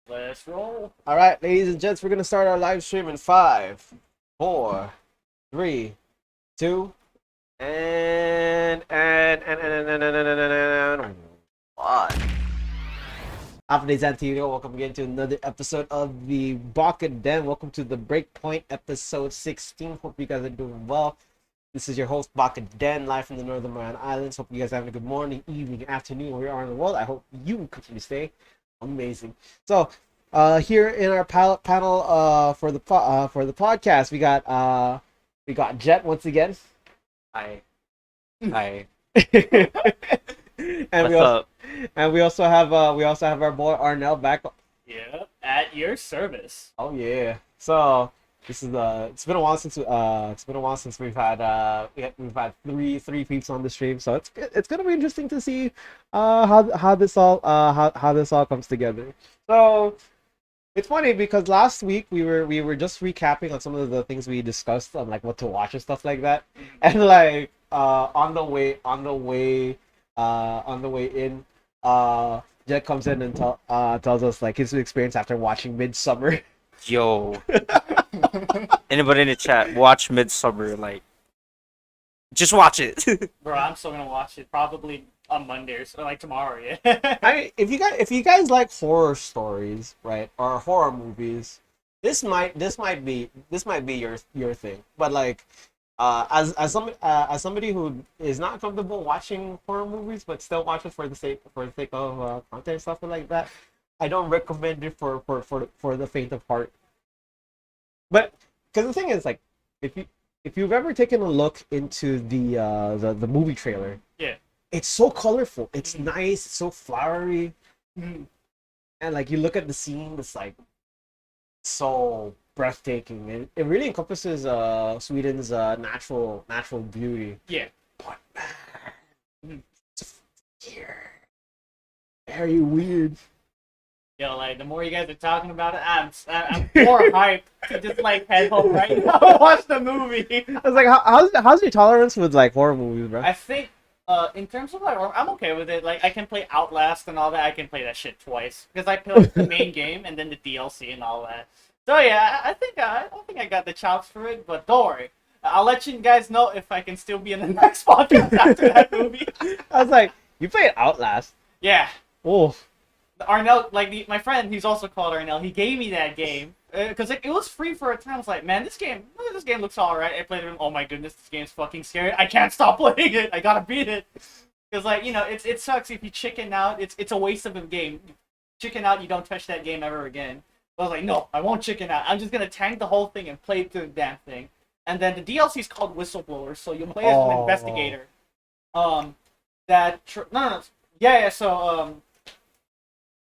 Let's roll. All right, ladies and gents, we're gonna start our live stream in 5, 4, 3, 2, and one. After Antonio, welcome again to another episode of the Baka Den. Welcome to the Breakpoint episode 16. Hope you guys are doing well. This is your host Baka Den, live from the Northern Mariana Islands. Hope you guys are having a good morning, evening, afternoon, where you are in the world. I hope you continue to stay amazing. So, here in our panel for the podcast, we got Jet once again. Hi. Hi. and What's up? we also have our boy Arnell back. Yep, at your service. Oh yeah. So this is it's been a while since we've had we've had three peeps on the stream. So it's gonna be interesting to see how this all comes together. So it's funny because last week we were just recapping on some of the things we discussed on like what to watch and stuff like that, and like on the way in, Jet comes in and tells us like his experience after watching Midsummer. Yo. Anybody in the chat, watch Midsummer, like just watch it. Bro, I'm still gonna watch it probably on Monday or so, like tomorrow, yeah. If you guys like horror stories, right, or horror movies, this might be your thing. But like, as somebody who is not comfortable watching horror movies, but still watches for the sake of content and stuff like that, I don't recommend it for the faint of heart. But because the thing is, like, if you've ever taken a look into the movie trailer, Yeah. it's so colorful. It's nice. It's so flowery, Mhm. and like you look at the scene, it's like so breathtaking. It really encompasses Sweden's natural beauty. Yeah. But man, Mhm. it's weird. Very weird. Yo, like the more you guys are talking about it, I'm more hyped to just like head home right now and watch the movie. I was like, how's your tolerance with like horror movies, bro? I think, in terms of like, I'm okay with it. Like, I can play Outlast and all that. I can play that shit twice because I played the main game and then the DLC and all that. So yeah, I think I think I got the chops for it. But don't worry, I'll let you guys know if I can still be in the next podcast after that movie. I was like, you played Outlast? Yeah, Oh, Arnell, like my friend, he's also called Arnell. He gave me that game because it was free for a time. I was like, man, this game looks alright. I played it. Oh my goodness, this game's fucking scary. I can't stop playing it. I gotta beat it. Because like it sucks if you chicken out. It's a waste of a game. Chicken out, you don't touch that game ever again. But I was like, no, I won't chicken out. I'm just gonna tank the whole thing and play through the damn thing. And then the DLC is called Whistleblower, so you'll play as an Oh. investigator. No. Yeah. So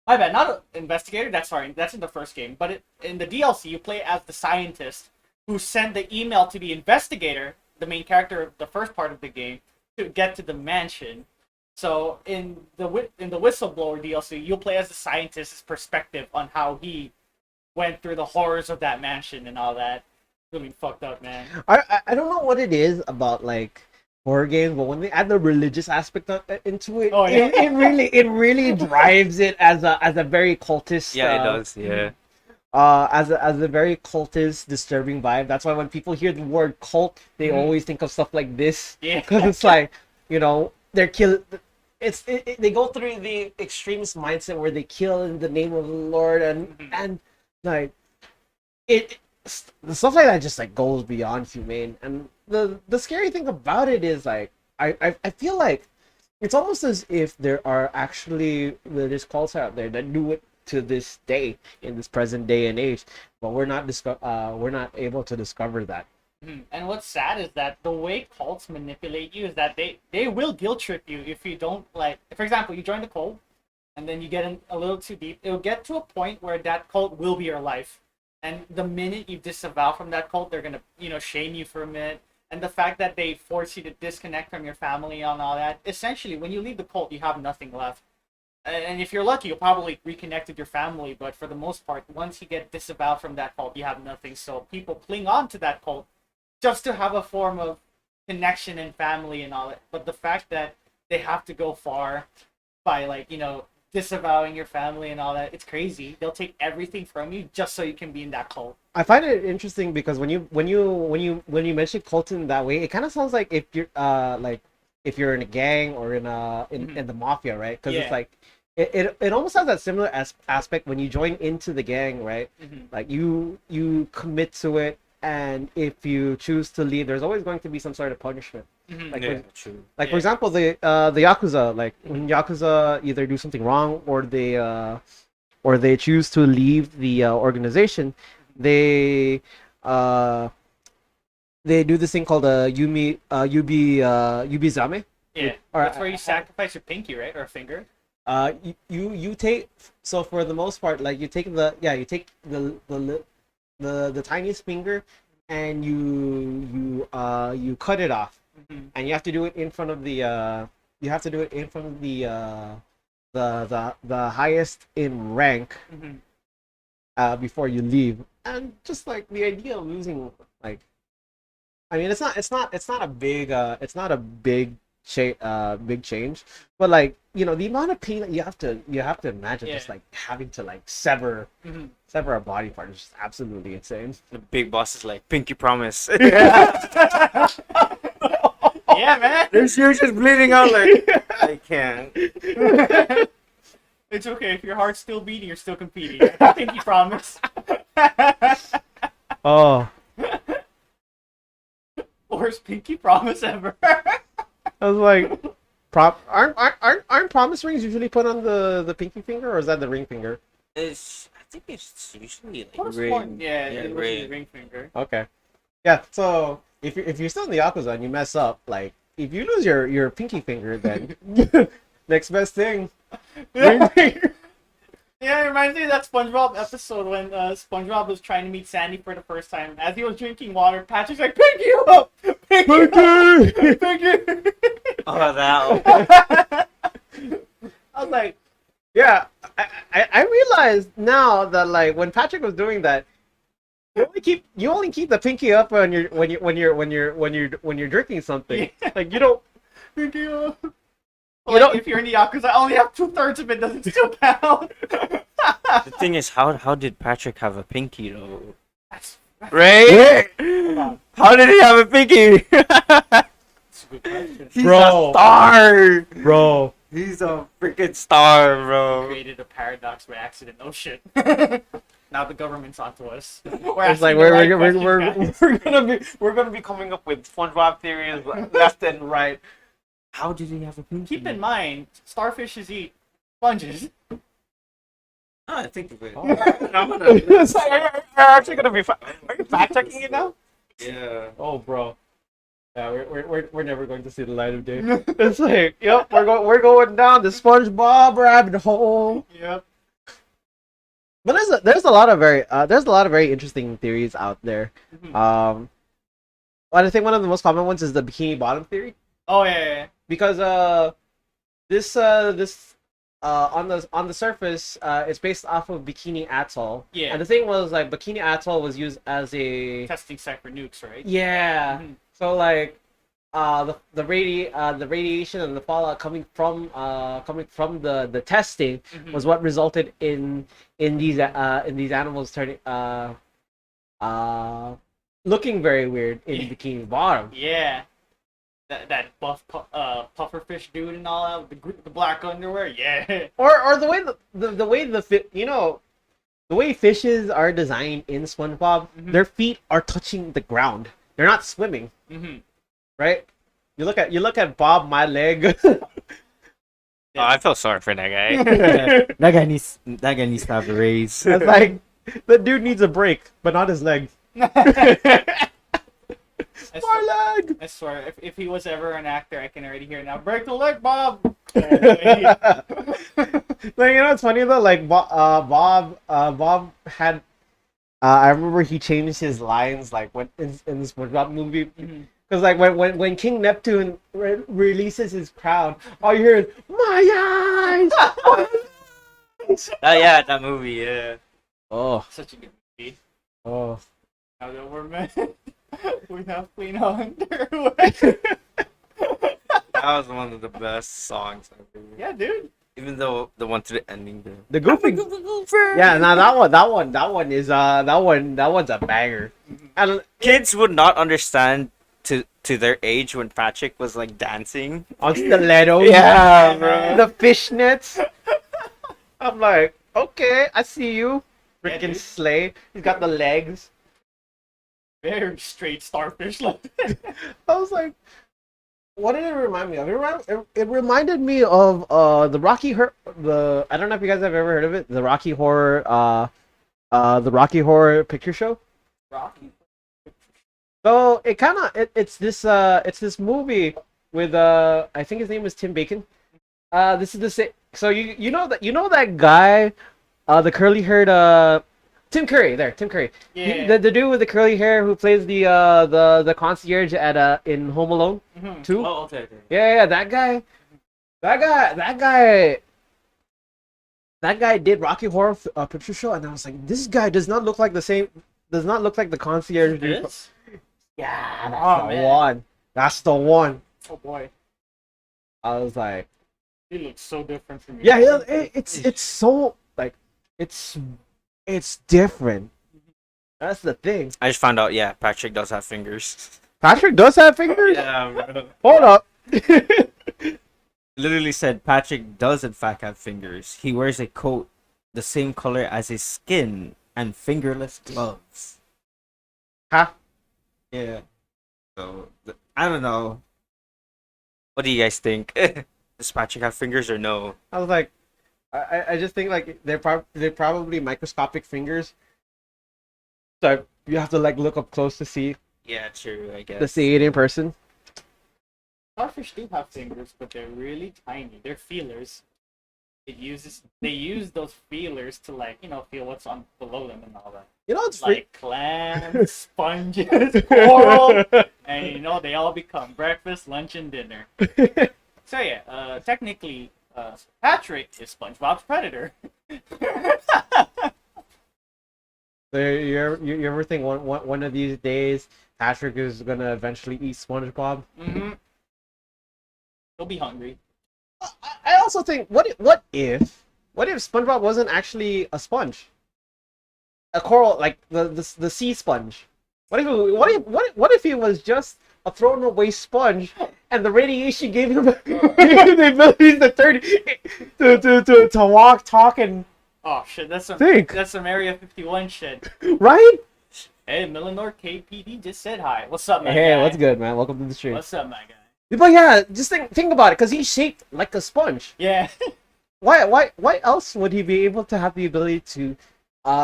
my bad, not an investigator. That's in the first game. But in the DLC, you play as the scientist who sent the email to the investigator, the main character of the first part of the game, to get to the mansion. So in the Whistleblower DLC, you'll play as the scientist's perspective on how he went through the horrors of that mansion and all that. Really fucked up, man. I don't know what it is about like horror games, but when they add the religious aspect into it, Oh, yeah. it really drives it as a very cultist. Yeah, it does, yeah. As a very cultist, disturbing vibe. That's why when people hear the word cult, they always think of stuff like this. Yeah. Because it's like, they're kill. They go through the extremist mindset where they kill in the name of the Lord, and like the stuff like that just like goes beyond humane. And the scary thing about it is like I feel like it's almost as if there are actually religious cults out there that do it to this day in this present day and age, but we're not able to discover that. And what's sad is that the way cults manipulate you is that they will guilt trip you if you don't, like, for example, you join the cult and then you get in a little too deep. It'll get to a point where that cult will be your life. And the minute you disavow from that cult, they're gonna, shame you for a minute. And the fact that they force you to disconnect from your family and all that, essentially, when you leave the cult, you have nothing left. And if you're lucky, you'll probably reconnect with your family. But for the most part, once you get disavowed from that cult, you have nothing. So people cling on to that cult just to have a form of connection and family and all that. But the fact that they have to go far by, like, disavowing your family and all that. It's crazy. They'll take everything from you just so you can be in that cult. I find it interesting because when you mention cult in that way, it kind of sounds like if you're like if you're in a gang or in the mafia, right? Because it's Yeah. like it almost has that similar aspect when you join into the gang, right? Like you commit to it, and if you choose to leave, there's always going to be some sort of punishment. Like Yeah, true. like for Yeah. example, the yakuza, like when yakuza either do something wrong or they choose to leave the organization, they uh they do this thing called a yubizame. Yeah. Or That's where you sacrifice your pinky, right? Or a finger. you take, so for the most part, like you take the tiniest finger, and you cut it off, and you have to do it in front of the highest in rank before you leave. And just like the idea of losing, like, I mean, it's not a big change, but like, the amount of pain that you have to imagine, just Yeah. like having to like sever Mhm. sever a body part is just absolutely insane. The big boss is like, pinky promise. Yeah, man. There's you're just bleeding out like, I can't. It's okay if your heart's still beating, you're still competing. Pinky promise. Oh, Worst pinky promise ever. I was like, aren't promise rings usually put on the pinky finger, or is that the ring finger? I think it's usually like First ring. one, yeah, yeah, it was ring. the ring finger. Okay, yeah. So if you're still in the yakuza and you mess up, like if you lose your pinky finger, then next best thing, ring finger. Yeah, it reminds me of that SpongeBob episode when SpongeBob was trying to meet Sandy for the first time. As he was drinking water, Patrick's like, "Pinky up, pinky up, pinky." Oh, that one. I was like, yeah, I realized now that like when Patrick was doing that, you only keep the pinky up when you're drinking something. Yeah. Like you don't. Pinky up. You Like, don't- if you're in the Yakuza, I only have 2/3 of it. Doesn't still count. The thing is, how did Patrick have a pinky though? That's Right? on. How did he have a pinky? That's a good question. He's Bro. a star. Bro. He's a freaking star, bro. Created a paradox by accident. Oh shit. Now the government's onto us. We're It's asking like the right questions, guys. we're gonna be coming up with SpongeBob theories left and right. How did he have a pinky? Keep in mind, starfishes eat sponges. Oh, I think of it. I'm gonna. It's like, are actually gonna be. Are you fact checking it now? Yeah. Oh, bro. Yeah, we're never going to see the light of day. It's like, yep, we're going down the SpongeBob rabbit hole. Yep. But there's a lot of very interesting theories out there. Mhm. But I think one of the most common ones is the bikini bottom theory, Oh yeah. because this on the surface it's based off of Bikini Atoll. Yeah. And the thing was, like, Bikini Atoll was used as a Testing site for nukes, right? yeah. Mhm. So like the radiation and the fallout coming from the testing Mhm. was what resulted in these animals turning looking very weird in Yeah. Bikini Bottom. Yeah. That buff pufferfish dude and all that with the black underwear. Yeah. Or the way the way fishes are designed in SpongeBob, Mhm. their feet are touching the ground. They're not swimming, Mm-hmm. right? You look at Bob, my leg. Oh, I feel sorry for that guy. that guy needs to have a raise. It's like the dude needs a break, but not his leg. I My leg. I swear, if he was ever an actor, I can already hear it now. Break the leg, Bob. Like, it's funny though. Like Bob had. I remember he changed his lines like when in this SpongeBob movie, Mhm. because like when King Neptune releases his crown, all you hear is my eyes. My eyes." Oh yeah, that movie. Yeah. Oh, Such a good movie. oh. Now that we're men, we have clean underwear. That was one of the best songs ever. Yeah, dude. Even though the one to the ending, The Goofy. Yeah, now that one's a banger. And kids would not understand to their age when Patrick was like dancing. on stilettos. Yeah, bro. The fishnets. I'm like, okay, I see you. Yeah, Freaking dude. slay. He's got the legs. Very straight starfish. Like, I was like, what did it remind me of? It reminded me of the I don't know if you guys have ever heard of it, the Rocky Horror Picture Show. Rocky. So it's this movie with I think his name is Tim Bacon. This is the same. So you know that guy, the curly haired Tim Curry. Tim Curry. Yeah. The dude with the curly hair who plays the concierge at in Home Alone Mhm. 2. Oh, okay. Yeah, that guy. That guy did Rocky Horror Picture Show, and I was like, this guy does not look like the same. Does not look like the concierge dude. This? Yeah, that's Oh, the man. one. That's the one. Oh boy. I was like, He looks so different from you. yeah, it's so like it's different. That's the thing. I just found out. Yeah, Patrick does have fingers. Patrick does have fingers. Yeah, bro. Hold up. Literally said Patrick does in fact have fingers. He wears a coat the same color as his skin and fingerless gloves. Huh? Yeah. So I don't know. What do you guys think? Does Patrick have fingers or no? I was like, I just think like they're probably microscopic fingers. So you have to like look up close to see Yeah, true. I guess. it in person. Starfish do have fingers, but they're really tiny. They're feelers. They use those feelers to like, feel what's on below them and all that. You know it's Like clams, sponges, coral, and they all become breakfast, lunch, and dinner. So yeah, technically, Patrick is SpongeBob's predator. So you ever think one of these days Patrick is gonna eventually eat SpongeBob? Mm-hmm. He'll be hungry. I also think what if SpongeBob wasn't actually a sponge, a coral like the sea sponge? What if he was just a thrown away sponge and the radiation gave him the abilities to walk, talk, and Oh shit, that's some think, Area 51 shit. right? Hey, Millinor KPD just said hi. What's up, my Hey, guy? what's good, man? Welcome to the stream. What's up, my guy? But yeah, just think about it, because he's shaped like a sponge. Yeah. Why else would he be able to have the ability to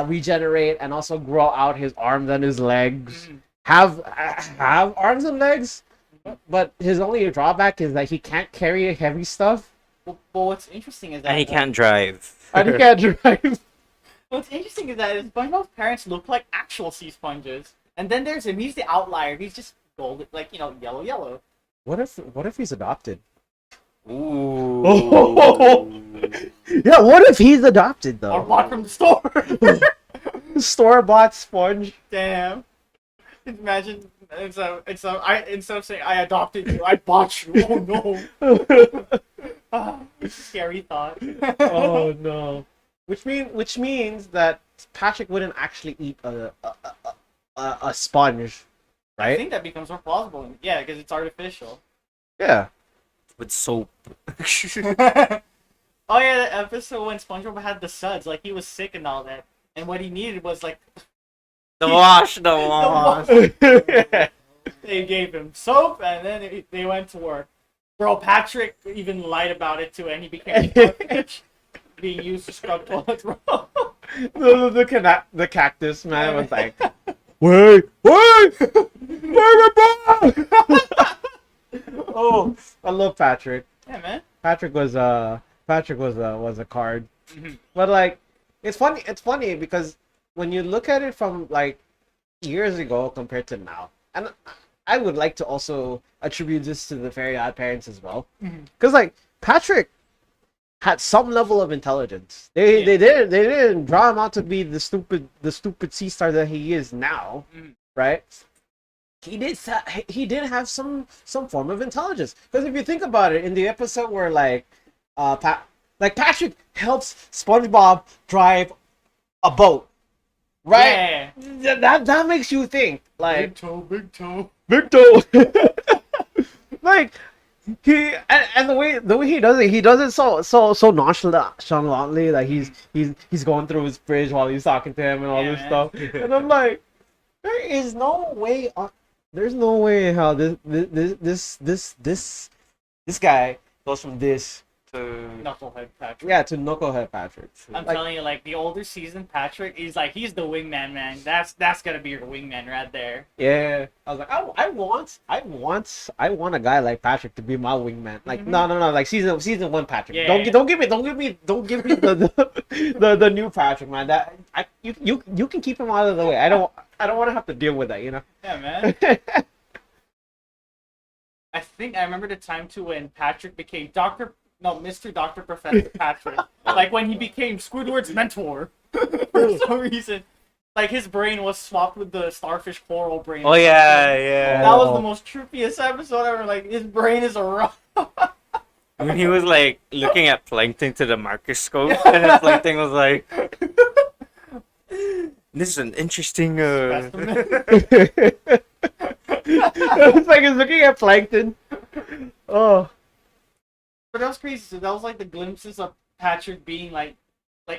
regenerate and also grow out his arms and his legs? Have arms and legs, but his only drawback is that he can't carry heavy stuff. Well, what's interesting is that And he can't drive. And he can't drive. What's interesting is that SpongeBob's parents look like actual sea sponges, and then there's him. He's the outlier. He's just golden, like yellow. What if he's adopted? Ooh. Yeah, what if he's adopted though? Or bought from the store. Store-bought sponge. Damn. Imagine instead of saying I adopted you, I bought you. Oh no. Scary thought. Oh no. Which means that Patrick wouldn't actually eat a sponge, I right? think that becomes more plausible. Yeah, because it's artificial. Yeah. With soap. Oh yeah, that episode when SpongeBob had the suds, like he was sick and all that, and what he needed was like The wash. wash. They gave him soap, and then they went to work. Bro, Patrick even lied about it too, and he became starfish being used to scrub toilets. Bro. The cactus man was like, wait, where's my ball? Oh, I love Patrick. Yeah, man. Patrick was a card. But like, it's funny because when you look at it from like years ago compared to now, and I would like to also attribute this to the Very Odd Parents as well, because like Patrick had some level of intelligence. They didn't draw him out to be the stupid sea star that he is now, right? He did have some form of intelligence, because if you think about it, in the episode where like Like Patrick helps SpongeBob drive a boat, right? Yeah. That makes you think like Big toe. Victor. Like he and the way he does it so nonchalantly. Like he's going through his fridge while he's talking to him and all Yeah, this man. stuff. And I'm like, there is no way. There's no way how this guy goes from this to Knucklehead Patrick. yeah to Knucklehead Patrick. I'm Like, telling you, like the older season Patrick, he's the wingman, man. That's gonna be your wingman right there. yeah, I was like, I want a guy like Patrick to be my wingman. Like, Mhm. no, like season one Patrick. Yeah. Don't give me the new Patrick, man. That you can keep him out of the way. I don't want to have to deal with that, you know. Yeah, man. I think I remember the time too when Patrick became Mr. Doctor Professor Patrick. Like when he became Squidward's mentor for some reason. Like his brain was swapped with the starfish coral brain. Oh yeah, yeah. That was the most trippiest episode ever. Like his brain is a rock. When he was like looking at plankton to the microscope, and the plankton was like, "This is an interesting." It's like he's looking at plankton. Oh, But that was crazy. So that was like the glimpses of Patrick being like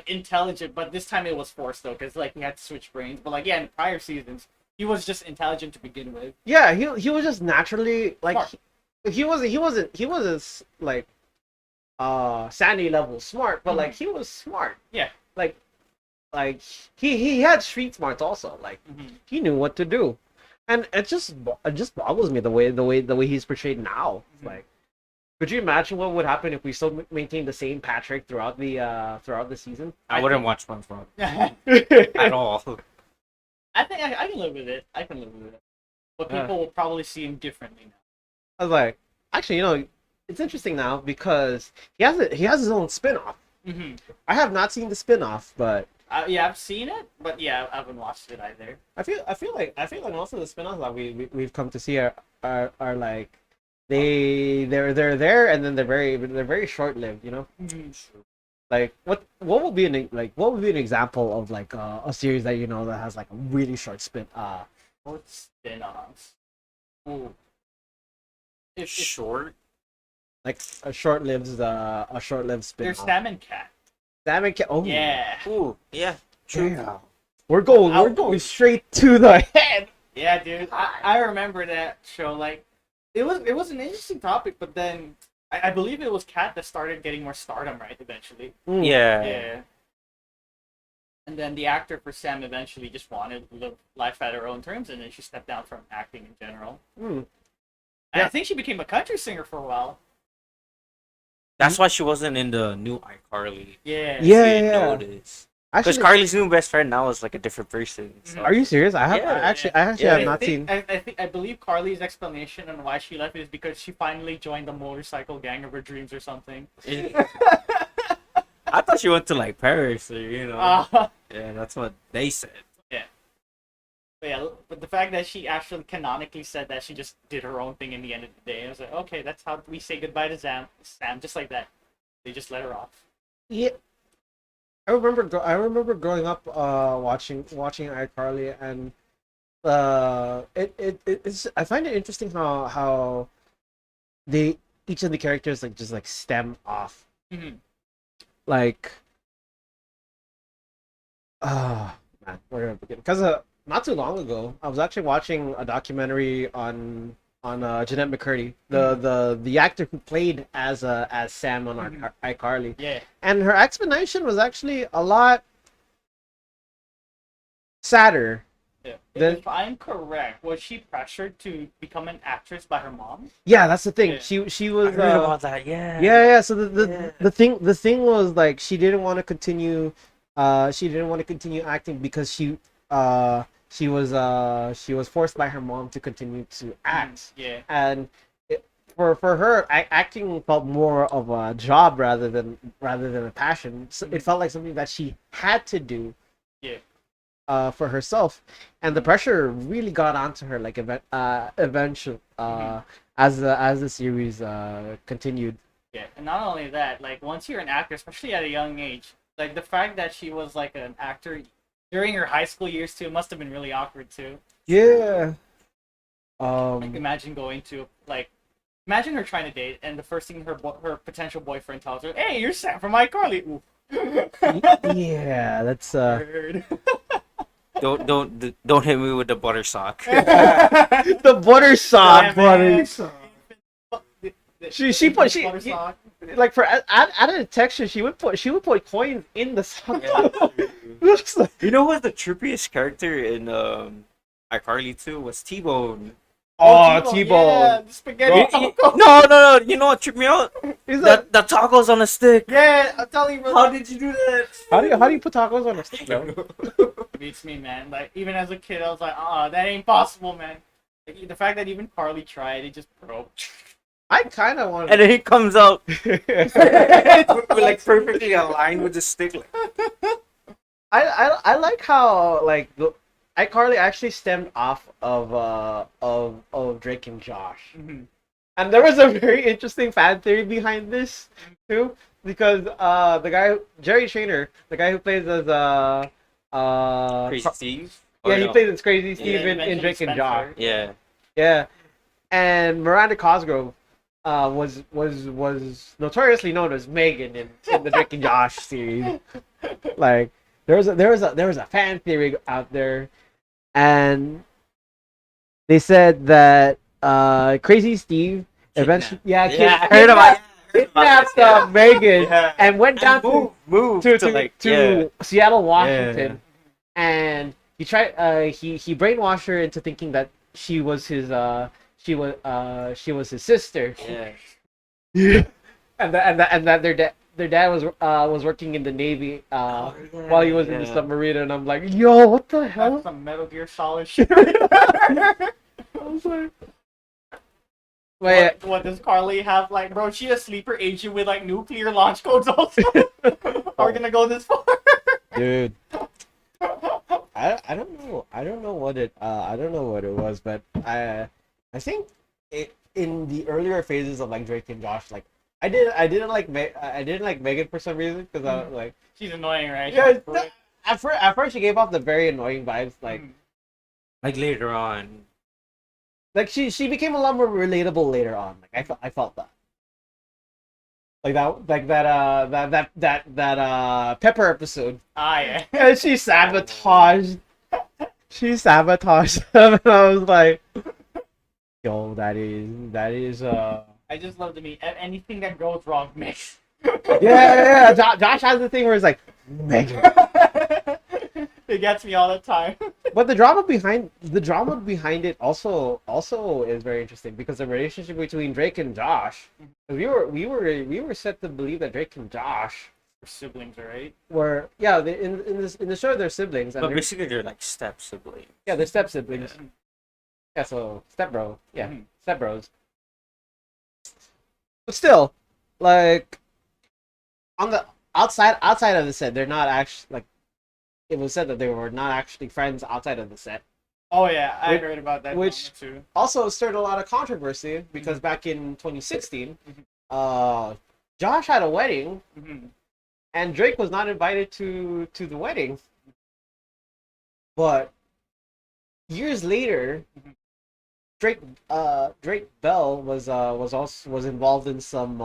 intelligent, but this time it was forced though, because like he had to switch brains. But like in prior seasons, he was just intelligent to begin with. yeah, he was just naturally like Smart. he wasn't like Sandy level smart, but like he was smart. Yeah. Like he had street smarts also. Like he knew what to do, and it just boggles me the way he's portrayed now. Like, could you imagine what would happen if we still maintained the same Patrick throughout the season? I wouldn't watch SpongeBob I at all. think I can live with it. I can live with it. But people will probably see him differently now. I was like, actually, it's interesting now because he has his own spin-off. Mm-hmm. I have not seen the spin-off, but Yeah, I've seen it, but yeah, I haven't watched it either. I feel like most of the spin-offs that we've come to see are like they're there and then they're very short-lived, you know? Like what would be an example of like a series that that has like a really short spin What spin-offs? Ooh. If Short. like a short-lived there's spin-off. Sam and Cat. Salmon Cat. Oh Yeah. Ooh, yeah. True. yeah. We're going straight to the head. Yeah, dude. I remember that show. Like, it was an interesting topic, but then I believe it was Kat that started getting more stardom, right? Eventually. Yeah. Yeah. And then the actor for Sam eventually just wanted to live life at her own terms, and then she stepped down from acting in general. Mm. And Yeah. I think she became a country singer for a while. That's why she wasn't in the new iCarly. Yeah. Yeah. Because Actually, Carly's new best friend now is like a different person. So. are you serious? I Yeah. actually Yeah. have not seen. I believe Carly's explanation on why she left is because she finally joined the motorcycle gang of her dreams or something. I thought she went to like Paris or Yeah, that's what they said. But yeah, but the fact that she actually canonically said that she just did her own thing in the end of the day, I was like, okay, that's how we say goodbye to Sam, just like that. They just let her off. Yeah, I remember growing up watching iCarly, and it's I find it interesting how they each of the characters like just like stem off Mm-hmm. like man, where do I begin? Because not too long ago, I was actually watching a documentary on Jeanette McCurdy, the actor who played as Sam on iCarly, Yeah. and her explanation was actually a lot sadder. Yeah. Then- If I'm correct, was she pressured to become an actress by her mom? Yeah, that's the thing. Yeah. She I was heard about that. Yeah. yeah. So Yeah. the thing was like she didn't want to continue acting because she was forced by her mom to continue to act. Yeah. And for her, acting felt more of a job rather than a passion. So it felt like something that she had to do. Yeah. For herself, and the pressure really got onto her. Like eventually, as the series continued, Yeah, and not only that, like once you're an actor, especially at a young age, like the fact that she was like an actor during her high school years too must have been really awkward too. Yeah. Like imagine going to like imagine her trying to date and the first thing her potential boyfriend tells her, "Hey, you're Sam from iCarly." Ooh. Yeah, that's Nerd. Don't hit me with the butter sock. the butter sock, Yeah, butter man. sock. The- She put she butter sock. like for added texture. She would put coins in the sock. Yeah. Just like, You know what the trippiest character in iCarly 2 was T-Bone. oh, Yeah, T-Bone. the spaghetti taco. No. You know what tripped me out? He's like, The tacos on a stick. Yeah, I'm telling you, bro. How did you do that? how do you put tacos on a stick, bro? Beats me, man. Like even as a kid, I was like, that ain't possible, man. Like, the fact that even Carly tried, it just broke. I kind of want. And then he comes out I like perfectly aligned with the stick. Like, I like how like the iCarly actually stemmed off of Drake and Josh. Mhm. And there was a very interesting fan theory behind this too, because the guy Jerry Trainer, the guy who plays as Crazy Steve. yeah, Or he no? plays as Crazy Steve Yeah, in Benjamin Drake and Josh. Spencer. Yeah. Yeah, and Miranda Cosgrove was notoriously known as Megan in the Drake and Josh series. Like there was a fan theory out there, and they said that Crazy Steve eventually I heard about kidnapped yeah. Megan Yeah. and went down Moved to yeah. Seattle, Washington, Yeah. and he tried he brainwashed her into thinking that she was his sister. Yeah. And that their dad was working in the Navy while he was in the submarine, and I'm like, yo, what the hell? That's some Metal Gear Solid shit. Right there. I was like, wait, What does Carly have? Like, bro, she a sleeper agent with like nuclear launch codes also. Are we gonna go this far? dude. I don't know what it was, but I think in the earlier phases of like Drake and Josh, like I didn't like Megan for some reason, because I was like, She's annoying, right? yeah, at first she gave off the very annoying vibes, Like later on. like she became a lot more relatable later on. Like I felt that. That Pepper episode. Yeah. And she sabotaged them, and I was like, yo, that is I just love to meet anything that goes wrong, mix. yeah. Josh has the thing where it's like, Megan. It gets me all the time. But the drama behind it also is very interesting, because the relationship between Drake and Josh, we were set to believe that Drake and Josh We're siblings, right? were in the show they're siblings, and But basically they're like step siblings. they're step siblings. Yeah, so step bro, step bros. But still, like on the outside of the set, they're not actually like. It was said that they were not actually friends outside of the set. Oh yeah, I heard about that. Which too. Also stirred a lot of controversy, because back in 2016, Josh had a wedding, and Drake was not invited to the wedding. But years later, Drake Bell was involved in some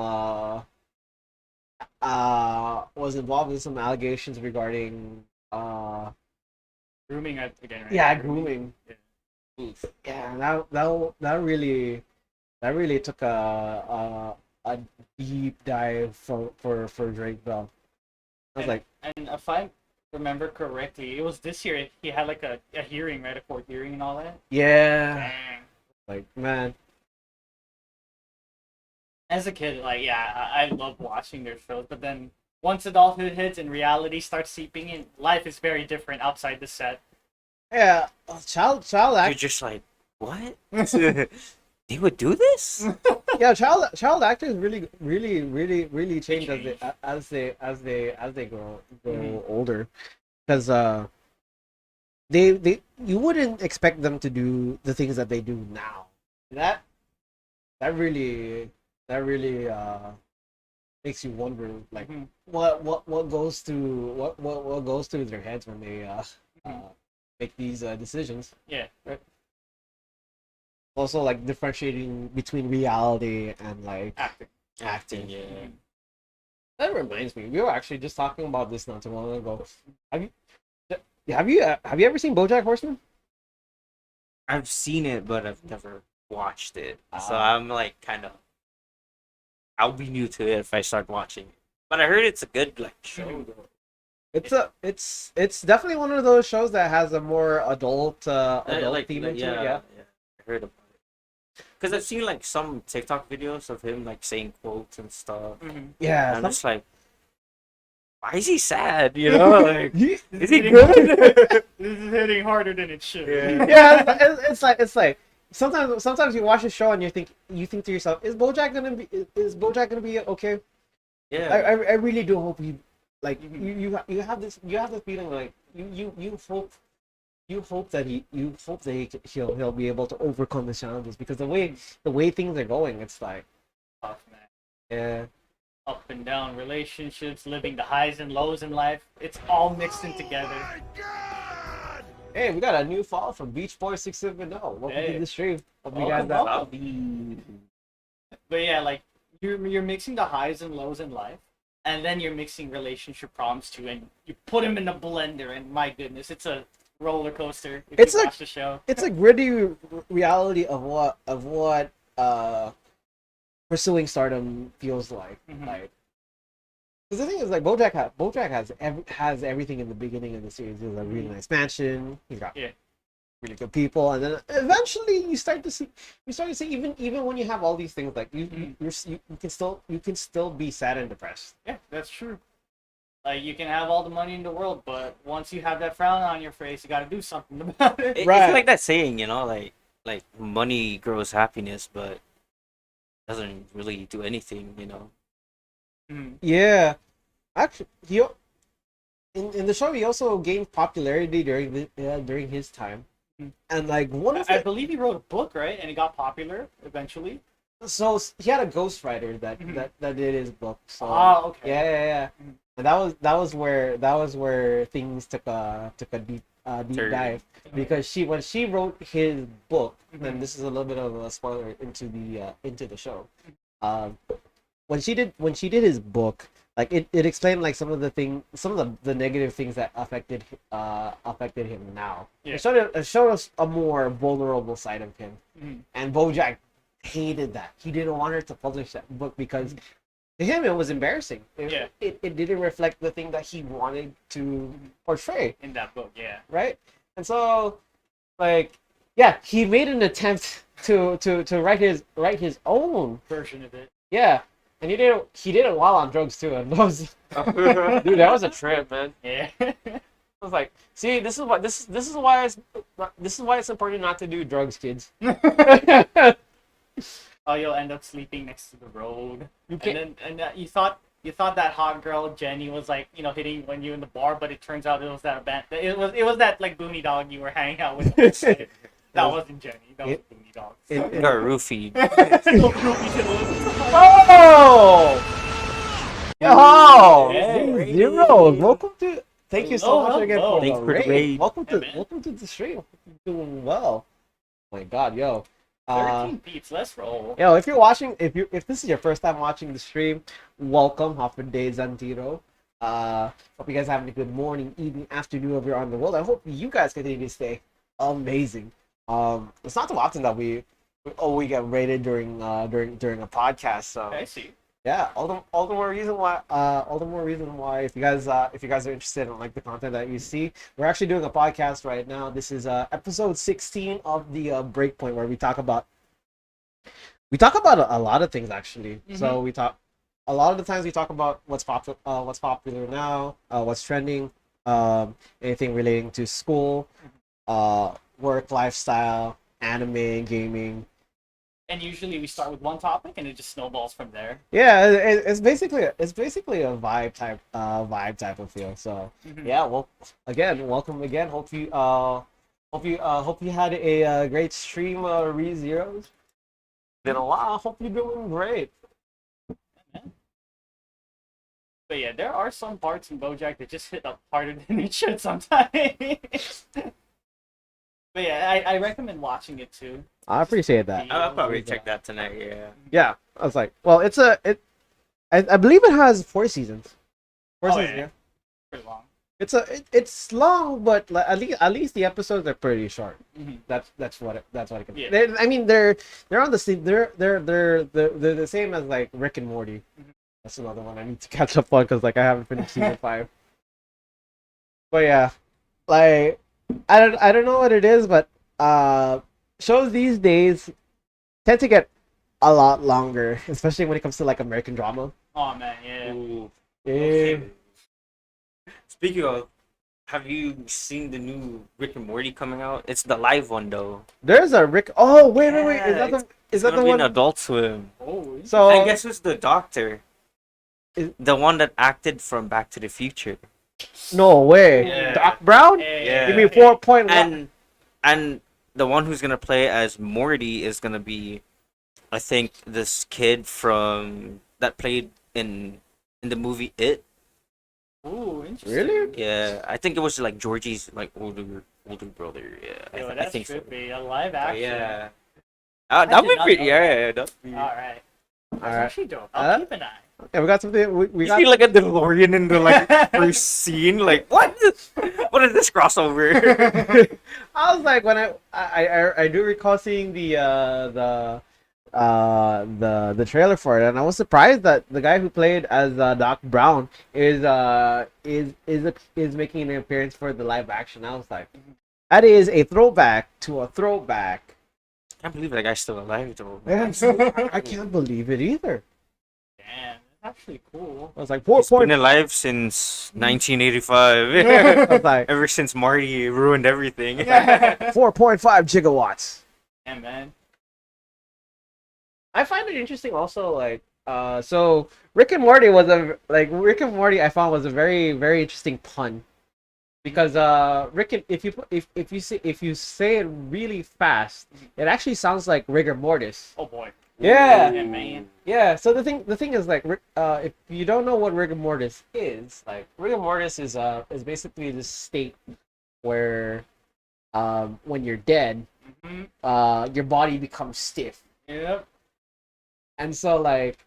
allegations regarding Grooming again, right? yeah, grooming. Yeah. Yeah, that really took a deep dive for Drake Bell. I was like, And if I remember correctly, it was this year he had like a hearing, right? A court hearing and all that. yeah, Dang. like man, As a kid, like I love watching their shows, but then once adulthood hits and reality starts seeping in, life is very different outside the set. yeah, child You're act, just like, what? They would do this? yeah, child actors really change as they grow older, because they you wouldn't expect them to do the things that they do now. That really makes you wonder like Mhm. what goes through what goes through their heads when they make these decisions. Yeah. Right. Also, like differentiating between reality and like Acting. acting. Yeah. Mhm. That reminds me, we were actually just talking about this not too long ago. Have you have you ever seen BoJack Horseman? I've seen it, but I've never watched it. So Ah. I'm like kind of. I'll be new to it if I start watching it. But I heard it's a good like show. Mhm. Though. It's definitely one of those shows that has a more adult theme into yeah, it. Yeah. yeah, I heard about it. Because I've seen like some TikTok videos of him like saying quotes and stuff. Mhm. Yeah. And I'm just like, why is he sad? You know, like, This is he hitting good? This is hitting harder than it should. Yeah. Yeah, it's like sometimes you watch a show and you think to yourself, is BoJack gonna be okay? I, Yeah. I really do hope he like Mhm. you have this feeling like you hope that he'll be able to overcome the challenges because the way things are going, it's like Tough, man. yeah. Up and down relationships, living the highs and lows in life. It's all mixed in together. Hey, we got a new follow from Beach Boy 670. Welcome Hey. to the stream. Hope you Welcome, guys welcome. But yeah, like you're mixing the highs and lows in life, and then you're mixing relationship problems too, and you put them in a blender, and my goodness, it's a roller coaster. If It's you a- watch the show. it's a gritty reality of what pursuing stardom feels like. Mhm. Like, because the thing is, like BoJack has everything in the beginning of the series. He has a really nice mansion. He's got Yeah. really good people, and then eventually you start to see even when you have all these things, like you can still be sad and depressed. Yeah, that's true. Like you can have all the money in the world, but once you have that frown on your face, you got to do something about it. Right. It's like that saying, you know, like money grows happiness, but doesn't really do anything, you know. Mhm. Yeah, actually, in the show he also gained popularity during his time, Mhm. and like one of I the believe he wrote a book, right? And it got popular eventually. so he had a ghostwriter Mhm. that did his book. So Ah, okay. yeah. Mhm. And that was where things took a deep Turn. dive because when she wrote his book, and Mhm. this is a little bit of a spoiler into the show. Um, when she did his book, like it explained like some of the negative things that affected him now. Yeah. It showed us a more vulnerable side of him. Mhm. And BoJack hated that. He didn't want her to publish that book because to him it was embarrassing. Yeah. It didn't reflect the thing that he wanted to portray, In that book, yeah. right? And so, like, yeah, he made an attempt to write his own. Version of it. Yeah, and he did it while on drugs too. And those dude, that was a trip, man. Yeah. I was like, see, this is why it's important not to do drugs, kids. Oh, you'll end up sleeping next to the road. You And can't. then you thought that hot girl Jenny was like hitting on you in the bar, but it turns out it was it was that like boony dog you were hanging out with. That wasn't Jenny. That was boony dog. It- Got roofied. Oh! Yo! Hey. Zero! Welcome to. Thank you so Hello, much again hello. for Thanks the for the raid. raid. Welcome to the stream. Doing well. Oh my God, yo. 13 beats. Let's roll. Yo, if you're watching, if this is your first time watching the stream, welcome. Happy day, Zantiro. Hope you guys are having a good morning, evening, afternoon over on the world. I hope you guys continue to stay amazing. It's not too often that we get rated during a podcast. So I see. yeah, all the more reason why if you guys are interested in like the content that you see, we're actually doing a podcast right now. This is episode 16 of the Breakpoint, where we talk about a lot of things actually. So we talk a lot of the times we talk about what's popular now, what's trending, anything relating to school, work, lifestyle, anime, gaming. And usually we start with one topic and it just snowballs from there. Yeah, it's basically a vibe type of feel. So Mhm. yeah, well, again, welcome again. Hope you had a great stream, ReZeros. Been a while. Hope you're doing great. But yeah, there are some parts in BoJack that just hit up harder than it should sometimes. But yeah, I recommend watching it too. I appreciate that. I'll probably check that tonight. Yeah. Yeah, I was like, well, I believe it has 4 seasons. Four Oh, seasons, yeah. yeah. Pretty long. It's long, but like, at least the episodes are pretty short. Mm-hmm. That's what I can. Yeah. I mean, they're on the same. They're the same as like Rick and Morty. Mhm. That's another one I need to catch up on because like I haven't finished season 5. But yeah, like I don't know what it is, but shows these days tend to get a lot longer, especially when it comes to like American drama. Oh man, yeah. Ooh. Yeah. Speaking of, have you seen the new Rick and Morty coming out? It's the live one though. There's a Rick. Oh wait. Is Yeah, that the is It's that gonna the be one? an Adult Swim. Oh, So And guess who's the doctor? Is- The one that acted from Back to the Future. no way. Yeah. Doc Brown. hey, Yeah. Give me 4.1. And the one who's gonna play as Morty is gonna be, I think, this kid from that played in the movie It. Ooh, interesting. Really? Yeah, I think it was like Georgie's like older brother. Yeah, Yo, I that's think so. trippy. A live But action. yeah, I that'd did be not pretty. know Yeah, that'd be. All right. That's All right. actually dope. I'll keep an eye. Okay, we got something. We You got. see like a DeLorean in the like first scene. Like what? What is this crossover? I was like, when I do recall seeing the trailer for it, and I was surprised that the guy who played as Doc Brown is making an appearance for the live action. I was like, that is a throwback to a throwback. I can't believe that guy's still alive though. I can't believe it either. Damn, that's actually cool. I was like, He's been 4.5. alive since 1985. I was like, Ever since Marty ruined everything. 4.5 gigawatts. Yeah, man. I find it interesting also, like, so Rick and Morty I found was a very, very interesting pun. Because if you say it really fast, it actually sounds like rigor mortis. Oh boy. Yeah. Yeah, man. Yeah, so the thing is, like, if you don't know what rigor mortis is, like, rigor mortis is basically this state where when you're dead, Mm-hmm. your body becomes stiff. Yep. And so like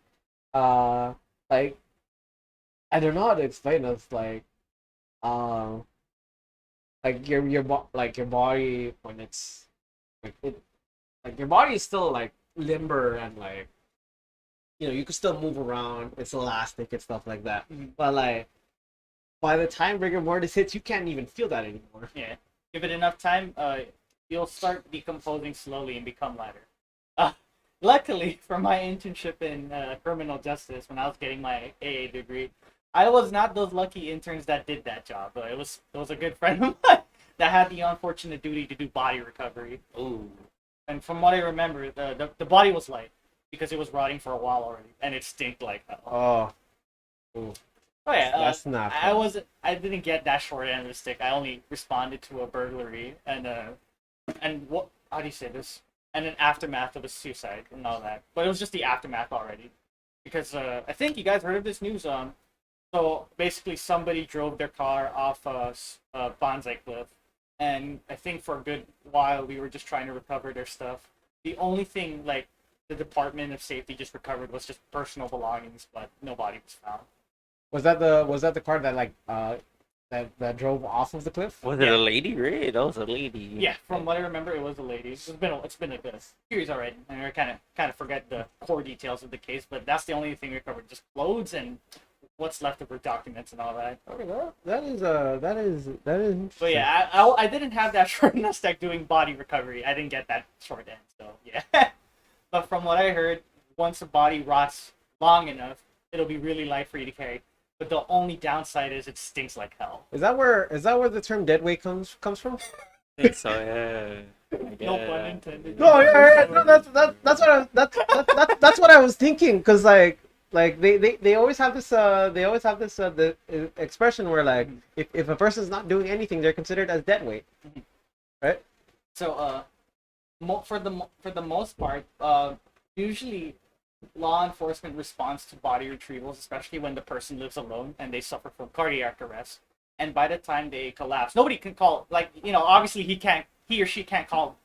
I don't know how to explain this, like your body when it's like your body is still like limber and like, you know, you can still move around, it's elastic and stuff like that. Mhm. But like by the time rigor mortis hits, you can't even feel that anymore. Yeah. Give it enough time, you'll start decomposing slowly and become lighter. Luckily, for my internship in criminal justice, when I was getting my AA degree, I was not those lucky interns that did that job. It was a good friend of mine that had the unfortunate duty to do body recovery. Ooh. And from what I remember, the body was light because it was rotting for a while already, and it stinked like hell. Oh, Oh yeah, that's not fun. I didn't get that short end of the stick. I only responded to a burglary and what, how do you say this? And an aftermath of a suicide and all that. But it was just the aftermath already, because I think you guys heard of this news. So basically somebody drove their car off a bonsai cliff, and I think for a good while we were just trying to recover their stuff. The only thing like the Department of Safety just recovered was just personal belongings, but no body was found. Was that the car that like that drove off of the cliff? Was it a lady, right? That was a lady. Yeah, from what I remember, it was a lady. It's been a series already, and I kind of forget the core details of the case. But that's the only thing we covered: just clothes and what's left of her documents and all that. Okay, that is interesting. But yeah, I didn't have that short enough stack doing body recovery. I didn't get that short end, so yeah. But from what I heard, once a body rots long enough, it'll be really light for you to carry. But the only downside is it stinks like hell. Is that where the term dead weight comes from? I think so, yeah. No pun intended. No, yeah, no, that's what I was thinking, because like they always have this the expression where like if a person's not doing anything, they're considered as dead weight, right? So for the most part, usually law enforcement response to body retrievals, especially when the person lives alone and they suffer from cardiac arrest. And by the time they collapse, nobody can call, like, obviously he or she can't call,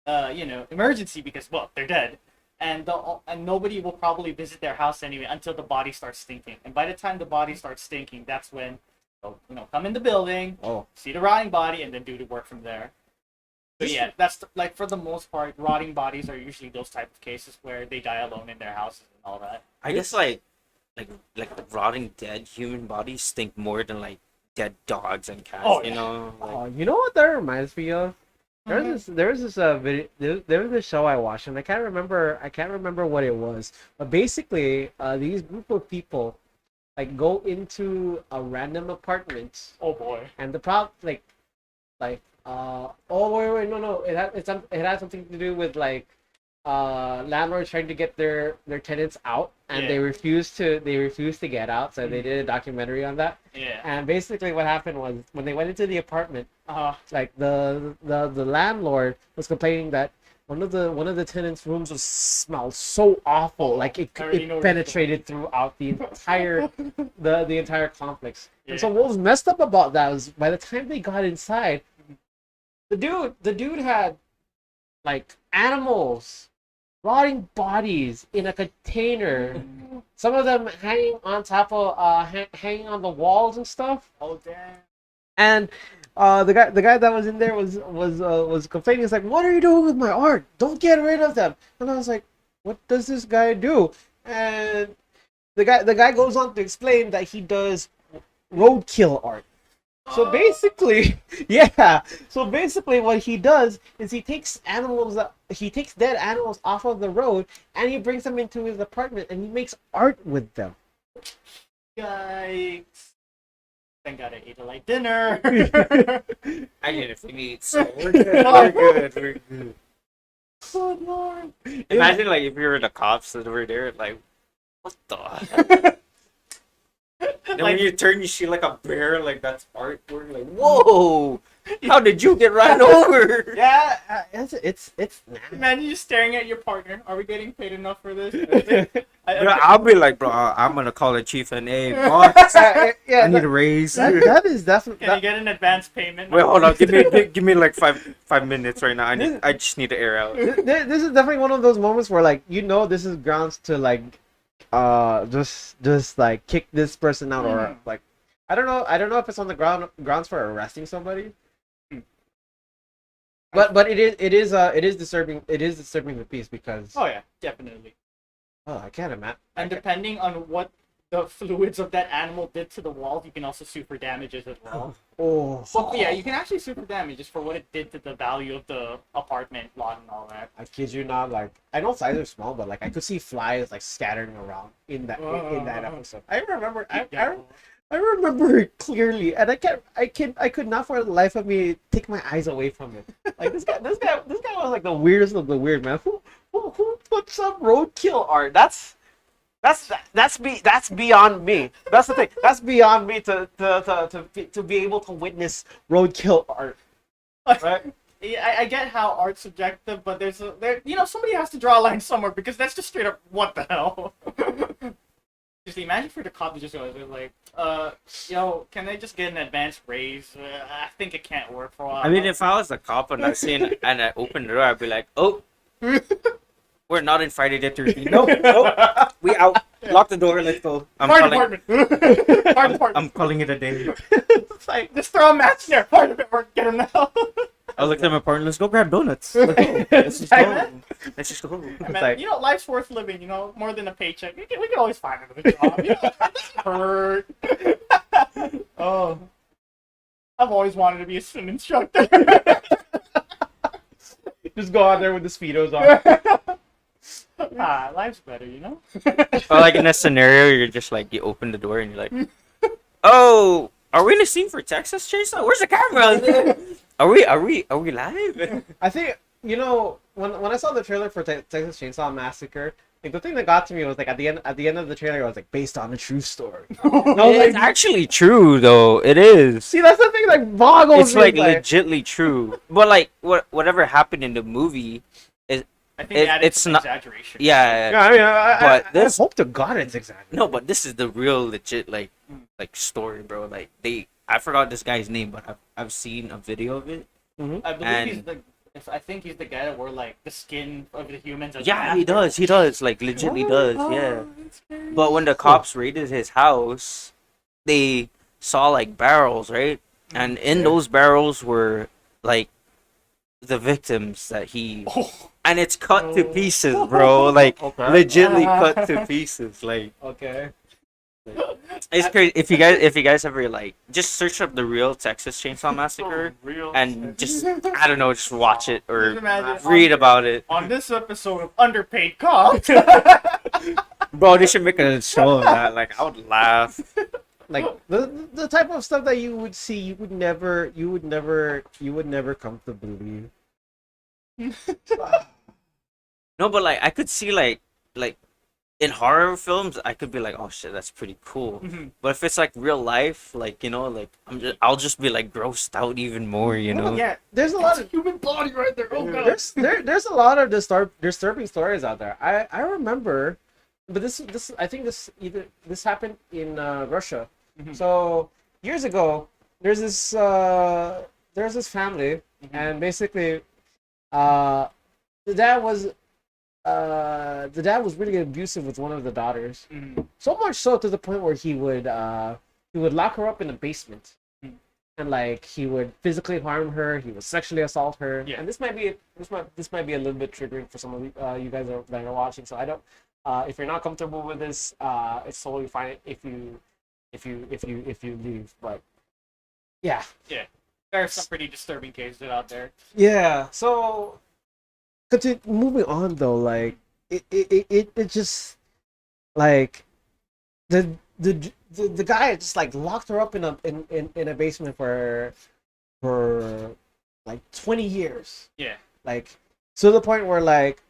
emergency because, well, they're dead. And nobody will probably visit their house anyway until the body starts stinking. And by the time the body starts stinking, that's when they'll, come in the building, see the rotting body, and then do the work from there. But yeah, that's like for the most part, rotting bodies are usually those type of cases where they die alone in their houses and all that. I guess like the rotting dead human bodies stink more than like dead dogs and cats. Oh, you yeah. know. Like, You know what that reminds me of? Mhm. There was this video, there was this show I watched, and I can't remember what it was, but basically these group of people like go into a random apartment, Oh boy. and the problem oh wait no, it had something to do with like landlords trying to get their tenants out, and Yeah. they refused to get out, so they did a documentary on that. Yeah. And basically what happened was when they went into the apartment, Uh, like the landlord was complaining that one of the tenants' rooms was smelled so awful, like I already know it where penetrated throughout the entire the entire complex. Yeah. And so what was messed up about that was by the time they got inside, the dude had like animals, rotting bodies in a container. Some of them hanging on top of hanging on the walls and stuff. oh damn. And the guy that was in there was complaining. He's like, "What are you doing with my art? Don't get rid of them." And I was like, "What does this guy do?" And the guy goes on to explain that he does roadkill art. So basically, yeah. So basically, what he does is he takes dead animals off of the road, and he brings them into his apartment, and he makes art with them. Yikes. Thank God I ate a light dinner. I didn't finish, so we're good. We're good. We're good. Oh Lord. Imagine like if you were the cops that were there, like, what the? Then when you turn, you see like a bear, like that's artwork. Like, whoa! How did you get run over? Yeah, it's Imagine you staring at your partner. Are we getting paid enough for this? Bro, I'll be like, bro, I'm gonna call the chief and hey, boss, yeah. I need a raise. That is definitely. Can you get an advance payment? Wait, hold on. Give me like 5 minutes right now. I just need to air out. This is definitely one of those moments where like this is grounds to like just like kick this person out, or like I don't know if it's on the grounds for arresting somebody. But it is disturbing the peace because Oh yeah, definitely. I can't imagine. And depending on what the fluids of that animal did to the walls, you can also sue for damages as well. Oh, So yeah, you can actually sue for damages for what it did to the value of the apartment lot and all that. I kid you not. Like I know flies are small, but like I could see flies like scattering around in that episode. I remember. I remember it clearly, and I could not for the life of me take my eyes away from it. Like this guy was like the weirdest of the weird, man. Who puts up roadkill art? That's beyond me. That's the thing. That's beyond me to be able to witness roadkill art. Right? Yeah, I get how art's subjective, but somebody has to draw a line somewhere because that's just straight up what the hell. Just imagine for the cop to just go like, can I just get an advance raise? I think it can't work for a while. I mean, if I was a cop and I opened the door, I'd be like, oh, we're not in Friday the 13th. Nope, we out. Lock the door. Let's go. Fire department. Fire department. I'm calling it a day. It's like, just throw a match in there. Fire department. Get him now. I looked at my partner. Let's go grab donuts. Let's just go. Let's just go. Man, life's worth living. More than a paycheck. We can always find another job. It doesn't hurt. Oh, I've always wanted to be a swim instructor. Just go out there with the speedos on. Life's better, Or like in a scenario, you're just like you open the door and you're like, oh, are we in a scene for Texas Chainsaw? Where's the camera? Are we live? I think when I saw the trailer for Texas Chainsaw Massacre, like the thing that got to me was like at the end of the trailer, I was like based on a true story. It's actually true though. It is. See, that's the thing that boggles It's me. like legitly true. But like whatever happened in the movie is I think they added it's some not. exaggeration. Yeah, Yeah, I mean, But I this- hope to God it's exaggerated. no, but this is the real legit like story, bro. Like I forgot this guy's name, but I've seen a video of it. I believe And- he's the. If I think he's the guy that wore like the skin of the humans. As Yeah, he mask. does, like legitly does, yeah. That's crazy. But when the cops raided his house, they saw like barrels, right? And in those barrels were like the victims that he Oh, and it's cut to pieces, bro. Like Okay. legitly cut to pieces. Like Okay. it's crazy. If you guys ever like just search up the real Texas Chainsaw Massacre real. and just I don't know, just watch it Just or imagine read about it. on this episode of Underpaid Cops. Bro, they should make a show of that. Like I would laugh. Like the type of stuff that you would see, you would never come to believe. No, but like I could see like in horror films, I could be like, oh shit, that's pretty cool. Mhm. But if it's like real life, like like I'll just be like grossed out even more, you know? Yeah, There's a lot of human body right there. Oh god. there's a lot of disturbing stories out there. I remember, but this I think this happened in Russia. Mhm. So years ago, there's this family, and basically, the dad was really abusive with one of the daughters. Mhm. So much so to the point where he would lock her up in a basement, Mm. and like he would physically harm her. He would sexually assault her. Yeah. And this might be a little bit triggering for some of you guys that are watching. So I don't. If you're not comfortable with this, it's totally fine if you leave. But yeah. There are some pretty disturbing cases out there. Yeah. So, moving on though, like it just like the guy just like locked her up in a basement for like 20 years. Yeah. Like to the point where like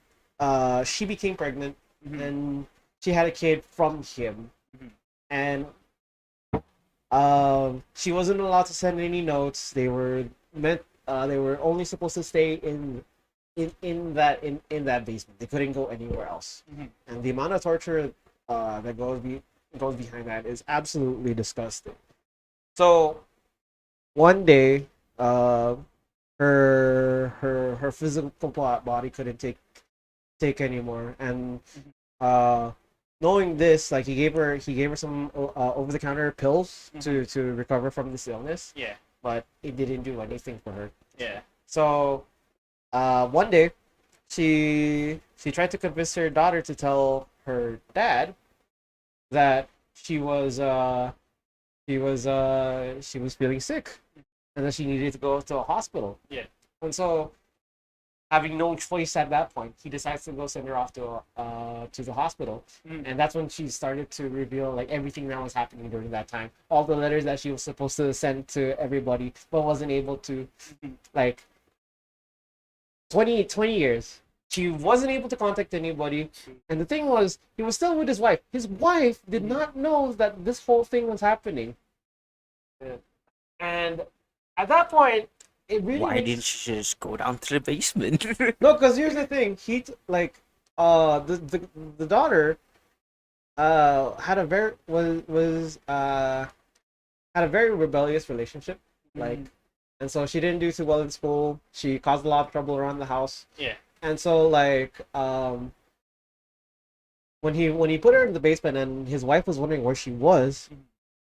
she became pregnant Mhm. and she had a kid from him, Mhm. and she wasn't allowed to send any notes. They were only supposed to stay in that basement. They couldn't go anywhere else. Mhm. And the amount of torture that goes behind that is absolutely disgusting. So one day, her physical body couldn't take anymore, and knowing this, like he gave her some over the counter pills to recover from this illness, Yeah. but it didn't do anything for her. Yeah. So one day, she tried to convince her daughter to tell her dad that she was feeling sick, and that she needed to go to a hospital. Yeah. And so, having no choice at that point, he decides to go send her off to the hospital. Mm. And that's when she started to reveal like everything that was happening during that time, all the letters that she was supposed to send to everybody but wasn't able to. Like 20 years, she wasn't able to contact anybody. And the thing was, he was still with his wife. His wife did not know that this whole thing was happening. And at that point, it really Why makes- didn't you just go down to the basement? No, because here's the thing. The daughter had a very rebellious relationship, like, and so she didn't do too well in school. She caused a lot of trouble around the house. Yeah. And so like when he put her in the basement and his wife was wondering where she was,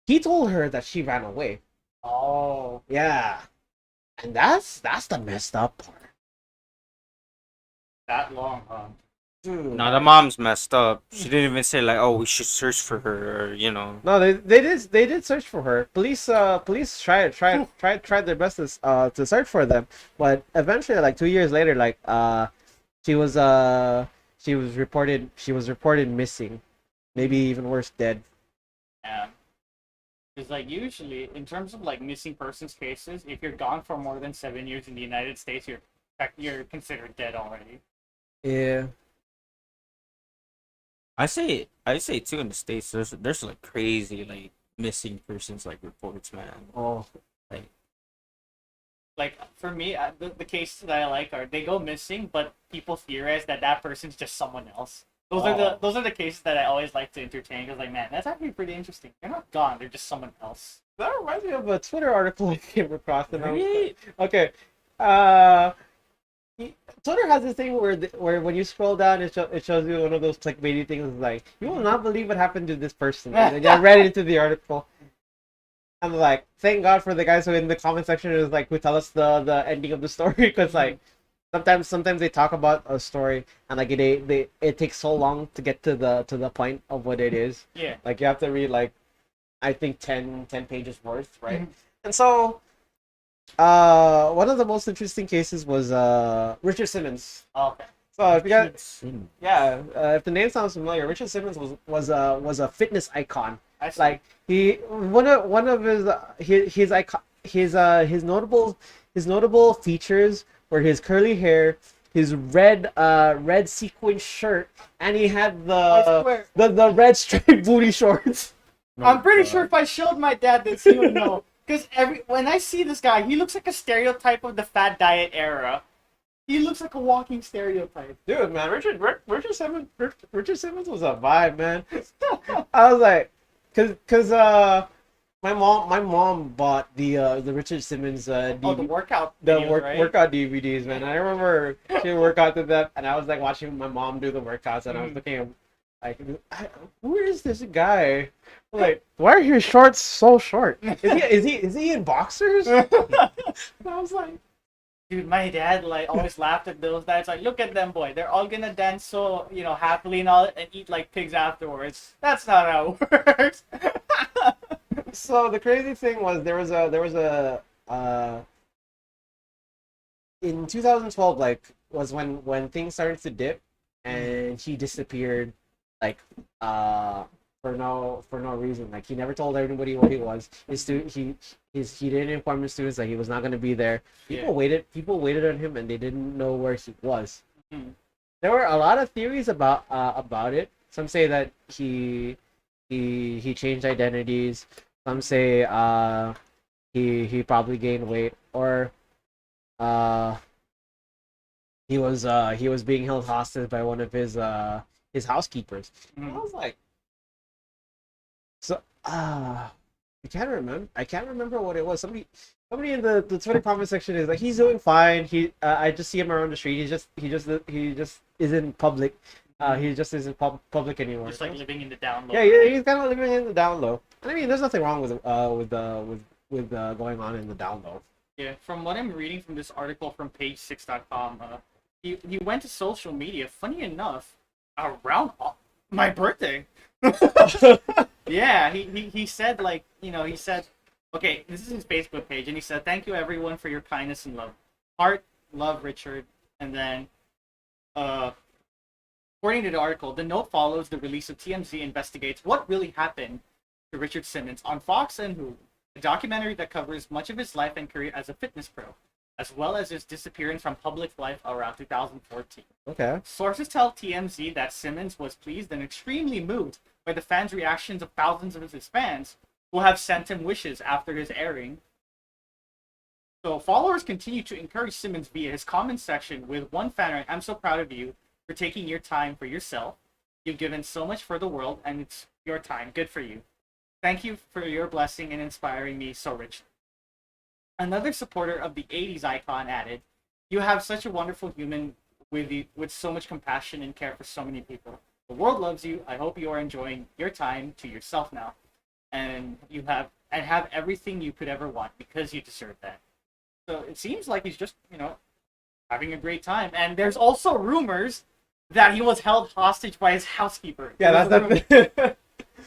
he told her that she ran away. Oh. Yeah. And that's the messed up part. That long, huh? Dude. No, the mom's messed up. She didn't even say like, "Oh, we should search for her," or No, they did search for her. Police tried their best to search for them, but eventually, like 2 years later, like she was reported missing, maybe even worse, dead. Yeah. Because like usually, in terms of like missing persons cases, if you're gone for more than 7 years in the United States, you're considered dead already. Yeah. I say too in the States. There's like crazy like missing persons like reports, man. Oh. like for me, the cases that I like are they go missing, but people theorize that that person's just someone else. Those are the cases that I always like to entertain because like man, that's actually pretty interesting. They're not gone; they're just someone else. That reminds me of a Twitter article I came across. And Right? okay, uh, Twitter has this thing where when you scroll down, it shows you one of those clickbaity things like you will not believe what happened to this person. And then I read into the article. I'm like, thank God for the guys who in the comment section is like who tell us the ending of the story because like sometimes they talk about a story and like it takes so long to get to the point of what it is. Yeah. Like you have to read like I think 10 pages worth, right? Mhm. And so one of the most interesting cases was Richard Simmons. Oh, okay. So if you guys Mm. yeah, if the name sounds familiar, Richard Simmons was a fitness icon. I see. Like he one of his icon his notable features were his curly hair, his red sequin shirt, and he had I swear. the red striped booty shorts. I'm pretty sure if I showed my dad this, he would know. Because when I see this guy, he looks like a stereotype of the fad diet era. He looks like a walking stereotype. Dude, man, Richard Simmons was a vibe, man. I was like, cause my mom bought the Richard Simmons Oh, the workout. the videos, right? workout DVDs, man. I remember she would work out to them, and I was like watching my mom do the workouts, and I was looking at like, who is this guy? I'm like, why are his shorts so short? Is he in boxers? And I was like, Dude, my dad like always laughed at those guys. Like, look at them, boy. They're all gonna dance so happily and all, and eat like pigs afterwards. That's not how it works. so the crazy thing was there was a in 2012 like was when things started to dip and he disappeared like for no reason. Like he never told anybody what he was. He didn't inform his students that he was not going to be there. People waited on him and they didn't know where he was. Mhm. There were a lot of theories about it. Some say that he changed identities. Some say he probably gained weight or uh he was being held hostage by one of his housekeepers. I was like, so I can't remember what it was. Somebody in the Twitter comment section is like, he's doing fine. I just see him around the street. He just isn't public. He just isn't public anymore. Just like living in the down low. Yeah, he's kind of living in the down low. I mean, there's nothing wrong with going on in the down low. Yeah, from what I'm reading from this article from page6.com, he went to social media, funny enough, around my birthday. Yeah, he said like, he said, okay, this is his Facebook page, and he said, thank you everyone for your kindness and love. Heart, love, Richard. And then, according to the article, the note follows the release of TMZ investigates what really happened to Richard Simmons on Fox and Hulu, a documentary that covers much of his life and career as a fitness pro, as well as his disappearance from public life around 2014. Okay. Sources tell TMZ that Simmons was pleased and extremely moved by the fans' reactions of thousands of his fans who have sent him wishes after his airing. So followers continue to encourage Simmons via his comment section with one fan writing, I'm so proud of you for taking your time for yourself. You've given so much for the world and it's your time. Good for you. Thank you for your blessing and inspiring me so richly. Another supporter of the 80s icon added, you have such a wonderful human with so much compassion and care for so many people. The world loves you. I hope you are enjoying your time to yourself now. And have everything you could ever want because you deserve that. So it seems like he's just, having a great time. And there's also rumors that he was held hostage by his housekeeper. Yeah, that's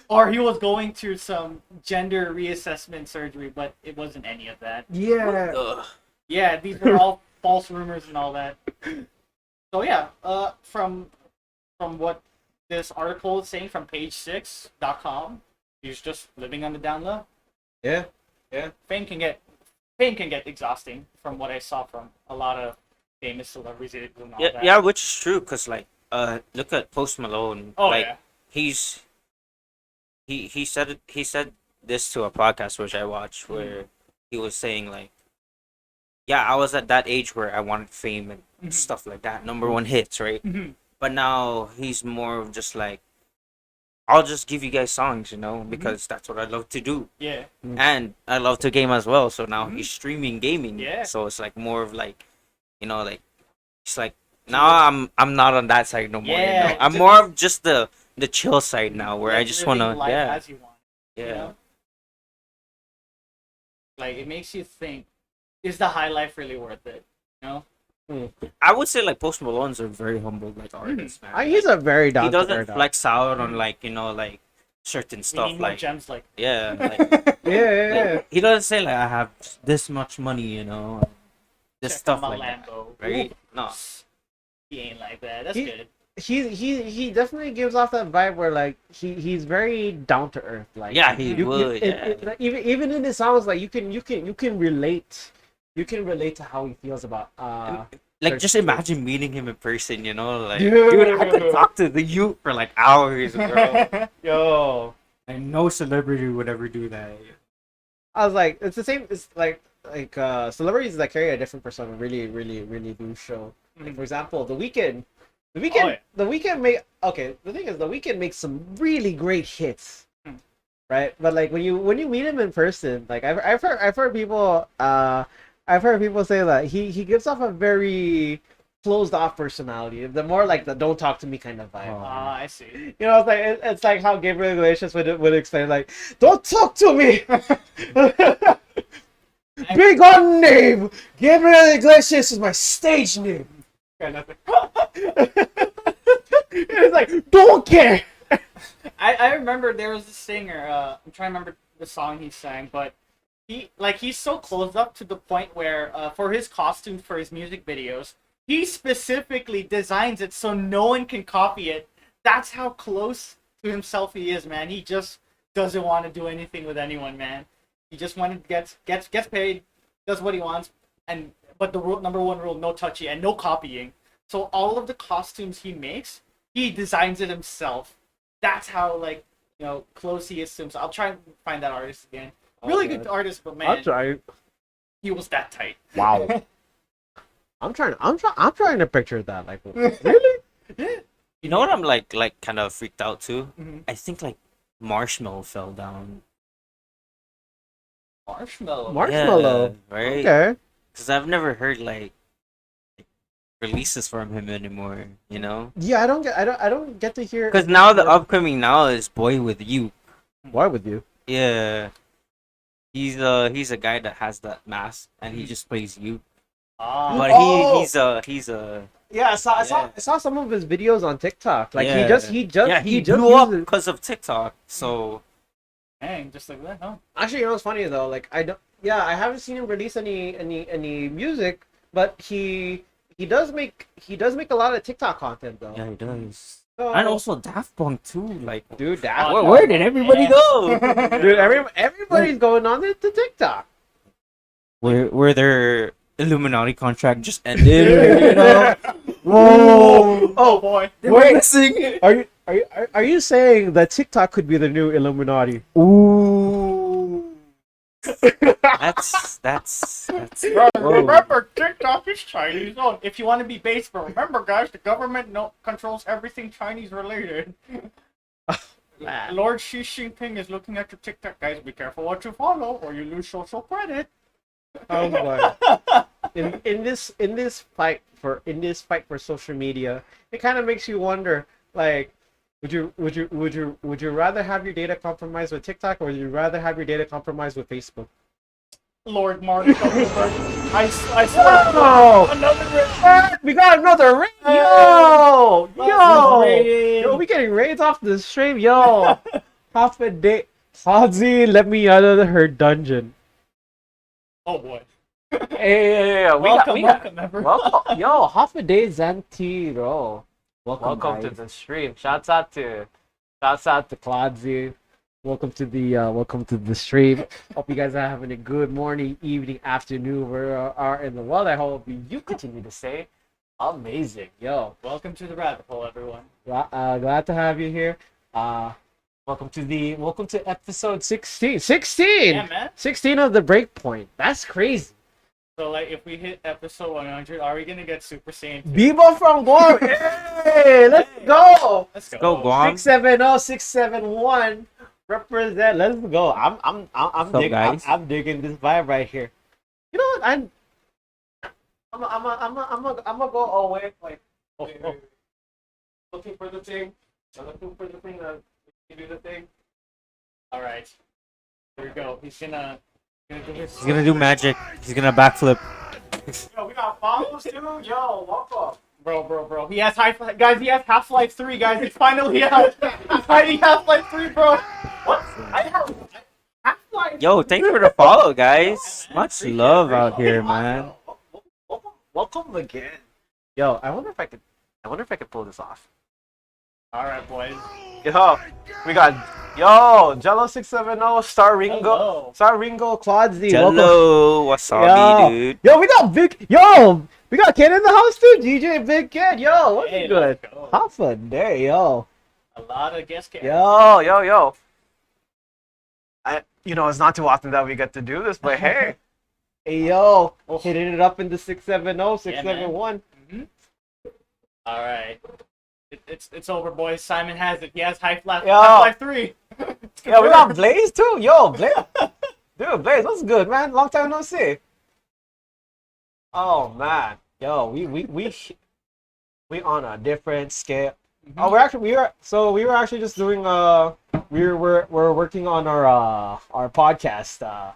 or he was going through some gender reassessment surgery, but it wasn't any of that. yeah. Ugh. Yeah, these were all false rumors and all that. So yeah, from what this article is saying from page6.com, he's just living on the down low. Yeah. Fame can get exhausting from what I saw from a lot of famous celebrities and all Yeah, that. yeah, which is true, cause like, look at Post Malone. Oh like, yeah. he said this to a podcast which I watched where he was saying like yeah, I was at that age where I wanted fame and Mhm. stuff like that, number one hits, right? Mhm. But now he's more of just like, I'll just give you guys songs, because that's what I love to do, Yeah. and I love to game as well. So now Mhm. he's streaming gaming, Yeah. so it's like more of like, like it's like So now you're- I'm not on that side no more. Yeah, I'm just- more of just the chill side now, where I like just living wanna, life yeah, as you want. You yeah. know, like it makes you think: is the high life really worth it? You know. I would say like Post Malone's a very humble like artist, man. He's a very He down to doesn't earth. flex out on like like certain We stuff need more like, gems like. yeah, Yeah. like he doesn't say like I have this much money, this Check stuff out my like that, Lambo. right? No, He ain't like that. That's He- good. He definitely gives off that vibe where like he's very down to earth. Like yeah, he you, would, yeah. like, even in his songs, like you can relate. You can relate to how he feels about Like just certain imagine meeting him in person, like Dude. dude, I could talk to the youth for like hours, bro. Yo. And no celebrity would ever do that. I was like, it's the same. It's like celebrities that carry a different persona really do show. Like for example, Oh, yeah. The weekend make okay. The thing is, the weekend makes some really great hits, Hmm. right? But like when you meet him in person, like I've heard people say that he gives off a very closed off personality. The more like the don't talk to me kind of vibe. Oh. I see. You know, it's like how Gabriel Iglesias would explain like, "Don't talk to me." Big on name. Gabriel Iglesias is my stage name. Kind of thing. It's like, don't care. I remember there was a singer. I'm trying to remember the song he sang, but he's so closed up to the point where for his costumes for his music videos, he specifically designs it so no one can copy it. That's how close to himself he is, man. He just doesn't want to do anything with anyone, man. He just wanted gets paid, does what he wants, but the number one rule: no touchy and no copying. So all of the costumes he makes, he designs it himself. That's how close he is to himself. I'll try and find that artist again. Really good artist, but man, I'll try. he was that tight. Wow. I'm trying to picture that. Like, really? Yeah. You know what I'm like kind of freaked out too? Mhm. I think like Marshmallow fell down. Marshmallow. Marshmallow. Yeah, right? Okay. Because I've never heard like releases from him anymore, Yeah, I don't get to hear. Because now the upcoming now is Boy With You. Why with you? Yeah. He's a guy that has that mask and he just plays you. But Oh! he's a Yeah, I Yeah. saw some of his videos on TikTok. Like Yeah. he just blew up uses- because of TikTok. So Dang, just like that, huh? Actually, you know what's funny though? Like I haven't seen him release any music, but he does make a lot of TikTok content though. yeah, he does. So- And also Daft Punk too. Like, dude, Oh, where did everybody Yeah. go? dude, everybody's going on to TikTok. Where their Illuminati contract just ended, Whoa! Oh boy. They were Wait. missing. Are you saying that TikTok could be the new Illuminati? Ooh. That's Remember, TikTok is Chinese owned. If you want to be base, but remember, guys, the government controls everything Chinese related. Lord Xi Jinping is looking at your TikTok, guys. Be careful what you follow, or you lose social credit. Oh boy. In this fight for social media, it kind of makes you wonder, like, would you rather have your data compromised with TikTok, or would you rather have your data compromised with Facebook? Lord Mark Zuckerberg. I swear. Oh, Another ring. we got another raid! Yo, Raid. yo, we getting raids off the stream, yo. Half a day, Hazi, let me out of her dungeon. Oh boy. Hey, Welcome, everyone. welcome, yo, half a day Zantiro. Welcome to guys. the stream. Shouts out to Claudia. Welcome to the stream. Hope you guys are having a good morning, evening, afternoon, where you are in the world. I hope you continue to stay amazing, yo. Welcome to the rabbit hole, everyone. Glad to have you here. Welcome to episode 16. 16! Yeah, man. 16 of the Breakpoint. That's crazy. So like, if we hit episode 100, are we gonna get Super Saiyan 2? Bebo from Guam. Hey, let's go. Let's Go, go. Guam. 670 671 represent. Let's go. I'm What's up, guys? I'm digging this vibe right here. You know what? I'm gonna go away. Like, looking for the thing. I'm looking for the thing that you do the thing. All right. Here we go. He's gonna do his. He's gonna do magic. He's gonna backflip. Yo, we got follows too. Yo, welcome. Bro. He has guys. He has Half-Life 3, guys. He's finally out. He's fighting Half-Life 3, bro. What? I have Half-Life. Yo, thanks for the follow, guys. Much love out here, man. Welcome again. Yo, I wonder if I could pull this off. All right, boys. Yo, we got Jello 670, Star Ringo, Hello. Claude Z. Welcome. Hello, what's up, Yo. dude? Yo, we got Kid in the house too. DJ Big Kid. Yo, what's Hey, good? let's go. Half a day, yo. A lot of guest characters. Yo. It's not too often that we get to do this, but hey. Hey, yo. Oh. Hitting it up in the 670, 671. All right. It's over, boys. Simon has it. He has Half-Life Yo. Half-Life 3. Yeah, we got Blaze too. Yo, Blaze. Dude, Blaze, what's good, man? Long time no see. Oh man. Yo, we on a different scale. Oh, we were actually just doing we're working on our podcast.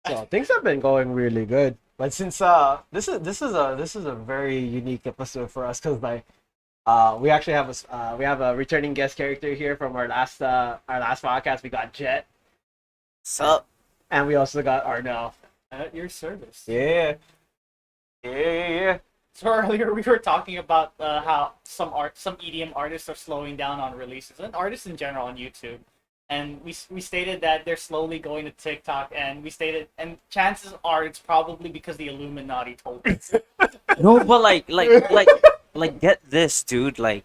So things have been going really good. But since this is a very unique episode for us because like we actually have a returning guest character here from our last podcast. We got Jet. Sup? And we also got Arnell. At your service. Yeah. So earlier we were talking about how some EDM artists are slowing down on releases, and artists in general on YouTube. And we stated that they're slowly going to TikTok, and and chances are it's probably because the Illuminati told us. No, but like, get this, dude. Like,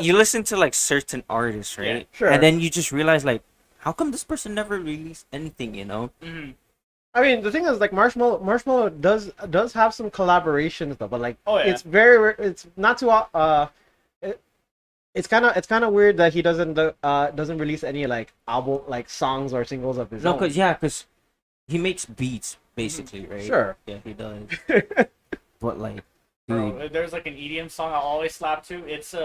you listen to like certain artists, right? Yeah, sure. And then you just realize, like, how come this person never released anything? You know? Mhm. I mean, the thing is, like, Marshmallow does have some collaborations though, but like, Oh, yeah. it's not too it's kind of weird that he doesn't release any like album like songs or singles of his No, own. cause he makes beats basically, right? Sure. Yeah, he does. But like, dude, Bro, there's like an EDM song I'll always slap to. It's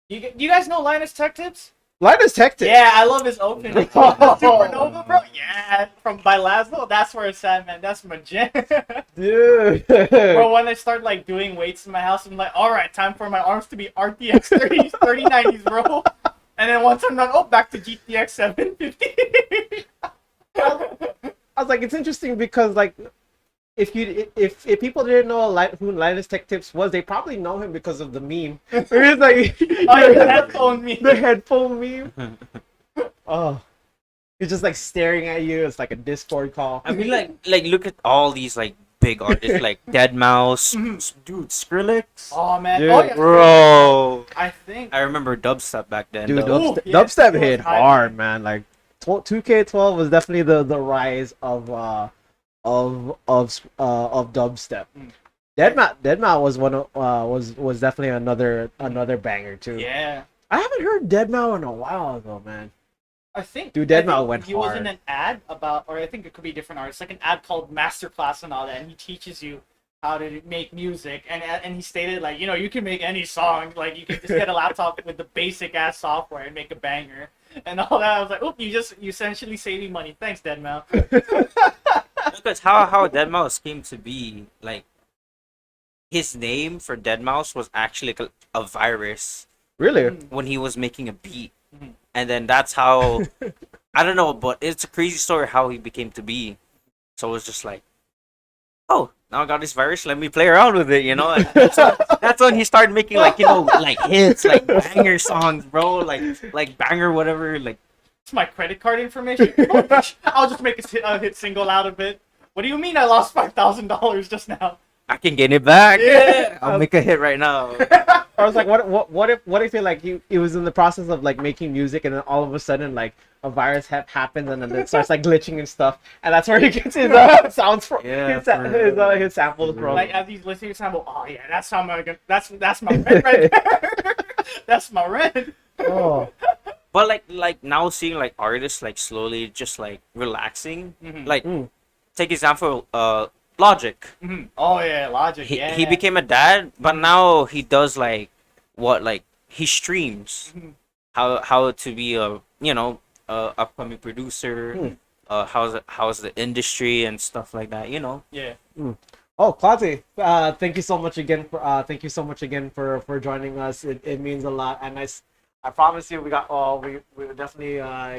you guys know Linus Tech Tips? Linus Tech Tips. Yeah, I love his opening. Supernova, bro. Yeah, by Laszlo. That's where it's at, man. That's my jam. Dude. Bro, when I start like doing weights in my house, I'm like, all right, time for my arms to be RTX 30s, 3090s, bro. And then once I'm done, back to GTX 750. I was like, it's interesting because like, if people didn't know who Linus Tech Tips was, they probably know him because of the meme. It's like the headphone meme. The headphone meme. Oh, he's just like staring at you. It's like a Discord call. I mean, like look at all these like big artists like Dead Mouse, dude, Skrillex. Oh man, Dude, yeah, Bro, I think. I remember dubstep back then. Dude, though. dubstep it hit was high. hard, man. Like 2K12 was definitely the rise of dubstep. Deadmau was one of was definitely another banger too. Yeah, I haven't heard Deadmau in a while though, man. I think. Dude, I Deadmau think went he was hard. in an ad about, or I think it could be a different artist, like an ad called Masterclass and all that, and he teaches you how to make music, and he stated like, you can make any song, like you can just get a laptop with the basic ass software and make a banger and all that. I was like, oop, you essentially saving money. Thanks, Deadmau. Because how Dead Mouse came to be, like, his name for Dead Mouse was actually like a virus Really? when he was making a beat. Mhm. And then that's how, I don't know, but it's a crazy story how he became to be. So it was just like, oh, now I got this virus, let me play around with it, And that's when he started making, like, like hits, like banger songs, bro, like banger whatever, like. It's my credit card information. I'll just make a hit single out of it. What do you mean I lost $5,000 just now? I can get it back. Yeah. I'll make a hit right now. I was like, what if he was in the process of like making music, and then all of a sudden like a virus happens, and then it starts like glitching and stuff, and that's where he gets his sounds from, Yeah, his samples from. Like as he's listening to sample, oh yeah, that's how that's my red right there. That's my red. Oh, But like now seeing like artists like slowly just like relaxing. Mhm. Like Mm. take example, Logic. Mhm. Oh yeah, Logic. Yeah. He became a dad, but now he does like he streams Mhm. how to be a upcoming producer. Hmm. How's the industry and stuff like that. Yeah. oh, Claude, thank you so much again for joining us. It means a lot, and I promise you, we will definitely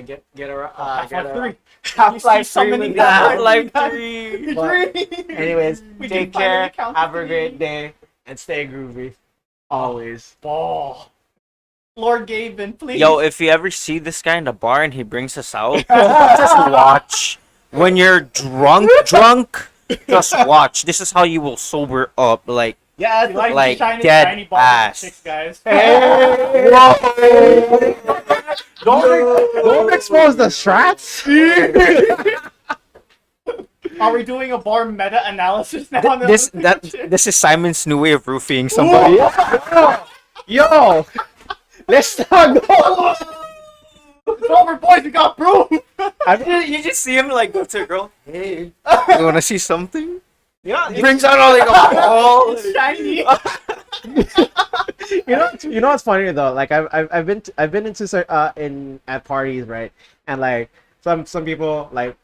get a Half-Life 3. Half-Life so 3 many with guys. Half-Life that. 3. But anyways, We take can care, finally count have a the great three. day, and stay groovy always. Ball. Lord Gaben, please. Yo, if you ever see this guy in the bar and he brings us out, just watch. When you're drunk, just watch. This is how you will sober up. Like, Yeah, He likes like, to shine his dead shiny ball with ass. chicks, guys. Hey! Don't expose the strats. Are we doing a bar meta analysis now? This is Simon's new way of roofing somebody. Yo, let's not go. It's over, boys. We got proof. You just see him like go to a girl. Hey, you wanna see something? You Brings out all like a ball. It's shiny. you know what's funny though? Like I've been into in at parties, right? And like some people like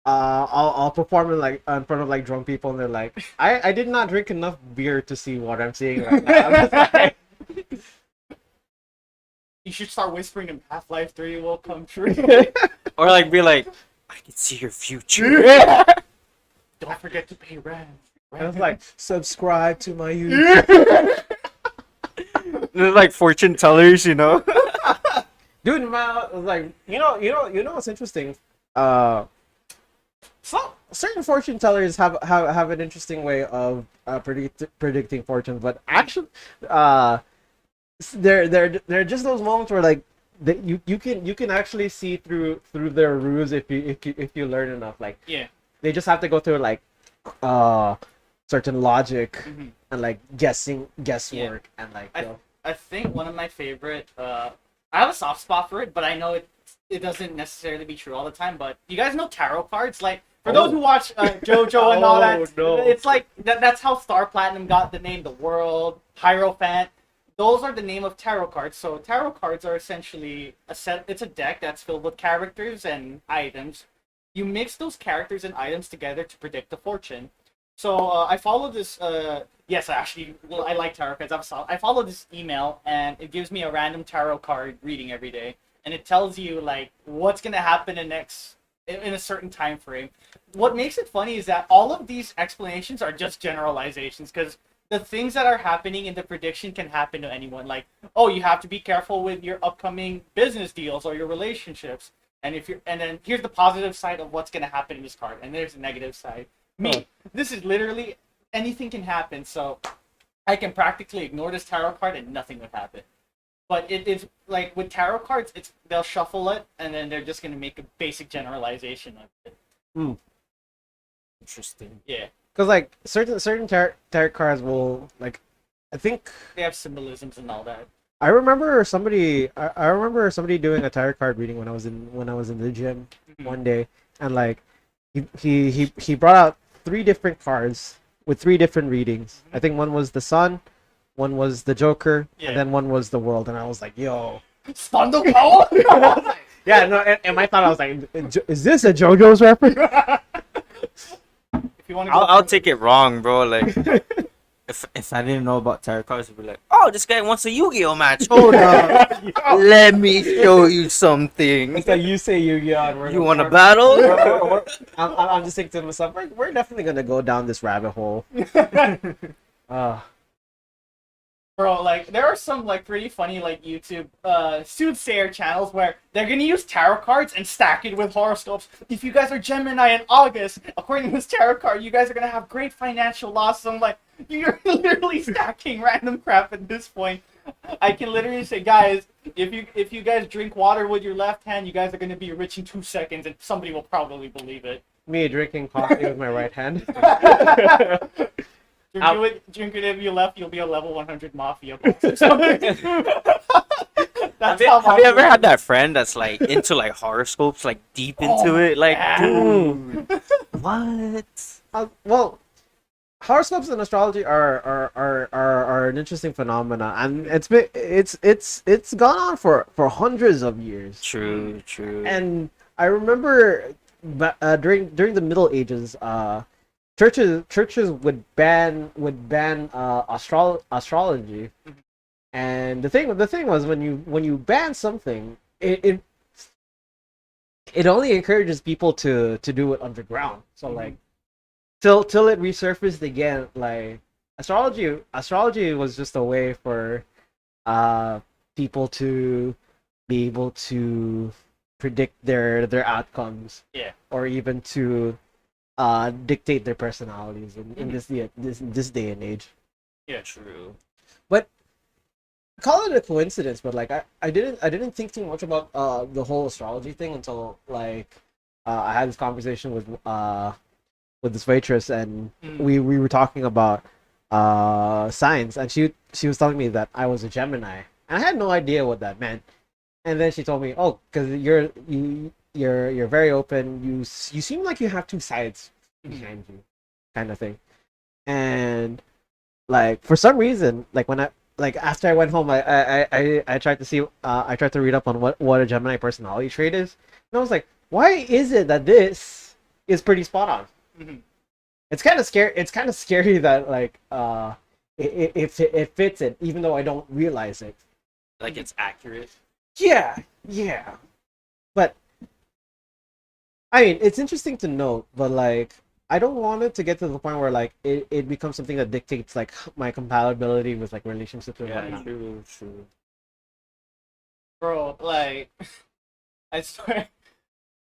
I'll perform in front of like drunk people, and they're like, I did not drink enough beer to see what I'm seeing right now. I'm just like, You should start whispering him. Half-Life 3 will come true. Or like be like, I can see your future. Don't forget to pay rent. I was like, subscribe to my YouTube. They're like fortune tellers, Dude, man, I was like, you know what's interesting? Some certain fortune tellers have an interesting way of predicting fortunes, but actually, there are just those moments where like that you can actually see through their ruse if you learn enough. Like Yeah. they just have to go through like certain logic Mhm. and like guesswork and like I think one of my favorite. I have a soft spot for it, but I know it doesn't necessarily be true all the time. But you guys know tarot cards, like for those who watch JoJo and all that. Oh, no. It's like that's how Star Platinum got the name the World, Hierophant. Those are the name of tarot cards. So tarot cards are essentially a set. It's a deck that's filled with characters and items. You mix those characters and items together to predict the fortune. So I follow this. Yes, actually, well, I like tarot cards. I follow this email, and it gives me a random tarot card reading every day, and it tells you like what's gonna happen in a certain time frame. What makes it funny is that all of these explanations are just generalizations, because the things that are happening in the prediction can happen to anyone. Like, oh, you have to be careful with your upcoming business deals or your relationships. And then here's the positive side of what's gonna happen in this card, and there's the negative side. This is literally anything can happen. So I can practically ignore this tarot card and nothing would happen. But it is like with tarot cards, they'll shuffle it and then they're just gonna make a basic generalization of it. Interesting. Yeah, because like certain tarot cards will like, I think they have symbolisms and all that. I remember somebody doing a tarot card reading when I was in the gym one day, and like he brought out 3 different cards with 3 different readings. I think one was the Sun, one was the Joker, Yeah. and then one was the World. And I was like, yo, Stun the power. yeah, no. And my thought, I was like, is this a JoJo's reference? If you want to, I'll take it wrong, bro. Like, if I didn't know about tarot cards, I'd be like, oh, this guy wants a Yu-Gi-Oh match. Hold up, let me show you something. It's like you say Yu-Gi-Oh! You want to battle? I'm just thinking to myself, we're definitely gonna go down this rabbit hole. Bro, like there are some like pretty funny like YouTube soothsayer channels where they're gonna use tarot cards and stack it with horoscopes. If you guys are Gemini in August, according to this tarot card, you guys are gonna have great financial loss. I'm like, you're literally stacking random crap at this point. I can literally say, guys, if you guys drink water with your left hand, you guys are gonna be rich in 2 seconds, and somebody will probably believe it. Me drinking coffee with my right hand. Drink it if you left, you'll be a level 100 mafia boss or something. Have you ever had that friend that's like into like horoscopes, like deep into it? Like, yeah. dude, what? Well, horoscopes and astrology are an interesting phenomena, and it's gone on for hundreds of years. True, true. And I remember, during the Middle Ages, churches would ban astrology, and the thing was when you ban something, it only encourages people to do it underground. So like till it resurfaced again, like astrology was just a way for people to be able to predict their outcomes, or even to dictate their personalities in this day and age. Yeah, true. But call it a coincidence, but like I didn't think too much about the whole astrology thing until like I had this conversation with this waitress, and we were talking about signs, and she was telling me that I was a Gemini, and I had no idea what that meant. And then she told me, "Oh, because you're very open. You seem like you have two sides behind you, kind of thing." And like for some reason, like when after I went home, I tried to see I tried to read up on what a Gemini personality trait is, and I was like, why is it that this is pretty spot on? Mm-hmm. It's kind of scary. It's kind of scary that like it fits it, even though I don't realize it. Like it's accurate. Yeah. But I mean, it's interesting to note, but like I don't want it to get to the point where like it becomes something that dictates like my compatibility with like relationships and whatnot. True. Bro, like I swear,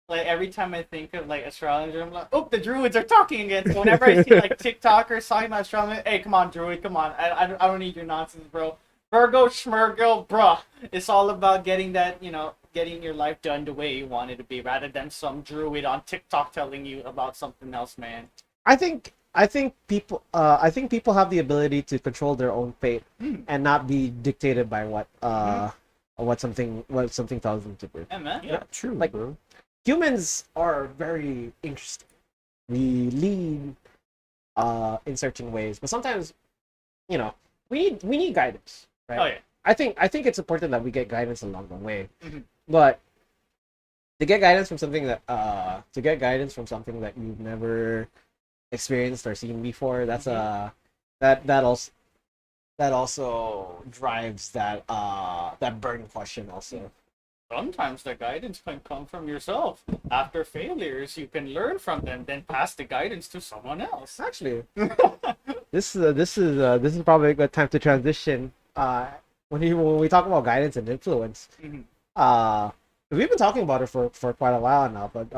like every time I think of like astrology, I'm like, oh, the druids are talking again. So whenever I see like TikTokers talking about astrology, hey, come on, druid, come on. I don't need your nonsense, bro. Virgo, Schmergo, bruh. It's all about getting that, getting your life done the way you want it to be, rather than some druid on TikTok telling you about something else, man. I think people have the ability to control their own fate and not be dictated by what something tells them to do. Yeah, man. Yeah, true. Like, bro. Humans are very interesting. We lead in certain ways, but sometimes, we need guidance, right? Oh yeah. I think it's important that we get guidance along the way, Mhm. but to get guidance from something that you've never experienced or seen before, that's that also drives that burning question also. Sometimes the guidance can come from yourself. After failures, you can learn from them, then pass the guidance to someone else. Actually, this is probably a good time to transition. When we talk about guidance and influence, we've been talking about it for quite a while now. But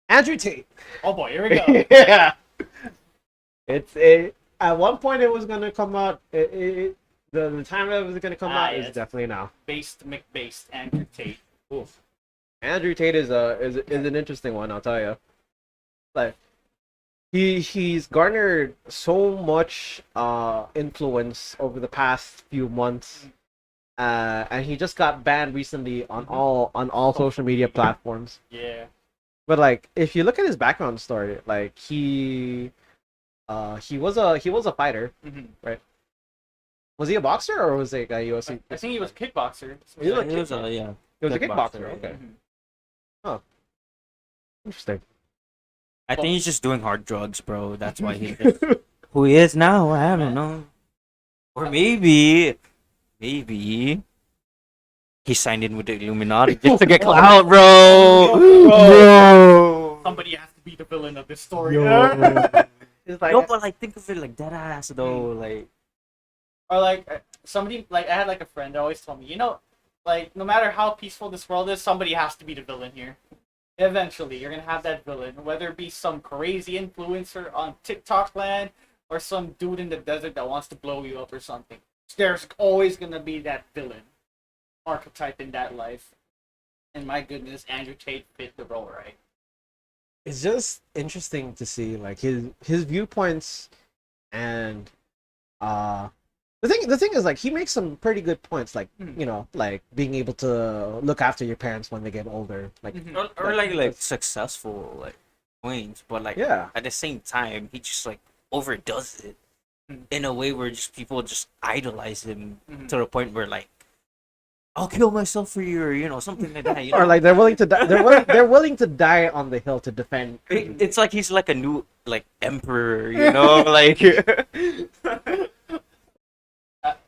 Andrew Tate. Oh boy, here we go. Yeah. At one point it was gonna come out. The time that it was gonna come out is definitely now. Based McBased Andrew Tate. Oof. Andrew Tate is an interesting one, I'll tell you. Like he's garnered so much influence over the past few months, and he just got banned recently on all social media platforms. Yeah. But like, if you look at his background story, like he was a fighter, right? Was he a boxer or was he a UFC? I think he was a kickboxer. He was a He was a kickboxer. Okay. Oh, interesting. I think he's just doing hard drugs, bro. That's why he's who he is now. I don't know. Or maybe he signed in with the Illuminati just to get clout, bro. Bro. Somebody has to be the villain of this story. It's like, No, but like think of it like dead ass though. Like Or like somebody like I had like a friend that always told me, like no matter how peaceful this world is, somebody has to be the villain here. Eventually, you're gonna have that villain, whether it be some crazy influencer on TikTok land or some dude in the desert that wants to blow you up or something. There's always gonna be that villain archetype in that life. And my goodness, Andrew Tate fit the role right. It's just interesting to see like his viewpoints and the thing is like he makes some pretty good points like like being able to look after your parents when they get older like or like successful like points, but like yeah. at the same time he just like overdoes it in a way where just people just idolize him to the point where like I'll kill myself for you, or something like that. Or like they're willing to die. They're willing to die on the hill to defend. It's like he's like a new like emperor, like.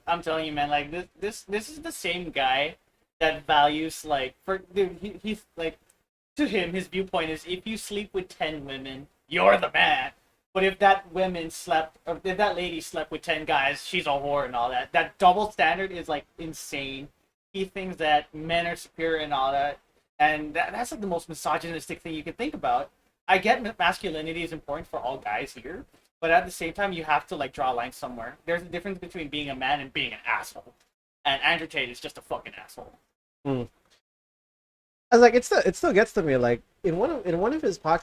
I'm telling you, man. Like this is the same guy that values like dude. He's like to him. His viewpoint is if you sleep with 10 women, you're the man. But if that if that lady slept with 10 guys, she's a whore and all that. That double standard is like insane. He thinks that men are superior and all that, and that's like the most misogynistic thing you could think about. I get masculinity is important for all guys here, but at the same time, you have to like draw a line somewhere. There's a difference between being a man and being an asshole, and Andrew Tate is just a fucking asshole. I was like, it still gets to me. Like in one of his I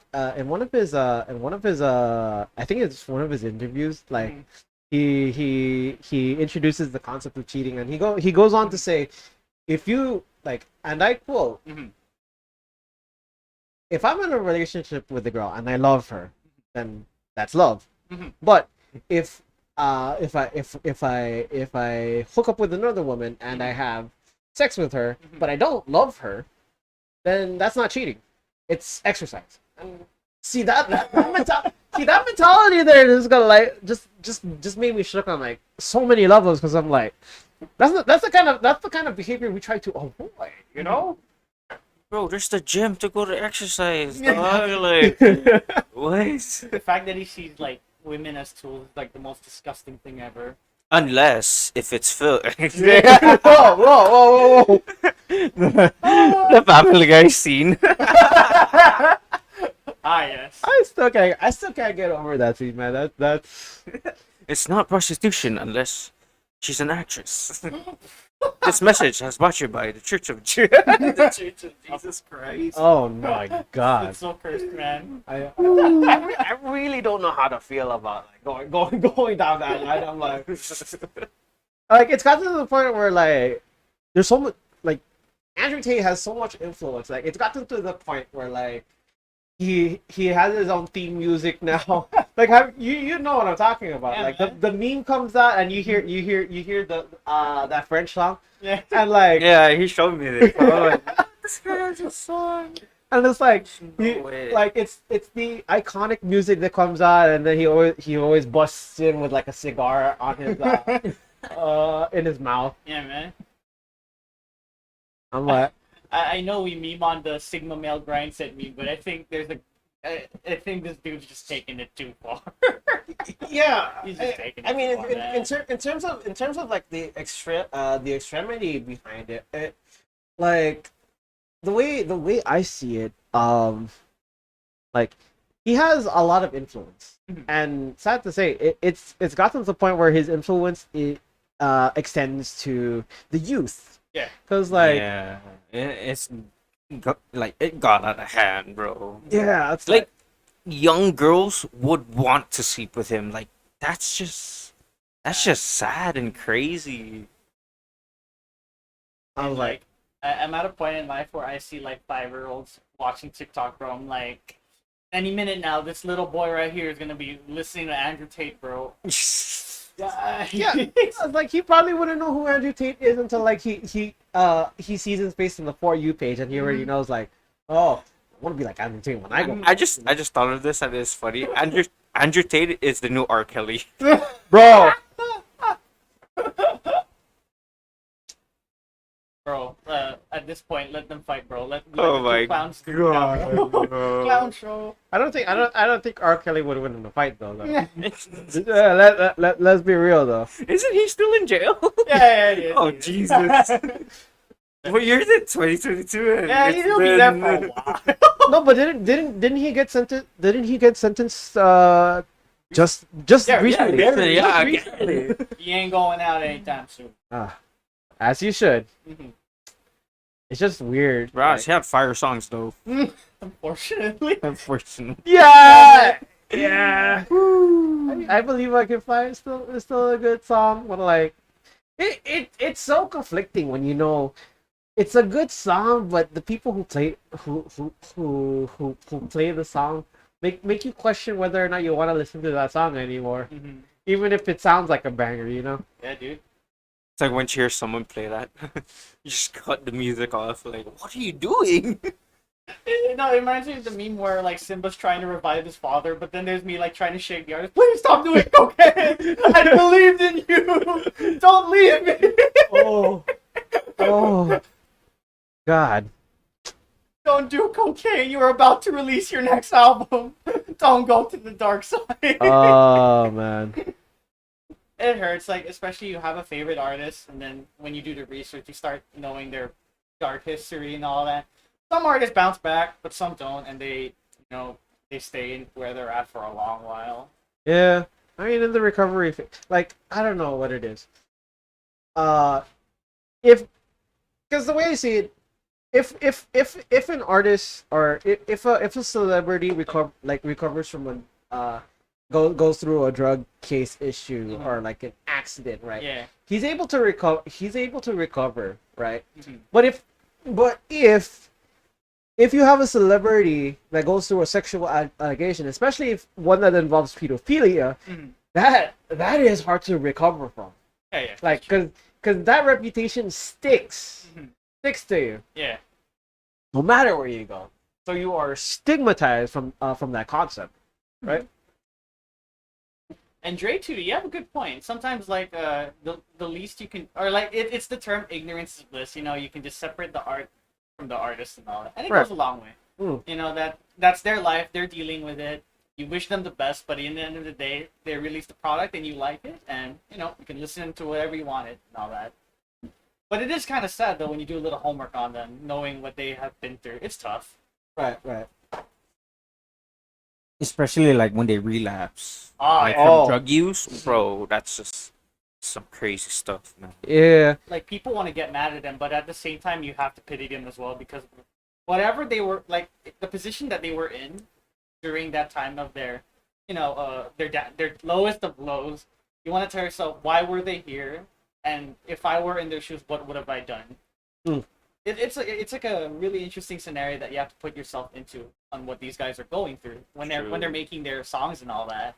think it's one of his interviews. Like he introduces the concept of cheating, and he goes on to say, if you like, and I quote, if I'm in a relationship with a girl and I love her, then that's love. But if I hook up with another woman and I have sex with her, but I don't love her, then that's not cheating. It's exercise. And see that mentality there is gonna like just made me shook on like so many levels because I'm like that's the kind of behavior we try to avoid, Bro, there's the gym to go to exercise, dog. Like, what? The fact that he sees like women as tools is like the most disgusting thing ever. Unless if it's Phil. whoa. The Family Guy scene. Yes. I still can't get over that scene, man. That's It's not prostitution unless she's an actress. This message has brought you by the Church of The Church of Jesus Christ. oh my god. It's so cursed, man. I really don't know how to feel about like going down that line. I'm like it's gotten to the point where like there's so much like Andrew Tate has so much influence. Like it's gotten to the point where like he has his own theme music now. Like you know what I'm talking about. Yeah, like the meme comes out and you hear the that French song. Yeah. And like Yeah, he showed me this. This guy has a song. and it's like No way. like it's the iconic music that comes out and then he always busts in with like a cigar on his in his mouth. Yeah, man. I'm like I know we meme on the Sigma male grind set meme, but I think I think this dude's just taking it too far. yeah. He's just taking it I mean, too far, man. in terms of like the extremity behind it, like the way I see it, like he has a lot of influence, and sad to say, it's gotten to the point where his influence extends to the youth. Yeah. Cause like Yeah, it got out of hand, bro. yeah, it's Like young girls would want to sleep with him. Like that's just sad and crazy. I was like I'm at a point in life where I see like 5-year-olds watching TikTok, bro. I'm like, any minute now, this little boy right here is gonna be listening to Andrew Tate, bro. yeah, it's like he probably wouldn't know who Andrew Tate is until like he sees his face on the For You page and he already knows like, oh, I want to be like Andrew Tate when I go. I just thought of this and it's funny. Andrew Tate is the new R. Kelly. Bro. Bro, at this point, let them fight, bro. Let Oh the my two clowns do it now, bro. God. Clown show. I don't think R. Kelly would win in a fight though. Let's be real though. Isn't he still in jail? Yeah. Oh, Jesus. What year is it? 2022. Yeah, It's he'll be there been- for a while. No, but didn't he get sentenced? Didn't he get sentenced? Just Yeah, recently. recently, yeah, Just recently. He ain't going out anytime soon. As you should. Mhm. It's just weird. Bro, she had fire songs though. Unfortunately. Unfortunately. Yeah. Yeah. I believe I can fly. It's still a good song. But like, it's so conflicting when you know it's a good song, but the people who play who play the song make you question whether or not you want to listen to that song anymore, Mhm. even if it sounds like a banger. You know. Yeah, dude. It's like when you hear someone play that, you just cut the music off. Like, what are you doing? No, it reminds me of the meme where like Simba's trying to revive his father, but then there's me like trying to shake the artist. Please stop doing cocaine. I believed in you. Don't leave me. Oh. Oh. God. Don't do cocaine. You are about to release your next album. Don't go to the dark side. Oh man. It hurts, like especially you have a favorite artist, and then when you do the research, you start knowing their dark history and all that. Some artists bounce back, but some don't, and they stay in where they're at for a long while. Yeah. I mean, in the recovery, like I don't know what it is. If because the way I see it, if an artist or if a celebrity recovers from a goes through a drug case issue or like an accident, right? Yeah. He's able to recover. He's able to recover, right? Mhm. But if you have a celebrity that goes through a sexual allegation, especially if one that involves pedophilia, Mhm. that is hard to recover from. Yeah. Like, cause that reputation sticks Mhm. to you, Yeah. no matter where you go. So you are stigmatized from that concept, right? And Dre too, you have a good point. Sometimes like the least you can, or like it's the term ignorance is bliss. You know, you can just separate the art from the artist and all that, and it Right. goes a long way. Mm. You know that's their life. They're dealing with it. You wish them the best, but in the end of the day, they release the product and you like it, and you can listen to whatever you want it and all that. But it is kind of sad though when you do a little homework on them, knowing what they have been through. It's tough. Right. Especially like when they relapse. Ah, Like yeah. Oh. from drug use, bro. That's just some crazy stuff, man. Yeah. Like people want to get mad at them, but at the same time, you have to pity them as well because whatever they were like, the position that they were in during that time of their, their lowest of lows. You want to tell yourself, why were they here? And if I were in their shoes, what would have I done? Mm. It's like a really interesting scenario that you have to put yourself into on what these guys are going through when they're making their songs and all that.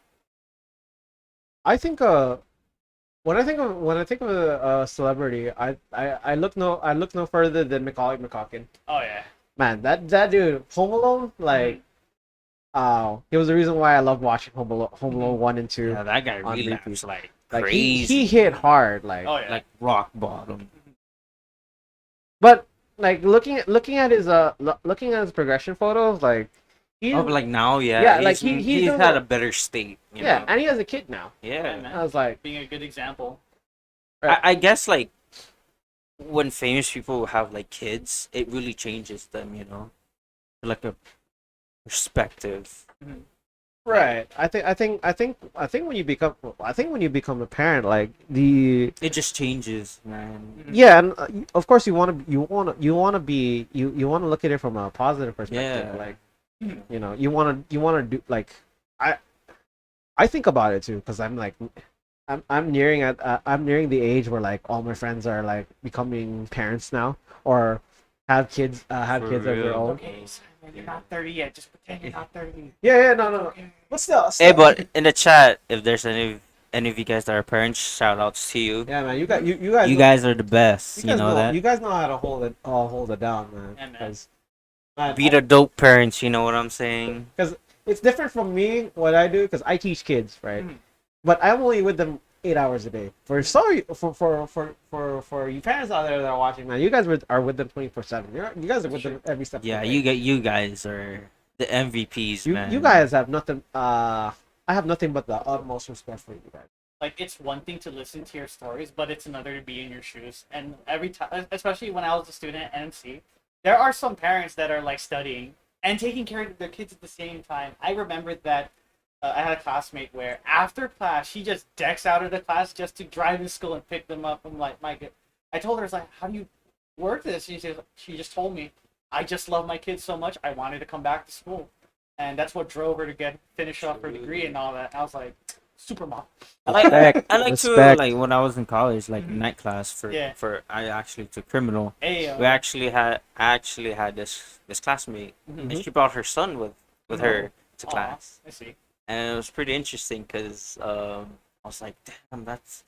I think when I think of a celebrity, I look no further than Macaulay Culkin. Oh yeah. Man, that dude, Home Alone, like, he was the reason why I love watching Home Alone 1 and 2. Yeah, that guy on relapsed like Like crazy. he hit hard, like. Oh yeah. like rock bottom. But like looking at his progression photos, like he Oh, but like now, yeah, Yeah, like, he's he's doing had it. a better state. You yeah, know? and he has a kid now. Yeah, yeah. man. I was like, Being a good example. I guess like when famous people have like kids, it really changes them. Like a perspective. right. I think when you become a parent, like It just changes, man. yeah, and of course you want to look at it from a positive perspective. Yeah. Like, you want to do like I think about it too because I'm like I'm nearing the age where like all my friends are like becoming parents now or have kids of their real. own. Okay, Simon, you're not 30 yet. Just pretend you're not 30. Yeah, no. Okay. But still. Hey, but in the chat, if there's any of you guys that are parents, shout outs to you. Yeah, man, you guys You guys are the best. You know that. you guys know how to hold it down, man. Yeah, man. 'Cause, man, Be the dope parents. You know what I'm saying? it's different from me what I do because I teach kids, right? Mhm. But I'm only with them 8 hours a day. For you parents out there that are watching, man, you guys are with them 24/7. You guys are with them every step of Yeah, the way. you guys are the MVPs, You man. guys have nothing. I have nothing but the utmost respect for you guys. Like it's one thing to listen to your stories, but it's another to be in your shoes. And every time, especially when I was a student at NMC, there are some parents that are like studying and taking care of their kids at the same time. I remembered that I had a classmate where after class she just decks out of the class just to drive to school and pick them up. I'm like, my God. I told her, I was like, how do you work this? She just told me, I just love my kids so much. I wanted to come back to school, and that's what drove her to finish off her degree and all that. I was like, super mom. I like to Respect. like when I was in college, like Mhm. night class for Yeah. I actually took criminal. Hey, We actually had this classmate, Mhm. and she brought her son with her to Aw, class, I see. and it was pretty interesting because I was like, damn, that's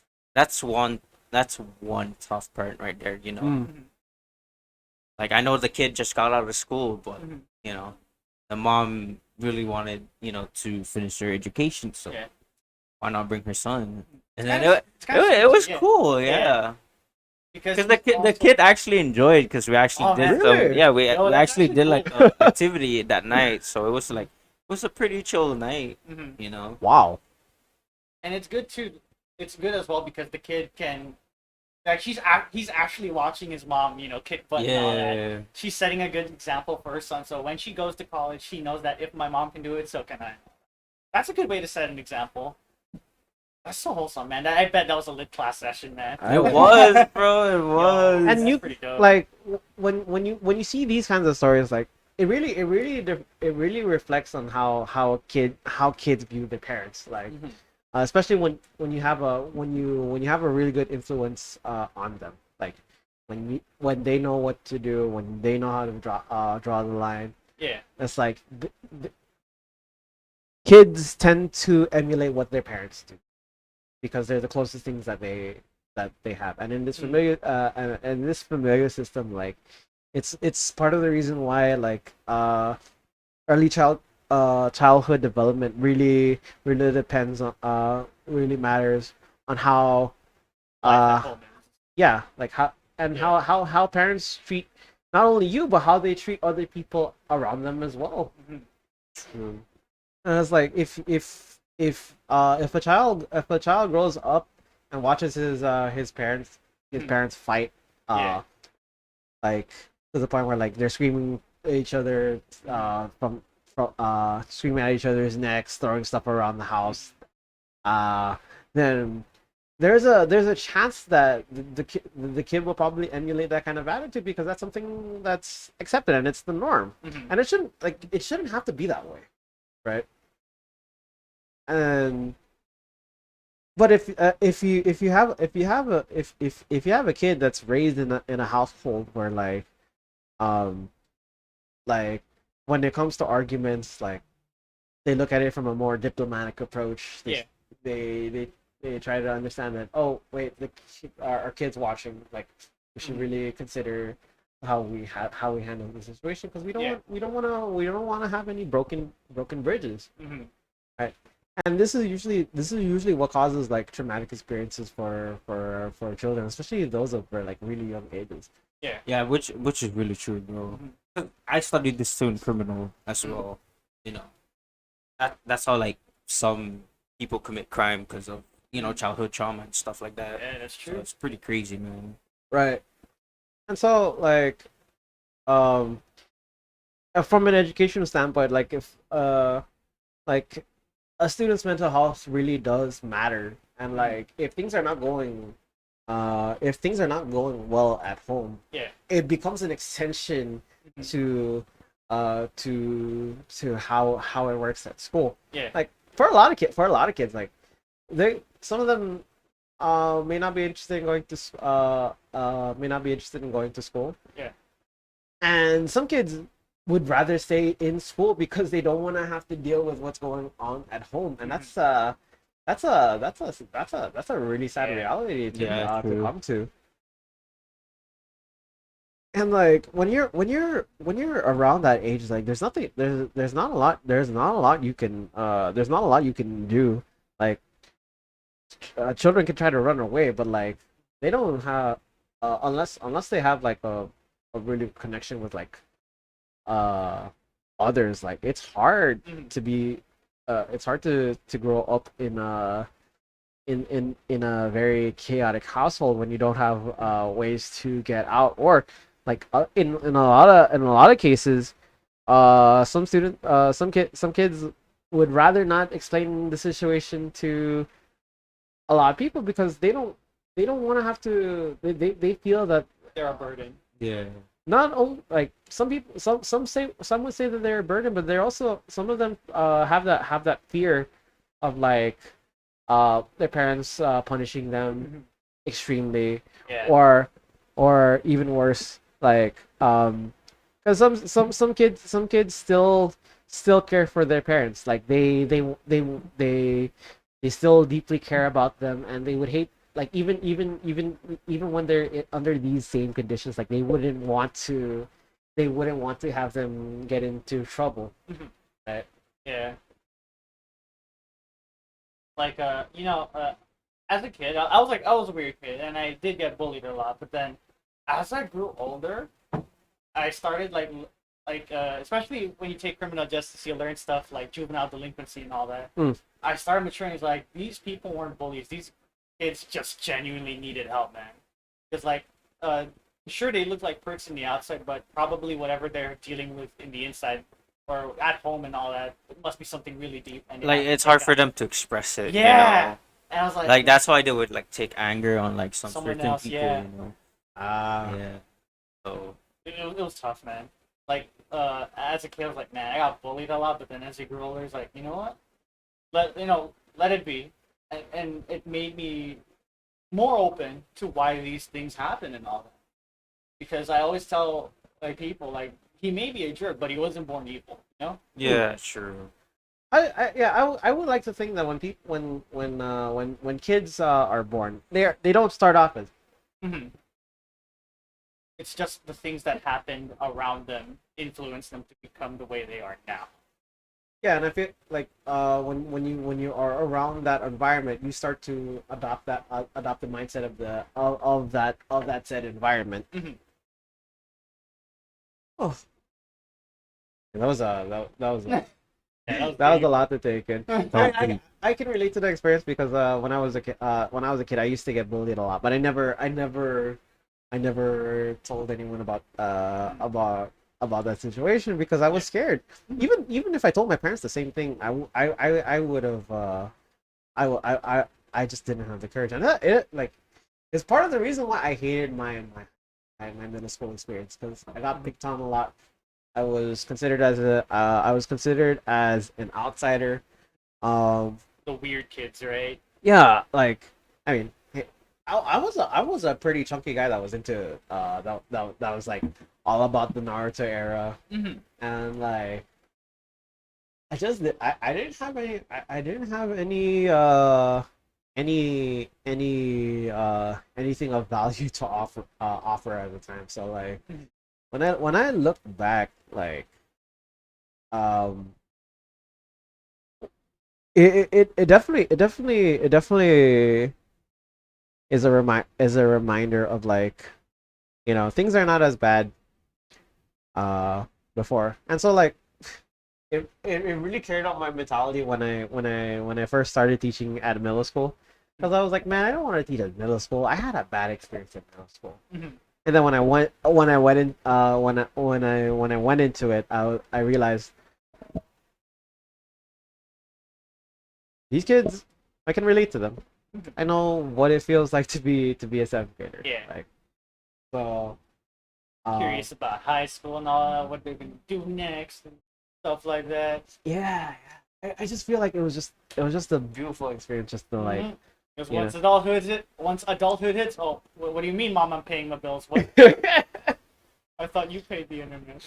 one tough part right there, you know. Mm. Like I know the kid just got out of school, but Mhm. you know, the mom really wanted to finish her education, so Yeah. why not bring her son? And It's then kinda- it's kinda it was sweet, yeah. cool, Yeah. yeah. Because Because the also- kid actually enjoyed because we actually Oh, did man. some Really? yeah we Yo, we that's actually actually did like cool. an activity that night, so it was like it was a pretty chill night, Mhm. you know. Wow. And it's good too. It's good as well because the kid can, like, he's actually watching his mom, kick butt and all that. Yeah, She's setting a good example for her son. So when she goes to college, she knows that if my mom can do it, so can I. That's a good way to set an example. That's so wholesome, man. I bet that was a lit class session, man. I- it was, bro. It was. And That's you pretty dope. like when you see these kinds of stories, like it really reflects on how kids view their parents, like Mhm. especially when you have a really good influence on them, like when they know what to do, when they know how to draw the line. Yeah. It's like kids tend to emulate what their parents do because they're the closest things that they have, and in this familiar and this familiar system, like it's part of the reason why, like, early childhood development really depends on really matters on how Life at uh home. yeah, like how and Yeah. how parents treat not only you but how they treat other people around them as well. Mhm. True. And it's like if a child grows up and watches his Hmm. parents fight, Yeah. like to the point where like they're screaming at each other, from screaming at each other's necks, throwing stuff around the house, then there's a chance that the kid will probably emulate that kind of attitude because that's something that's accepted and it's the norm, Mhm. and it shouldn't have to be that way, right? And but if you have a kid that's raised in a household where um like when it comes to arguments, like they look at it from a more diplomatic approach. Yeah. They try to understand that, oh wait, our kids watching, like we should Mhm. really consider how we handle the situation because Yeah. we don't want to have any broken bridges. Mhm. And this is usually what causes like traumatic experiences for children, especially those of like really young ages. Yeah, which is really true, bro. I studied this too in criminal as Mhm. well. You know, that's how like some people commit crime because of childhood trauma and stuff like that. Yeah, that's So true. it's pretty crazy, man. Right. And so um from an educational standpoint, like if like a student's mental health really does matter, and like if things are not going well at home, Yeah. it becomes an extension Mhm. to how it works at school. Yeah. Like for a lot of kids, like some of them may not be interested in going to school. Yeah. And some kids would rather stay in school because they don't want to have to deal with what's going on at home, and that's a really sad Yeah. reality to Yeah, to true. come to. And like when you're around that age, like there's not a lot you can do. Like children can try to run away, but like they don't have unless they have like a really connection with like uh others. Like Mhm. it's hard to grow up in a very chaotic household when you don't have ways to get out, or like in a lot of cases some kids would rather not explain the situation to a lot of people because they don't want to have to they feel that They're a burden. Yeah. not only like some people some would say that they're a burden, but they're also some of them have that fear of like their parents punishing them Mhm. extremely, Yeah. or even worse, like because some kids still care for their parents, like they still deeply care about them, and they would hate, like even when they're under these same conditions, like they wouldn't want to have them get into trouble, Mhm. right? Yeah. Like as a kid, I was a weird kid, and I did get bullied a lot. But then, as I grew older, I started especially when you take criminal justice, you learn stuff like juvenile delinquency and all that. Mm. I started maturing. It's like these people weren't bullies. These kids just genuinely needed help, man. Because uh, sure they look like perks in the outside, but probably whatever they're dealing with in the inside or at home and all that, it must be something really deep. And they Like have to it's take hard for that. them to express it, you Yeah. know. And I was Like that's why they would like take anger on like some someone certain else, people, yeah. you know. Ah. Yeah. So It was tough, man. Like, as a kid, I was like, man, I got bullied a lot. But then as you grew older, it's like, you know what? Let it be. And it made me more open to why these things happen and all that. Because I always tell like people, like, he may be a jerk, but he wasn't born evil. You know? yeah, sure. I would like to think that when kids are born, they don't start off as Mm-hmm. It's just the things that happened around them influence them to become the way they are now. yeah, and I feel like when you are around that environment, you start to adopt the mindset of that said environment. Mm-hmm. Oh, that was that was Yeah, that was that was pretty. a lot to take in. I can relate to the experience because when I was a kid, I used to get bullied a lot, but I never told anyone about that situation because I was scared. Even if I told my parents the same thing, I would have I just didn't have the courage, and it's part of the reason why I hated my middle school experience because I got picked on a lot. I was considered as an outsider. The weird kids, right? Yeah, like I mean, I was a pretty chunky guy that was into that was like all about the Naruto era, Mm-hmm. and like I didn't have I didn't have anything of value to offer at the time. So like Mhm. when I look back, like um it definitely is a reminder of like, you know, things are not as bad uh before. And so like it really carried out my mentality when I first started teaching at middle school, because I was like, man, I don't want to teach at middle school. I had a bad experience at middle school. Mm-hmm. And then when I went in when I went into it, I realized these kids, I can relate to them. I know what it feels like to be a seventh grader. Yeah. Like, so Curious about high school and all that, what they're gonna do next and stuff like that. yeah, I just feel like it was just a beautiful experience just to like, Mhm. Because you once adulthood hits, oh, what do you mean, Mom? I'm paying my bills. What? know. I thought you paid the internet,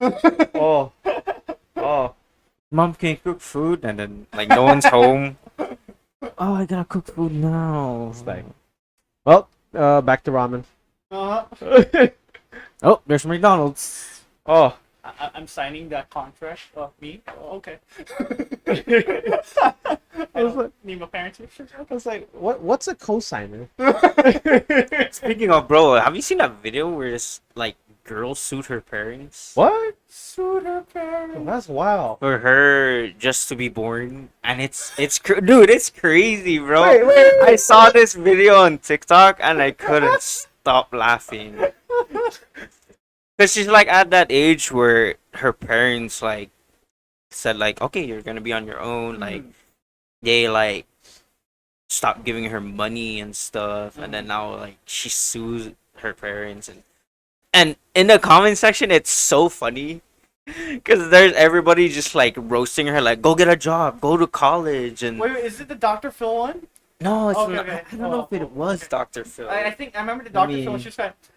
huh? Oh, oh. Mom can cook food and then like no one's home. Oh, I gotta cook food now. It's like, well, back to ramen. Uh-huh. Oh, there's McDonald's. Oh, I'm signing that contract. Oh, me? Oh, okay. I was don't like- need my parents' here. Sure. I was like, what's a cosigner? Speaking of, bro, have you seen that video where this like girl sued her parents What? Suit her parents. That's wild. for her just to be born? And dude, it's crazy, bro. Wait. I saw this video on TikTok and I couldn't stop laughing. Cause she's like at that age where her parents like said like, okay, you're gonna be on your own. Like they like stopped giving her money and stuff, and then now like she sues her parents, and in the comment section it's so funny because there's everybody just like roasting her like, go get a job, go to college, and Wait, is it the Dr. Phil one? no, it's Okay, not. okay. I don't know if it was Okay. Dr. Phil. I think I remember the Dr. Phil. mean- She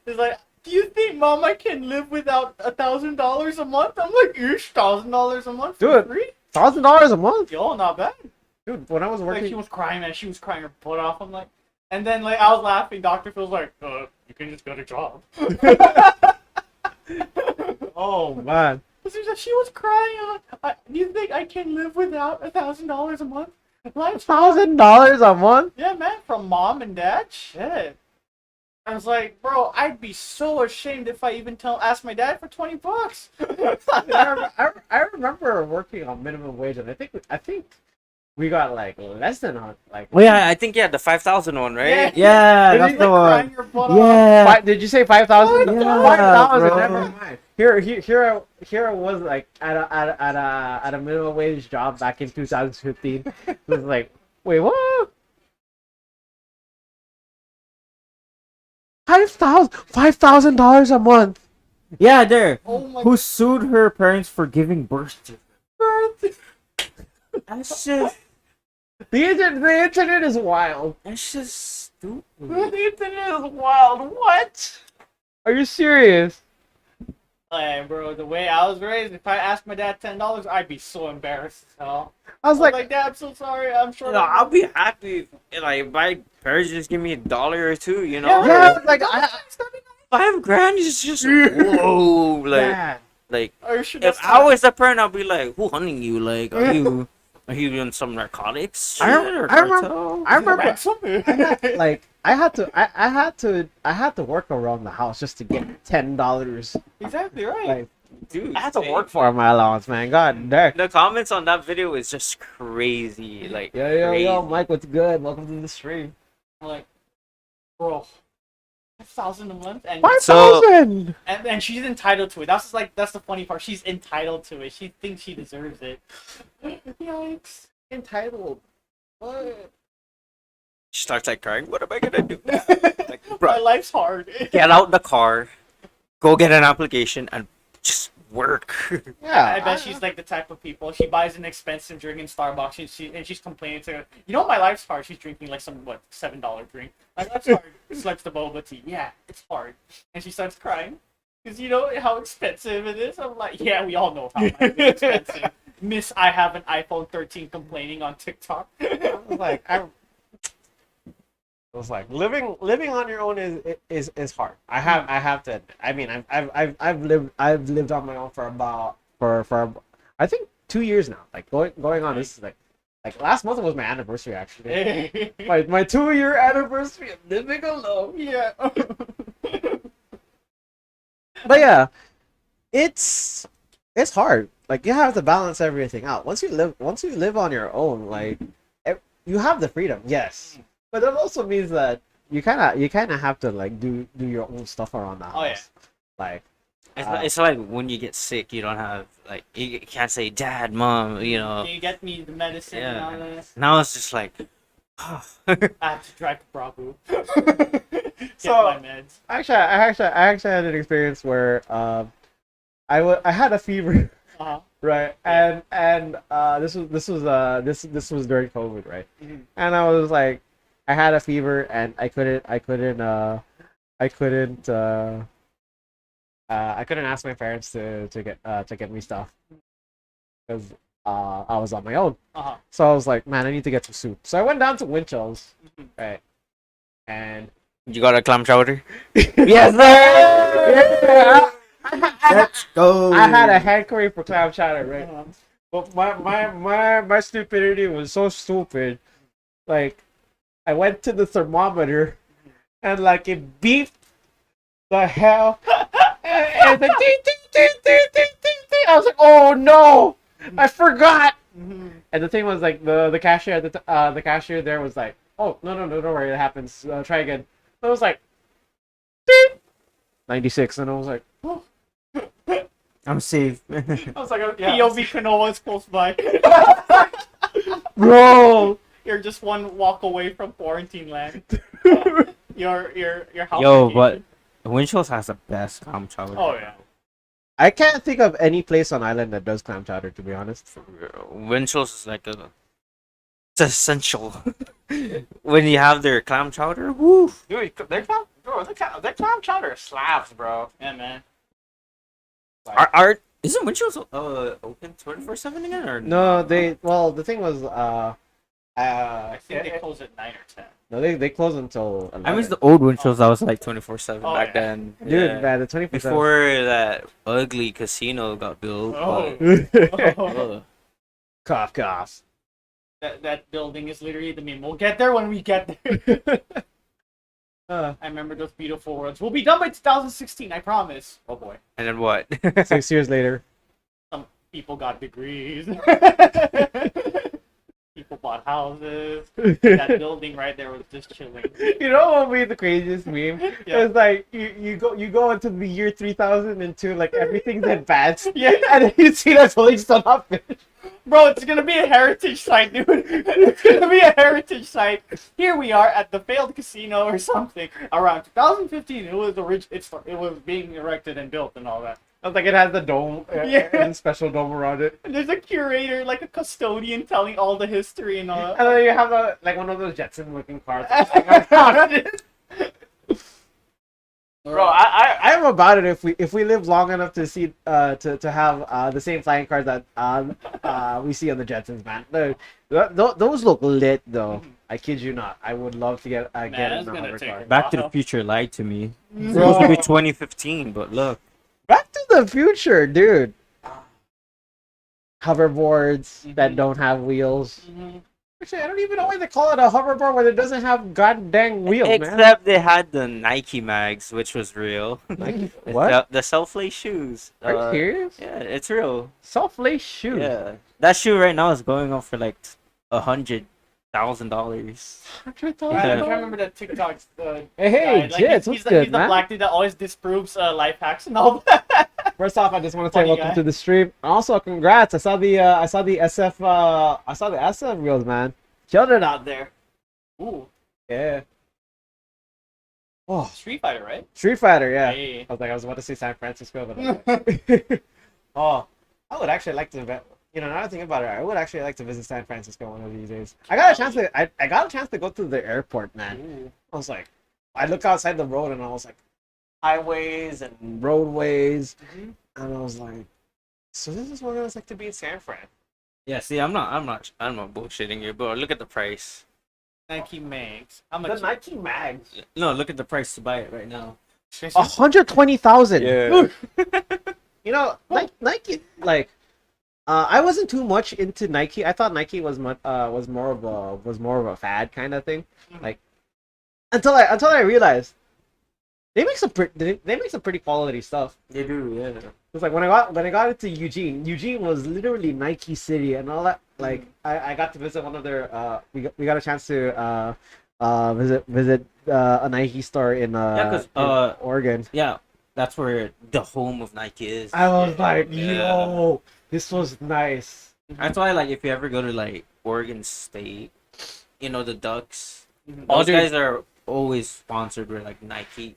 was like, "Do you think Mama can live without $1,000 a month?" I'm like, "Ish, $1,000 a month for Dude. free? $1,000 a month, Yo, not bad." dude. When I was Like, she working, was crying, man. She was crying her butt off. I'm like, and then like I was laughing. Dr. Phil's like, "You can just get a job." oh man, She was crying. I'm like, "Do you think I can live without $1,000 a month?" Like, $1,000 a month. yeah, man, from mom and dad. Shit. I was like, bro, I'd be so ashamed if I even ask my dad for $20. I remember working on minimum wage, and I think we got like less than like. Well, yeah, I think the 5,000 one, right? Yeah. that's She's, like, crying her butt off. Yeah. Did you say 5,000? Yeah, 5,000. bro. Never mind. Here I was like at a minimum wage job back in 2015. It was like, wait, what? $5,000 a month. Yeah, there. Oh my Who sued her parents for giving birth to her? god. That's just The internet is wild. that's just stupid. The internet is wild. What? Are you serious? Hey, bro, the way I was raised, if I asked my dad $10, I'd be so embarrassed as hell. I was I was like, like, Dad, I'm so sorry. I'm sure. I'll be happy if, like, if my parents just give me $1 or $2, you know? yeah, like $5,000 is just whoa, like, yeah. like Are you sure if that's I was the parent, I'd be like, who hunting you? Like, are you doing some narcotics? Shit, or cartel? I remember not? like I had to work around the house just to get $10. Exactly right. Like Dude, I had to same. work for my allowance, man. God damn. The comments on that video is just crazy. Like, Yo, crazy. Mike, what's good? Welcome to the stream. I'm like, bro, 5,000 a month, and 5,000. and she's entitled to it. That's the funny part. She's entitled to it. She thinks she deserves it. Yikes! Entitled. What? She starts like crying. What am I gonna do? Like, My bro, life's hard. get out the car, go get an application, and just work. Yeah. I bet she's like the type of people. She buys an expensive drink in Starbucks, and she's complaining to her. You know, my life's hard. She's drinking like some $7 drink. My life's hard. It's like the boba tea. Yeah, it's hard. And she starts crying because you know how expensive it is. I'm like, yeah, we all know how life is expensive. Miss, I have an iPhone 13 complaining on TikTok. I was like, living on your own is hard. I have to admit. I mean, I've lived on my own for about for I think 2 years now. Like going on, this is like last month was my anniversary actually. my 2-year anniversary of living alone. Yeah. But yeah, it's hard. Like you have to balance everything out. Once you live on your own, like you have the freedom, yes. But that also means that you kind of have to like do your own stuff around the house. Oh, yeah. Like It's like when you get sick, you don't have like you can't say dad, mom, you know. Can you get me the medicine and all Yeah. that? Now it's just like, I have to drive to Bravo. Get So- my meds. actually, I actually had an experience where I had a fever, Uh-huh. right? And this was during COVID, right? Mhm. And I was like, I had a fever and I couldn't ask my parents to get me stuff because I was on my own. Uh-huh. So I was like, man, I need to get some soup. So I went down to Winchell's, Mhm. right? And you got a clam chowder? yes, sir. Yeah, Let's go. I had a hankering for clam chowder, right? Uh-huh. But my stupidity was so stupid. Like, I went to the thermometer, and like it beeped the hell, and the ding ding ding ding ding ding ding. I was like, oh no, I forgot. Mhm. And the thing was like the cashier at the cashier there was like, oh no, don't worry, it happens. Try again. I was like, beep, 96, and I was like, oh. I'm safe. I was like, Yeah. POV Kanoa is close by. Bro. You're just one walk away from quarantine land. Your house. Yo, vacation. but Winchell's has the best clam chowder. Oh yeah. I can't think of any place on island that does clam chowder, to be honest. For real. Winchell's is like it's essential. When you have their clam chowder, woo. Dude, their clam chowder slaps, bro. Yeah, man. Isn't Winchell's open 24/7 again or No, the thing was, I think they close at 9 or 10. no, they close until 11. I miss the old Winchell's that was like 24/7 Oh, back yeah. then. Dude, Yeah. man, the 20%. Before that ugly casino got built. Oh. Ugh. Cough, cough. That building is literally the meme. We'll get there when we get there. I remember those beautiful words. We'll be done by 2016, I promise. Oh boy. And then what? 6 years later. Some people got degrees. People bought houses. That building right there was just chilling. You know what made the craziest meme? Yeah. It's like you go into the year 3002, like everything's advanced. Yeah. And then you see that building still not finished. Bro, it's gonna be a heritage site, dude. It's gonna be a heritage site. Here we are at the failed casino or something. Around 2015, it was it was being erected and built and all that. I was like, it has the dome, Yeah. and a special dome around it. And there's a curator, like a custodian, telling all the history and all that. And then you have like one of those Jetson looking cars. Bro, I am about it if we live long enough to see to have the same flying cars that we see on the Jetsons, man. Those look lit though. I kid you not. I would love to get Man, get that's in a gonna hover take car. a Back to the while. Future lied to me. It's Bro. supposed to be 2015, but look. Back to the Future, dude. Hoverboards that Mhm. don't have wheels. Mhm. Actually, I don't even know why they call it a hoverboard when it doesn't have goddamn wheels, man. Except they had the Nike mags, which was real. Like, The what? The self-lace shoes. Are you serious? Yeah, it's real. Soft-lace shoes. Yeah, that shoe right now is going on for like $100,000. I Yeah. remember that TikTok. Hey, guy. Jits, what's he's good, the man? black dude that always disproves life hacks and all that. First off, I just want to say Funny welcome guy. to the stream. Also, congrats! I saw the SF reels, man. Killed it out there. Ooh, Yeah. Oh, Street Fighter, right? Street Fighter, yeah. Hey. I was about to say San Francisco, but I was like, oh, I would actually like to. Now that I think about it, I would actually like to visit San Francisco one of these days. I got a chance to. I got a chance to go to the airport, man. Ooh. I was like, I look outside the road and I was like, highways and roadways, Mhm. and I was like, so this is what it was like to be in San Fran. Yeah, see, I'm not bullshitting you, but look at the price. Nike Mags. How The much? Nike mags. No, look at the price to buy it right now. 120,000. Yeah. You know, Nike, like, I wasn't too much into Nike. I thought Nike was more of a fad kind of thing. Mhm. Like, until I realized they make some pretty quality stuff. They do, yeah. It's like when I got into Eugene. Eugene was literally Nike City and all that. Like, I got to visit one of their. We got a chance to visit a Nike store in 'cause, in Oregon. Yeah, that's where the home of Nike is. I was like, Yeah. yo, this was nice. That's why, like, if you ever go to like Oregon State, the Ducks, Mhm. those dude. guys are always sponsored with like Nike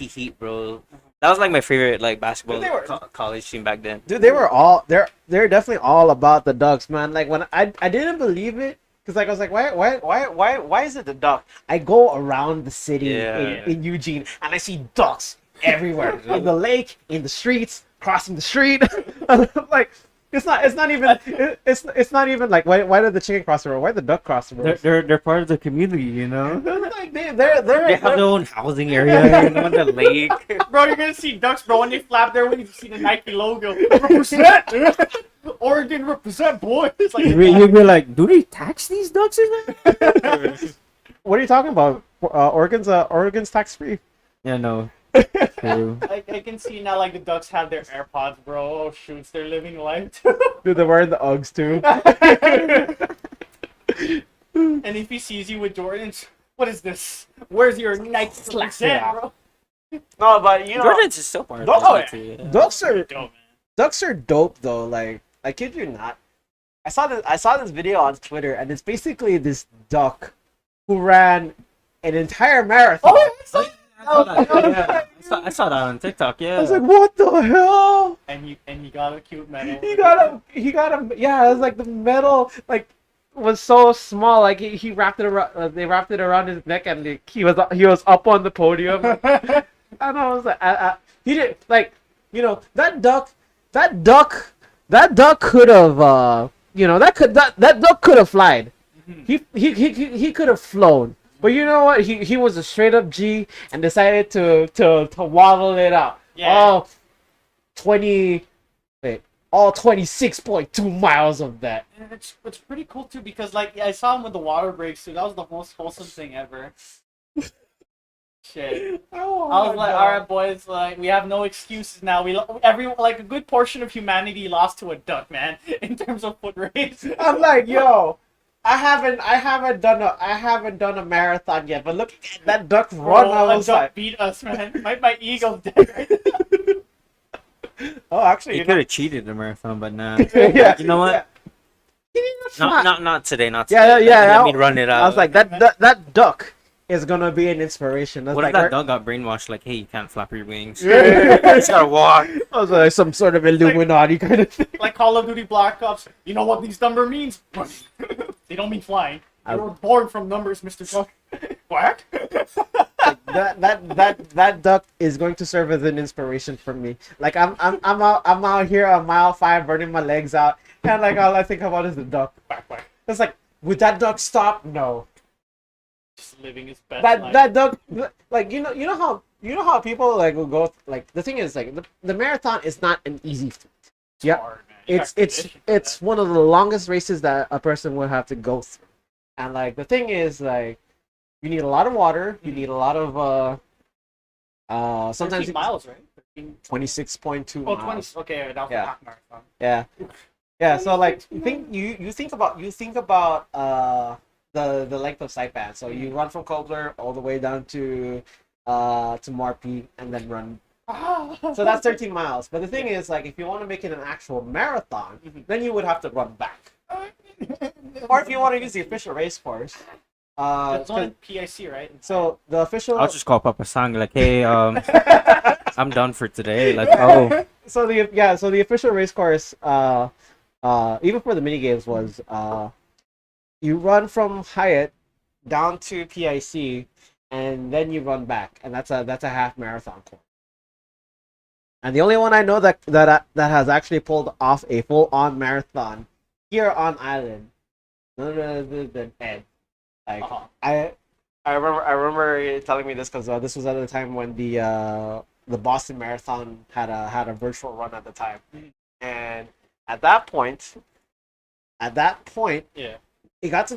Heat, bro. That was like my favorite like basketball Dude, they were- college team back then. Dude, they're definitely all about the Ducks, man. Like when I didn't believe it. Cause like I was like, why is it the duck? I go around the city Yeah. in Eugene and I see ducks everywhere, in the lake, in the streets, crossing the street. I'm like, It's not. It's not even. It's not even like why did the chicken cross the road? Why did the duck cross the road? They're part of the community, you know. Like they're They have their own housing area, you know, on the lake. Bro, you're gonna see ducks, bro, when they flap there when you see the Nike logo. Represent! Oregon represent, boys! Like, You'd be like, do they tax these ducks in there? What are you talking about? Oregon's tax free. Yeah, no. True. I can see now, like, the ducks have their AirPods, bro. Oh, shoots, they're living life. Dude, they're wearing the Uggs too. And if he sees you with Jordans, what is this? Where's your Nike represent, bro? No, but you know, Jordan's is still part of Duck- the oh, community, yeah. ducks are dope though. Like I kid you not. I saw this video on Twitter, and it's basically this duck who ran an entire marathon. Oh, it's like, I saw that on TikTok. Yeah. I was like, what the hell? and he got a cute medal. He got a yeah. It was like the medal was so small. Like he wrapped it around. They wrapped it around his neck, and he was up on the podium. And I was like, he did like, you know, that duck could have, you know, that duck could have flied. He could have flown. But you know what? He was a straight up G and decided to waddle it out. Yeah. All 26.2 miles of that. And it's pretty cool too because like I saw him with the water breaks too. That was the most wholesome thing ever. Shit. Oh, I was like, all right, boys. Like we have no excuses now. Like a good portion of humanity lost to a duck, man. In terms of foot race. I'm like, yo, I haven't done a marathon yet, but look at that duck run. I A was duck like, beat us, man. My ego's dead right now. oh, actually, He you could know, have cheated the marathon, but nah. yeah, You know what? Not today, not Yeah, today. yeah, Let me run it out. I was like, that duck is gonna be an inspiration. That's What if like, that dog got brainwashed? Like, hey, you can't flap your wings. Yeah. Just gotta walk. I was like some sort of Illuminati kind of thing. Like Call of Duty Black Ops. You know what these number means? They don't mean flying. You were born from numbers, Mr. Duck. What? That duck is going to serve as an inspiration for me. Like I'm out here on mile 5 burning my legs out, and like all I think about is the duck. Quack. It's like, would that duck stop? No. Just living his best That life. that duck, like you know how people like will go, like the thing is like the marathon is not an easy feat. Yeah, hard, man. You got condition for it's one of the longest races that a person will have to go through, and like the thing is like you need a lot of water, you need a lot of that. sometimes 13 miles, right? 26.2 Oh, miles. 20. Okay, that was Yeah. a half marathon. Yeah. So like you think about the length of Saipan. So you run from Kobler all the way down to Marpi and then run. So that's 13 miles. But the thing is, like, if you want to make it an actual marathon, then you would have to run back. Or if you want to use the official race course, It's on PIC, right? so the official. I'll just call Papa Sang like, hey, I'm done for today. Let's go. So the official race course, even for the mini games, was you run from Hyatt down to PIC, and then you run back, and that's a half marathon course. And the only one I know that has actually pulled off a full on marathon here on island, none other than Ed. Like I remember you telling me this because this was at the time when the Boston Marathon had a virtual run at the time, and at that point, Yeah. it got to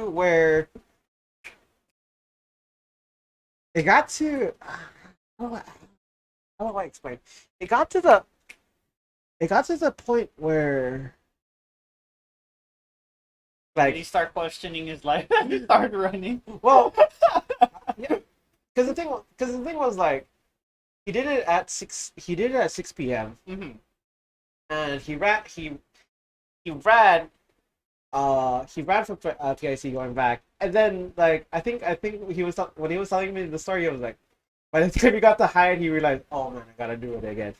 where it got to how do I explain? It got to the point where Did he like start questioning his life? He started running. well yeah, because the thing was like he did it at 6 p.m. Mm-hmm. and he ran from PIC going back, and then like I think he was when he was telling me the story, he was like, by the time he got to Hyatt, he realized, oh man, I gotta do it again.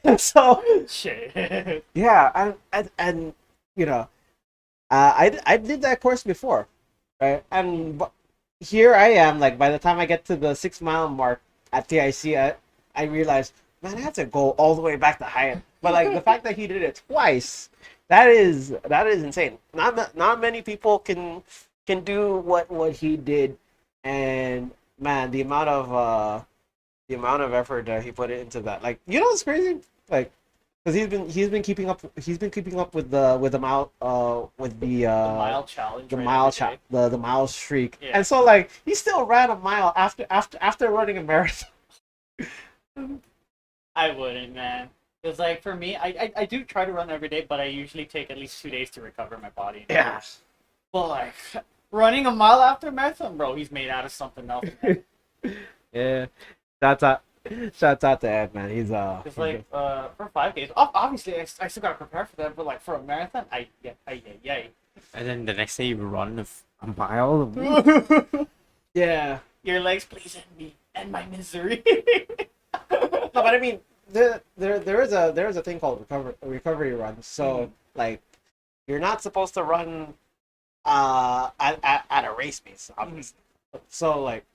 And so Shit. yeah, and you know, I did that course before, right? And here I am, like by the time I get to the 6 mile mark at PIC, I realized, man, I have to go all the way back to Hyatt. But like the fact that he did it twice, that is insane. Not many people can do what he did, and man, the amount of effort that he put into that. Like, what's crazy? Like, because he's been keeping up with the mile with The mile challenge. the right, mile every day. the mile streak, Yeah. and so like he still ran a mile after running a marathon. I wouldn't, man. Because like for me, I do try to run every day, but I usually take at least 2 days to recover my body. Yeah. But like running a mile after a marathon, bro, he's made out of something else. Yeah. Shouts out, shouts out to Ed, man. It's like for 5Ks, obviously I still gotta prepare for that. But like for a marathon, yeah. And then the next day you run a mile. yeah. Your legs, please end me and my misery. No, but I mean, there is a thing called recovery run. So like, you're not supposed to run at a race pace, obviously. So like,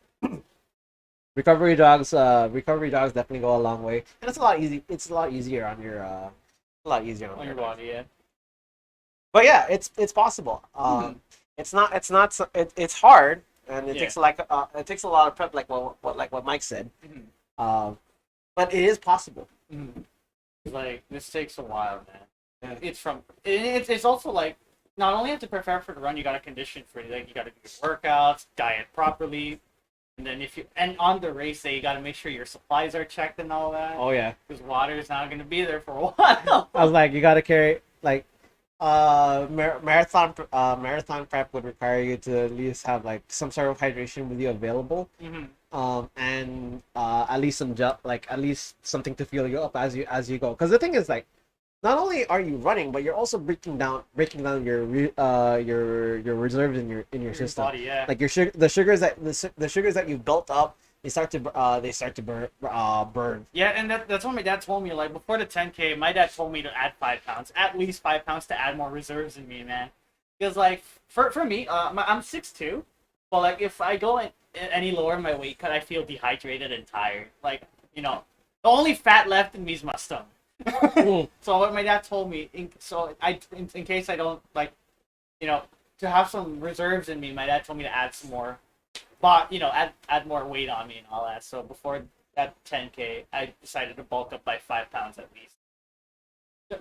recovery dogs definitely go a long way, and it's a lot easier on your On your body, yeah. But yeah, it's possible. It's hard, and it Yeah. takes a lot of prep, like what Mike said. Mhm. But it is possible. Like this takes a while, man. Yeah. It's also like not only have to prepare for the run, you gotta condition for it. Like you gotta do your workouts, diet properly, and then on the race day, you gotta make sure your supplies are checked and all that. Oh yeah. Because water is not gonna be there for a while. I was like, you gotta carry like marathon prep would require you to at least have like some sort of hydration with you available. Mhm. And at least some gel, like at least something to fuel you up as you go. Because the thing is, like, not only are you running, but you're also breaking down your reserves in your system. Body, yeah. Like the sugars that you've built up, they start to burn. Yeah, and that's what my dad told me. Like before the 10K, my dad told me to add 5 pounds, at least 5 pounds, to add more reserves in me, man. Because like for me, I'm 6'2", but like if I go any lower in my weight cut, I feel dehydrated and tired. Like the only fat left in me is my stomach. So what my dad told me, in case I don't like, to have some reserves in me, my dad told me to add some more, but add more weight on me and all that. So before that 10K, I decided to bulk up by 5 pounds at least.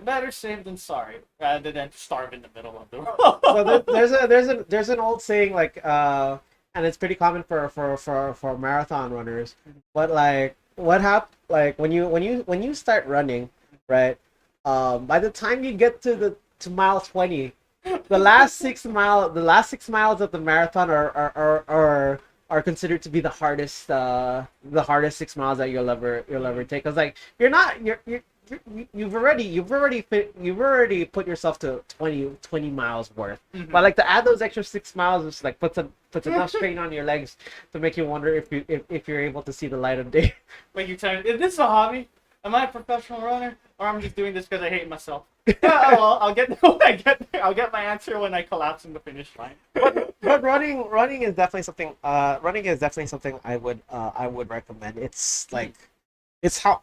Better safe than sorry, rather than starve in the middle of the road. So there's an old saying, like, and it's pretty common for marathon runners. But like, like when you start running, right? By the time you get to mile 20, the last 6 miles of the marathon are considered to be the hardest 6 miles that you'll ever take. Cause like you've already put yourself to 20 miles worth. But like to add those extra 6 miles, just like puts enough strain on your legs to make you wonder if you're able to see the light of day. Like you tell me, is this a hobby? Am I a professional runner, or I'm just doing this because I hate myself? Oh, well, I'll get when I get there. I'll get my answer when I collapse in the finish line. But running is definitely something. Running is definitely something I would recommend. It's like it's how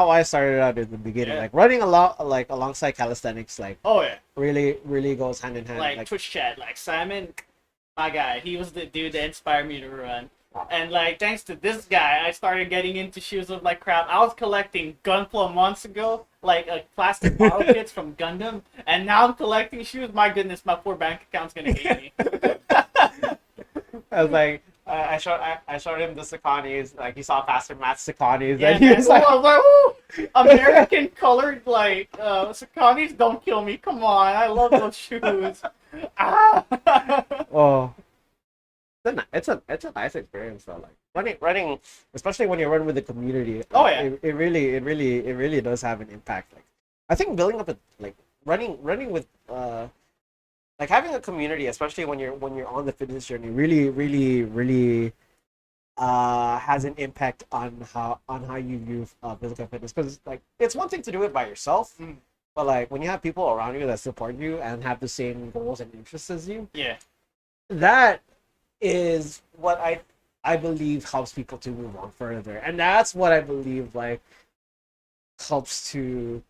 I started out in the beginning. Yeah. Like running a lot, like alongside calisthenics, like Oh yeah, really goes hand in hand. like Twitch chat, like Simon, my guy. He was the dude that inspired me to run. And like thanks to this guy, I started getting into shoes of like crap. I was collecting Gunpla months ago, like plastic bottle kits from Gundam, and now I'm collecting shoes. My goodness, my poor bank account's gonna hate me. I was like, I showed him the Sauconys. Like he saw Pastor Matt's Sauconys, Yeah, and he man. was like, I was like, "Ooh, American colored like Sauconys, don't kill me. Come on, I love those shoes." Ah. oh. It's a nice experience though. Like running, especially when you run with the community. Oh, like, yeah. it really does have an impact. Like I think building up like running with like having a community, especially when you're on the fitness journey, really has an impact on how you view physical fitness. Because like it's one thing to do it by yourself, but like when you have people around you that support you and have the same goals and interests as you, Yeah. that is what I believe helps people to move on further, and that's what I believe like helps to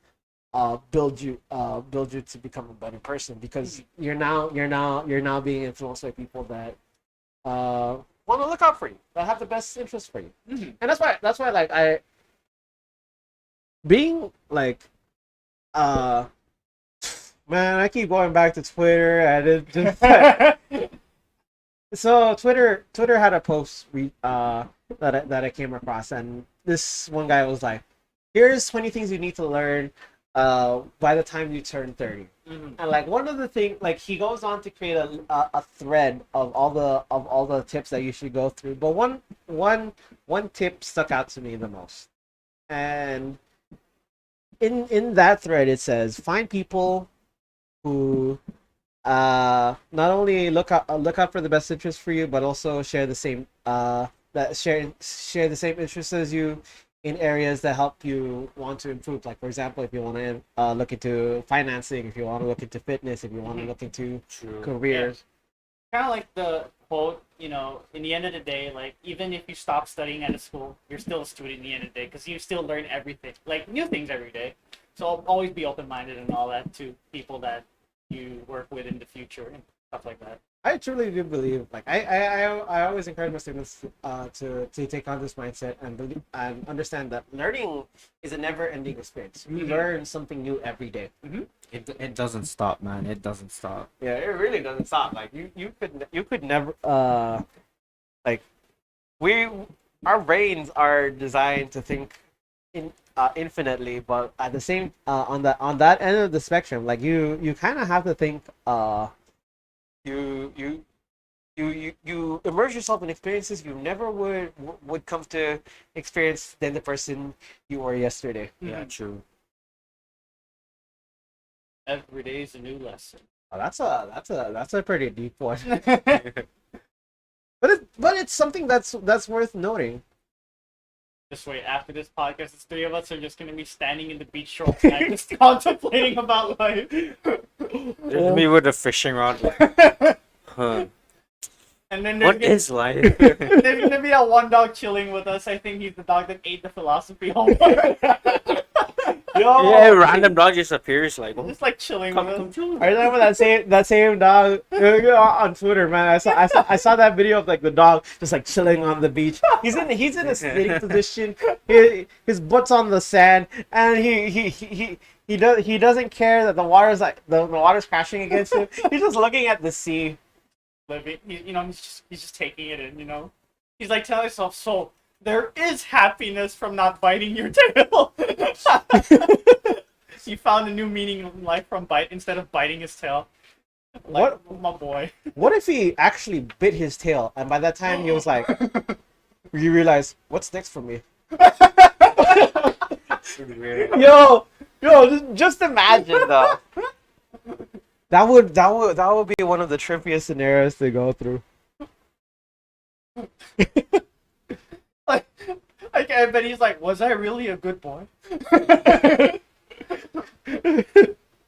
build you to become a better person, because you're now being influenced by people that want to look out for you, that have the best interest for you. Mhm. And that's why like I being like man, I keep going back to Twitter, and it just so Twitter had a post that I came across, and this one guy was like, here's 20 things you need to learn by the time you turn 30. Mhm. And like one of the things, like he goes on to create a thread of all the tips that you should go through, but one tip stuck out to me the most. And in that thread it says, find people who not only look out for the best interest for you, but also share the same share the same interests as you in areas that help you want to improve. Like, for example, if you want to look into financing, if you want to look into fitness, if you want to look into True. careers. Kind of like the quote, in the end of the day, like, even if you stop studying at a school, you're still a student in the end of the day, because you still learn everything, like new things every day. So I'll always be open-minded and all that to people that you work with in the future and stuff like that. I truly do believe, like I always encourage my students to take on this mindset and believe and understand that learning is a never-ending experience. You learn something new every day. It doesn't stop, man. It doesn't stop. Yeah, it really doesn't stop. Like you could never like our brains are designed to think infinitely, but at the same on that end of the spectrum, like you kind of have to think you immerse yourself in experiences you never would come to experience than the person you were yesterday. Yeah, true. Every day is a new lesson. Oh, that's a pretty deep one. But it's something that's worth noting. Just wait, after this podcast, the three of us are just gonna be standing in the beach shore tonight, just contemplating about life. There's me with a fishing rod. Like, huh. And then What is life? there's gonna be a one dog chilling with us. I think he's the dog that ate the philosophy homework. Yo, Yeah, random dog just appears like, oh, Just like chilling come, with come us. chill. I remember that same dog on Twitter, man. I saw that video of like the dog just like chilling on the beach. He's in a sitting position. His butt's on the sand, and he doesn't care that the water's like the water's crashing against him. He's just looking at the sea. Living, he's just taking it in. He's like telling himself, so there is happiness from not biting your tail. He found a new meaning in life from bite instead of biting his tail. Like, my boy. What if he actually bit his tail, and by that time he was like, you realize what's next for me? Yo, just imagine though. That would be one of the trippiest scenarios to go through. Like, I bet he's like, was I really a good boy?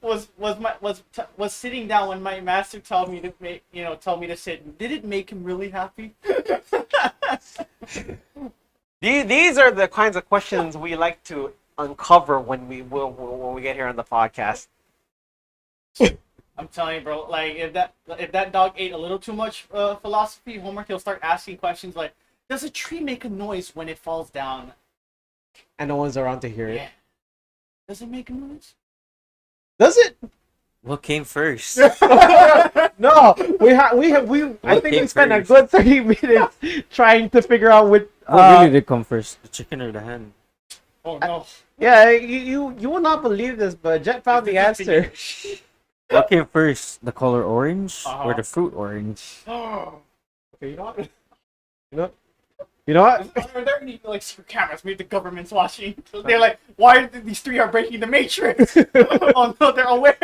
was sitting down when my master told me to sit. Did it make him really happy? These are the kinds of questions we like to uncover when we get here on the podcast. I'm telling you, bro. Like, if that dog ate a little too much philosophy homework, he'll start asking questions like, "Does a tree make a noise when it falls down?" And no one's around to hear it. Yeah. Does it make a noise? Does it? What came first? No, I think we came spent a first? good 30 minutes trying to figure out what. What really did come first? The chicken or the hen? Oh no. Yeah, you will not believe this, but Jet found the answer. What came first? The color orange Uh-huh. or the fruit orange? Okay, you know what? You know what? Are there any like secret cameras? Maybe the government's watching. They're like, why are these three are breaking the matrix? Oh no, they're aware.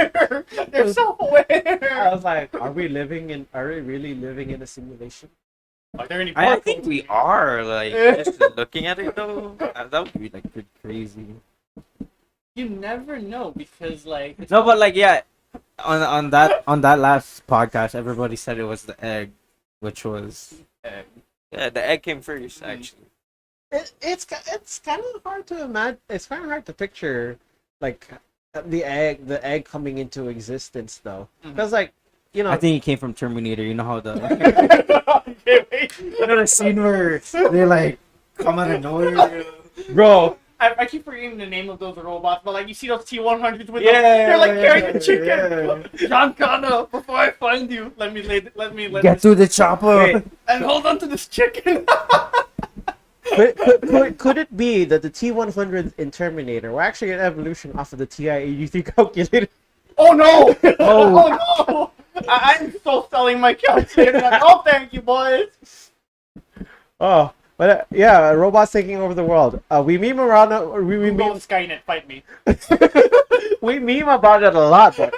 They're I self-aware. was like, are we really living in a simulation? Are there any? I think we are like just looking at it though. That would be Be like pretty crazy. You never know because like. No, but like yeah, on that last podcast, everybody said it was the egg, which was Yeah, the egg came first actually. it's kind of hard to imagine. It's kind of hard to picture, like the egg coming into existence though, because like I think it came from Terminator. You know how the Okay, wait. you know the scene where they like come out of nowhere. bro. I keep forgetting the name of those robots, but like you see those T-100s with Yeah, they're like yeah, carrying the chicken. yeah. John Connor, before I find you, let me Get to the chopper. Wait. and hold on to this chicken. Could it be that the T-100s in Terminator were actually an evolution off of the TI-83 calculator? Oh no! Oh. Oh no! I'm so selling my calculator. Like, oh, thank you, boys. Oh, but yeah, robots taking over the world. We meme around. We Google meme. Skynet, fight me. We meme about it a lot, but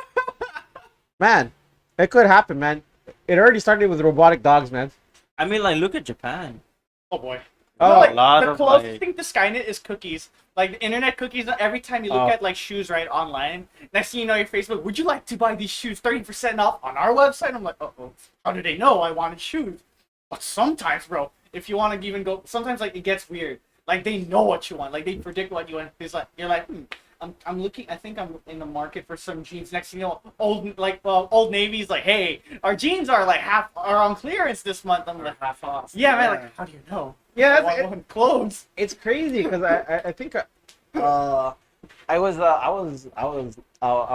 man, it could happen, man. It already started with robotic dogs, man. I mean, like, look at Japan. Oh boy. Oh, No, like, a lot the of, closest like- thing to Skynet is cookies. Like the internet cookies. Every time you look Oh. at like shoes right online, next thing you know, your Facebook. Would you like to buy these shoes 30% off on our website? I'm like, oh, how do they know I wanted shoes? But sometimes, bro, if you want to even go, sometimes like it gets weird. Like they know what you want. Like they predict what you want. It's like you're like, I'm looking. I think I'm in the market for some jeans. Next thing you know, Old Navy's like, hey, our jeans are like are on clearance this month. I'm like, half off. yeah, man. Like, how do you know? Yeah, I want clothes. it's crazy because I think I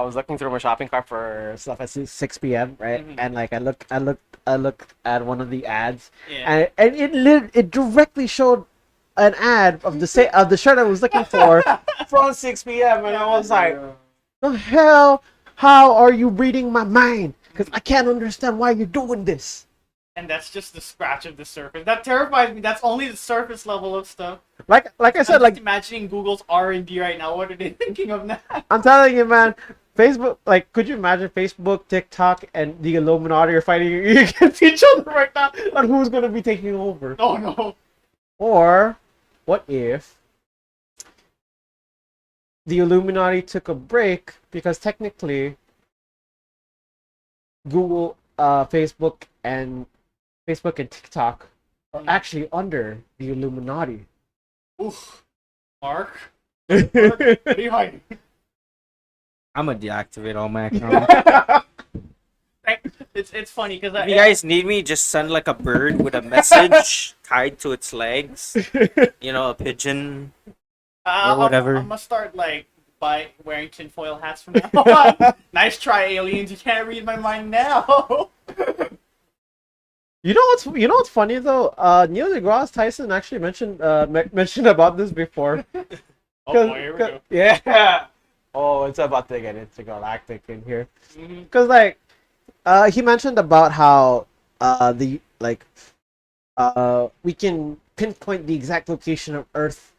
was looking through my shopping cart for stuff at 6 p.m. right, Mhm. and like I looked at one of the ads, Yeah. and it directly showed an ad of the shirt I was looking for from 6 p.m. and I was like, the hell, how are you reading my mind? Because I can't understand why you're doing this. And that's just the scratch of the surface. That terrifies me. That's only the surface level of stuff. Like I I'm said, just like imagining Google's R&D right now. What are they thinking of now? I'm telling you, man. Facebook, like, could you imagine Facebook, TikTok, and the Illuminati are fighting against each other right now on who's going to be taking over? Oh no. Or, what if the Illuminati took a break because technically Google, Facebook and TikTok are actually under the Illuminati. Oof. Mark. What are you hiding? I'm gonna deactivate all my accounts. It's funny because If you guys need me, just send like a bird with a message tied to its legs. You know, a pigeon. or whatever. I'm gonna start like wearing tinfoil hats from now on. Nice try, aliens. You can't read my mind now. You know what's funny though? Neil deGrasse Tyson actually mentioned about this before. Oh boy, here we go. Yeah. Oh, it's about to get intergalactic in here. Mhm. Cause like, he mentioned about how we can pinpoint the exact location of Earth,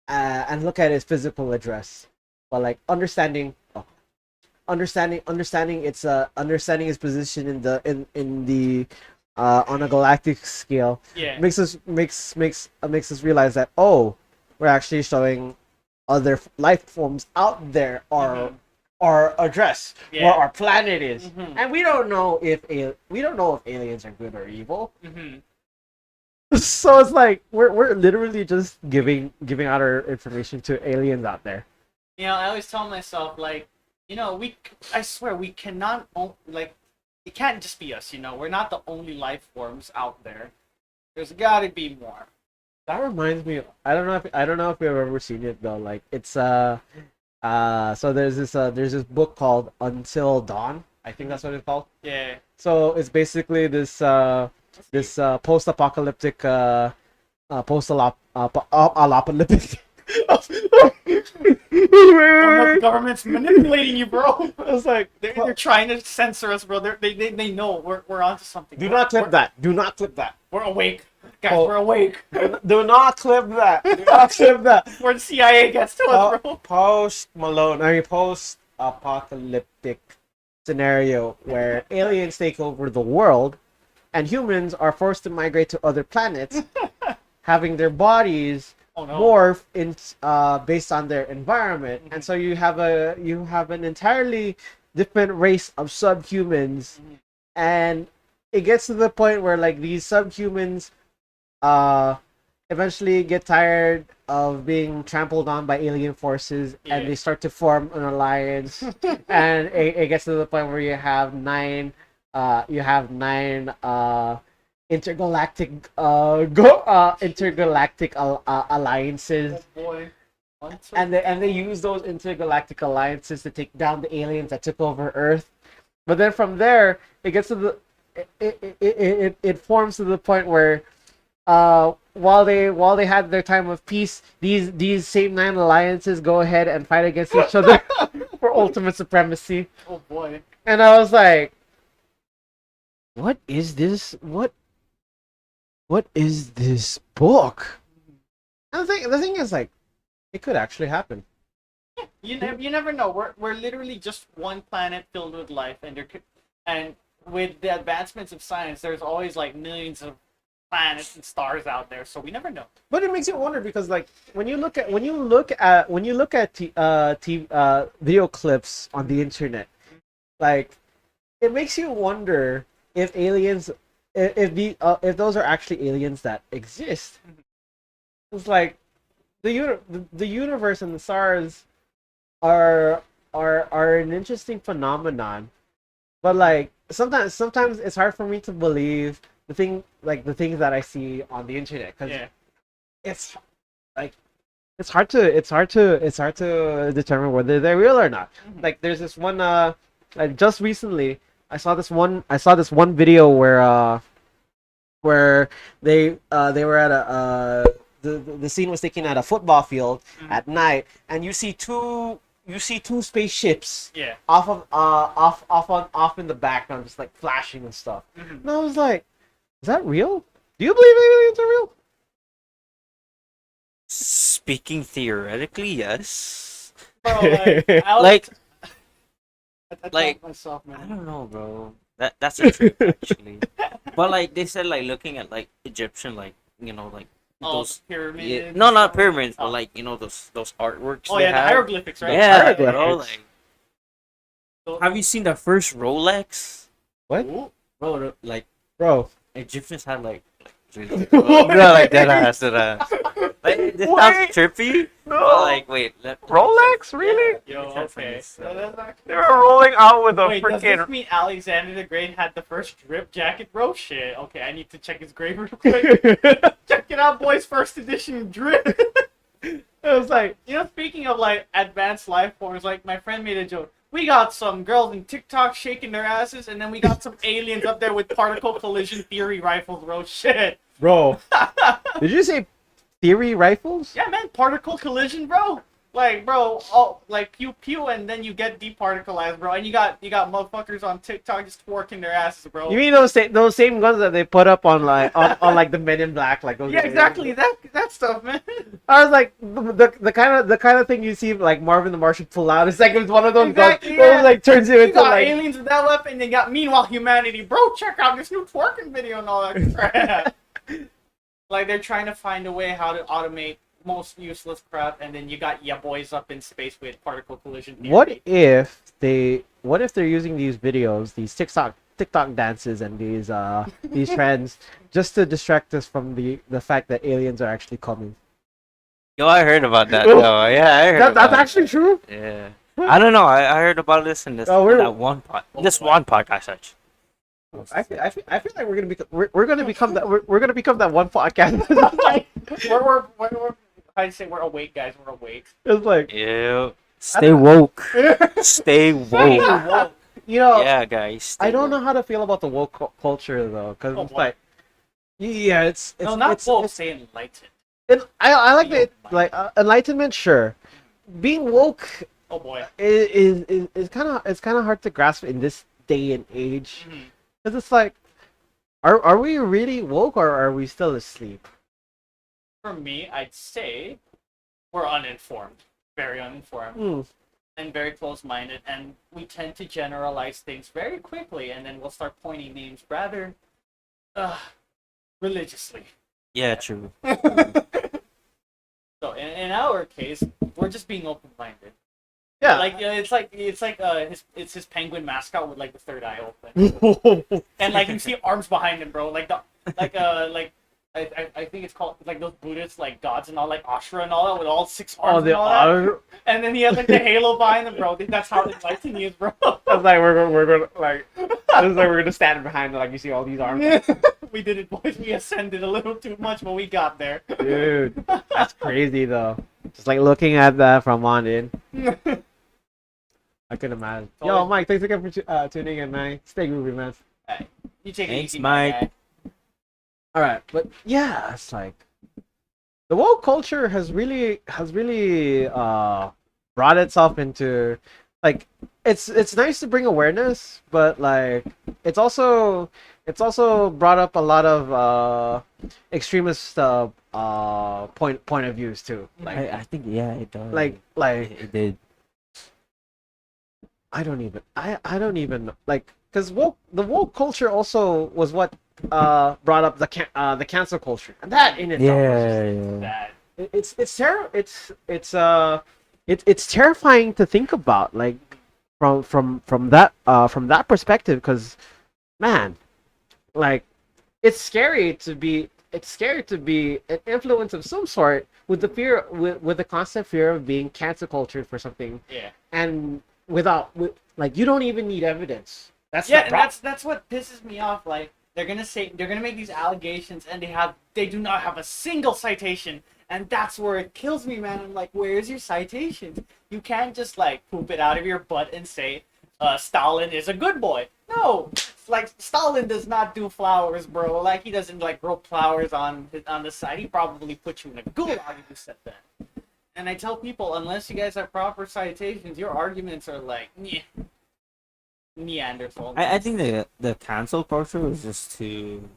and look at its physical address, but like understanding its position in the on a galactic scale Yeah. makes us realize that, oh, we're actually showing other life forms out there our address Yeah. where our planet is, Mhm. and we don't know if aliens are good or evil. hmm So it's like we're literally just giving out our information to aliens out there. You know, I always tell myself, like, you know, I swear, we cannot, like, it can't just be us, you know? We're not the only life forms out there. There's gotta be more. That reminds me. I don't know if you've ever seen it though. Like it's so there's this book called Until Dawn. I think that's what it's called. Yeah. So it's basically this post-apocalyptic apocalyptic. Oh, no, the government's manipulating you, bro. It's like They're trying to censor us, bro. They know we're onto something. do not clip that. Do not clip that. We're awake. Guys, Oh. we're awake. Do not clip that. Do not clip that. Before the CIA gets to us, bro. Post-apocalyptic scenario where aliens take over the world and humans are forced to migrate to other planets, having their bodies Oh no. morph in based on their environment, and so you have an entirely different race of subhumans, and it gets to the point where like these subhumans eventually get tired of being trampled on by alien forces, and Yeah. they start to form an alliance. And it gets to the point where you have nine intergalactic alliances, Oh boy. and they use those intergalactic alliances to take down the aliens that took over Earth. But then from there, it gets to the it forms to the point where while they had their time of peace, these same nine alliances go ahead and fight against each other for ultimate supremacy. Oh boy. And I was like, what is this? What is this book? And the thing is, like, it could actually happen. You never know. We're literally just one planet filled with life, and with the advancements of science, there's always like millions of planets and stars out there. So we never know. But it makes you wonder because, like, when you look at video clips on the internet, like, it makes you wonder if aliens, if those are actually aliens that exist. It's like the universe and the stars are an interesting phenomenon, but like sometimes it's hard for me to believe the things that I see on the internet, because Yeah. it's like it's hard to determine whether they're real or not. Mhm. Like, there's this one like, just recently I saw this one video where they were at the scene was taken at a football field Mhm. at night, and you see two spaceships Yeah. off in the background, just like flashing and stuff. Mhm. And I was like, is that real? Do you believe aliens are real? Speaking theoretically, yes. Bro, I was, Like, I like, thought myself, I man. don't know, bro. That's a trip actually. But like they said, like looking at like Egyptian, like like Oh, those. pyramids. Yeah, and no, not stuff. pyramids, but Oh. like those artworks. Oh they yeah, the have. hieroglyphics, right? Yeah, Hieroglyphics. bro. Like, So- have you seen the first Rolex? What? Ooh. Bro, like Bro. Egyptians had like no, like that ass. Like this sounds Wait, trippy. no. But like, wait, Rolex? Really? Yo, Let me check okay. this, So that's actually- They were rolling out with a Wait, does freaking. this mean Alexander the Great had the first drip jacket, bro? Shit. Okay, I need to check his grave real quick. Check it out, boys. First edition drip. It was like, Speaking of like advanced life forms, like my friend made a joke. We got some girls in TikTok shaking their asses, and then we got some aliens up there with particle collision theory rifles, bro. Shit. bro. Did you say theory rifles? Yeah, man, particle collision, bro. Like, bro, like pew pew, and then you get departicleized, bro. And you got motherfuckers on TikTok just twerking their asses, bro. You mean those same guns that they put up on like on like the Men in Black, like those? Yeah, exactly. That stuff, man. I was like, the kind of thing you see like Marvin the Martian pull out. It's like it's one of those Exactly, guns that yeah. like turns you You into got like. aliens with that weapon, they got meanwhile humanity, bro. Check out this new twerking video and all that crap. Like they're trying to find a way how to automate most useless crap, and then you got ya boys up in space with particle collision theory. What if they're using these videos, these TikTok dances, and these trends just to distract us from the fact that aliens are actually coming? Yo, I heard about that. Though. Yeah, I heard. That's about actually true. it. Yeah, I don't know. I heard about this in this Oh, in that one podcast. Actually. I feel like we're gonna become that one podcast. Like, we're how do you say we're awake, guys? We're awake. It's like, Ew. Stay woke. Stay woke. Whoa. Yeah, guys. Stay I don't woke. know how to feel about the woke culture though, because Oh, it's boy. like, yeah, it's No, not it's, woke. it's- Say enlightened. I like Be the open-minded. like enlightenment, sure. Being woke Oh boy. is kind of hard to grasp in this day and age, Mhm. because it's like, are we really woke, or are we still asleep? For me, I'd say we're uninformed, very uninformed, Hmm. and very close-minded, and we tend to generalize things very quickly, and then we'll start pointing names rather religiously. Yeah, true. So in our case, we're just being open-minded. Yeah. Like it's his penguin mascot with like the third eye open, and like you see arms behind him, bro. Like I think it's called like those Buddhist like gods and all like Ashura and all that with all 6 Oh, arms the and all that. other. And then he has like the halo behind him, bro. That's how enlightened he is, bro. I was like, we're gonna like. I was like, we're gonna stand behind, like you see all these arms. We did it, boys. We ascended a little too much, but we got there. Dude, that's crazy though. Just like looking at that from on in, I could imagine. It's Yo, always- Mike, thanks again for tuning in, man. Stay groovy, man. You take it Thanks, easy, my Mike. guy. All right, but yeah, it's like the woke culture has really brought itself into like it's nice to bring awareness, but like it's also brought up a lot of extremist point of views too. Like I think yeah, it does. like it did. I don't even like because the woke culture also was what brought up the cancel culture, and that in itself was just Yeah. That. it's terrifying to think about, like from that perspective, because man, like it's scary to be an influence of some sort with the fear with the constant fear of being cancel cultured for something, Yeah. and like you don't even need evidence. That's Yeah, the and problem. that's what pisses me off. Like they're gonna make these allegations, and they do not have a single citation, and that's where it kills me, man. I'm like, where's your citations? You can't just like poop it out of your butt and say, Stalin is a good boy. No, like Stalin does not do flowers, bro. Like he doesn't like grow flowers on the side. He probably put you in a gulag if you said that. And I tell people, unless you guys have proper citations, your arguments are like, Neanderthal. I think the cancel culture is just too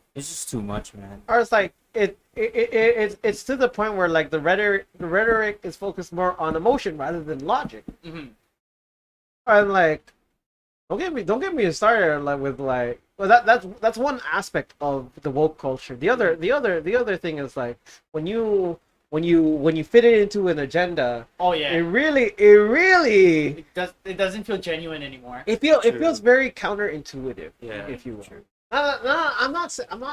much, man. Or it's like it's to the point where like the rhetoric is focused more on emotion rather than logic. Mm-hmm. And like don't get me started like with like, well, that's one aspect of the woke culture. The other thing is like when you fit it into an agenda, Oh yeah. it really It doesn't feel genuine anymore. it True. feels very counterintuitive, Yeah. if you will. True. No, I'm not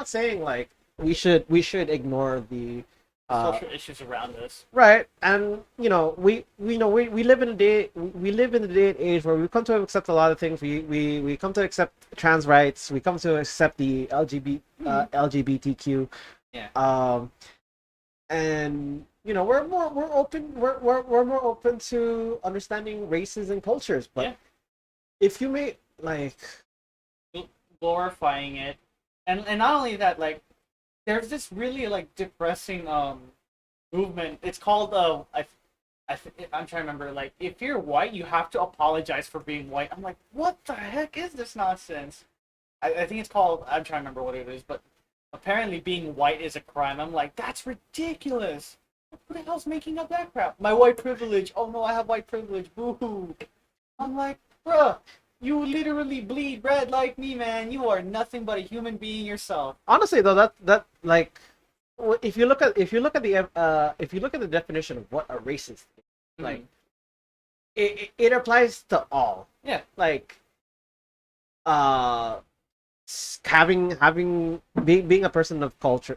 saying like we should ignore the Social issues around us. right, and we live in a day and age where we come to accept a lot of things. We come to accept trans rights. We come to accept the LGBTQ. Yeah. And we're more open to understanding races and cultures. But Yeah. if you may like, Glorifying it, and not only that, like there's this really like depressing movement. It's called I'm trying to remember. Like if you're white, you have to apologize for being white. I'm like, what the heck is this nonsense? I think it's called. I'm trying to remember what it is, but apparently being white is a crime. I'm like, that's ridiculous. Who the hell's making up that crap? My white privilege. Oh no, I have white privilege. Boo hoo. I'm like, bruh, you literally bleed red like me, man. You are nothing but a human being yourself. honestly though, that like, if you look at the definition of what a racist is, like it applies to all. Yeah. Like being a person of culture,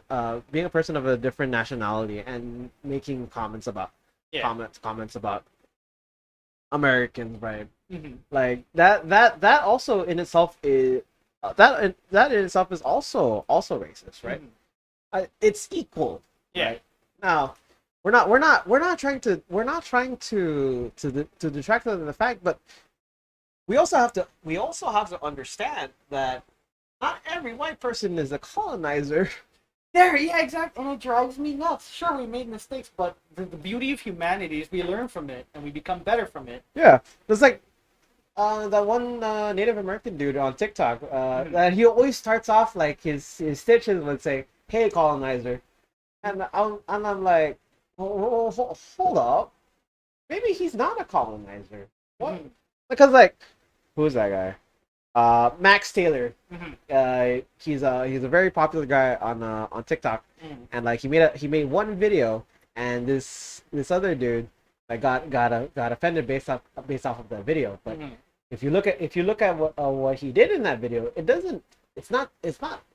being a person of a different nationality, and making comments about Yeah. comments about Americans, right? Mhm. Like that also in itself is that in itself is also racist, right? Mhm. It's equal. Yeah. Right? Now, we're not trying to detract from the fact, but we also have to understand that not every white person is a colonizer. There, yeah, exactly. And it drives me nuts. Sure, we made mistakes, but the beauty of humanity is we learn from it and we become better from it. Yeah, it's like that one Native American dude on TikTok that he always starts off like his stitches would say, "Hey, colonizer," and I'm like, hold up, maybe he's not a colonizer. What? Mhm. Because like, who's that guy? Max Taylor. Mhm. He's a very popular guy on TikTok, Mhm. and like he made one video, and this other dude like got offended based off of that video. But Mhm. if you look at what he did in that video, it's not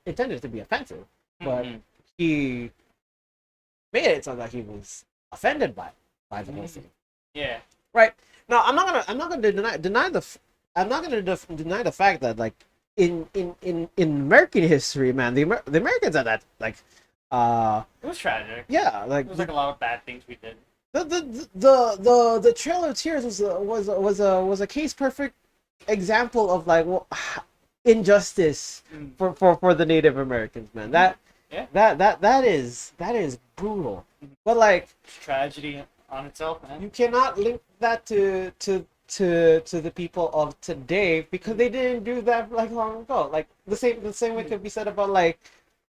intended to be offensive, but Mhm. he made it sound like he was offended by the whole thing. Yeah. Right now, I'm not gonna deny the I'm not gonna deny the fact that like in American history, man, the Americans are that like It was tragic. yeah, like It was like a lot of bad things we did. the Trail of Tears was a case perfect example of like injustice for the Native Americans, man. Yeah. That is brutal. But like It's tragedy on itself, man. you cannot link that to the people of today because they didn't do that like long ago. Like the same way could be said about like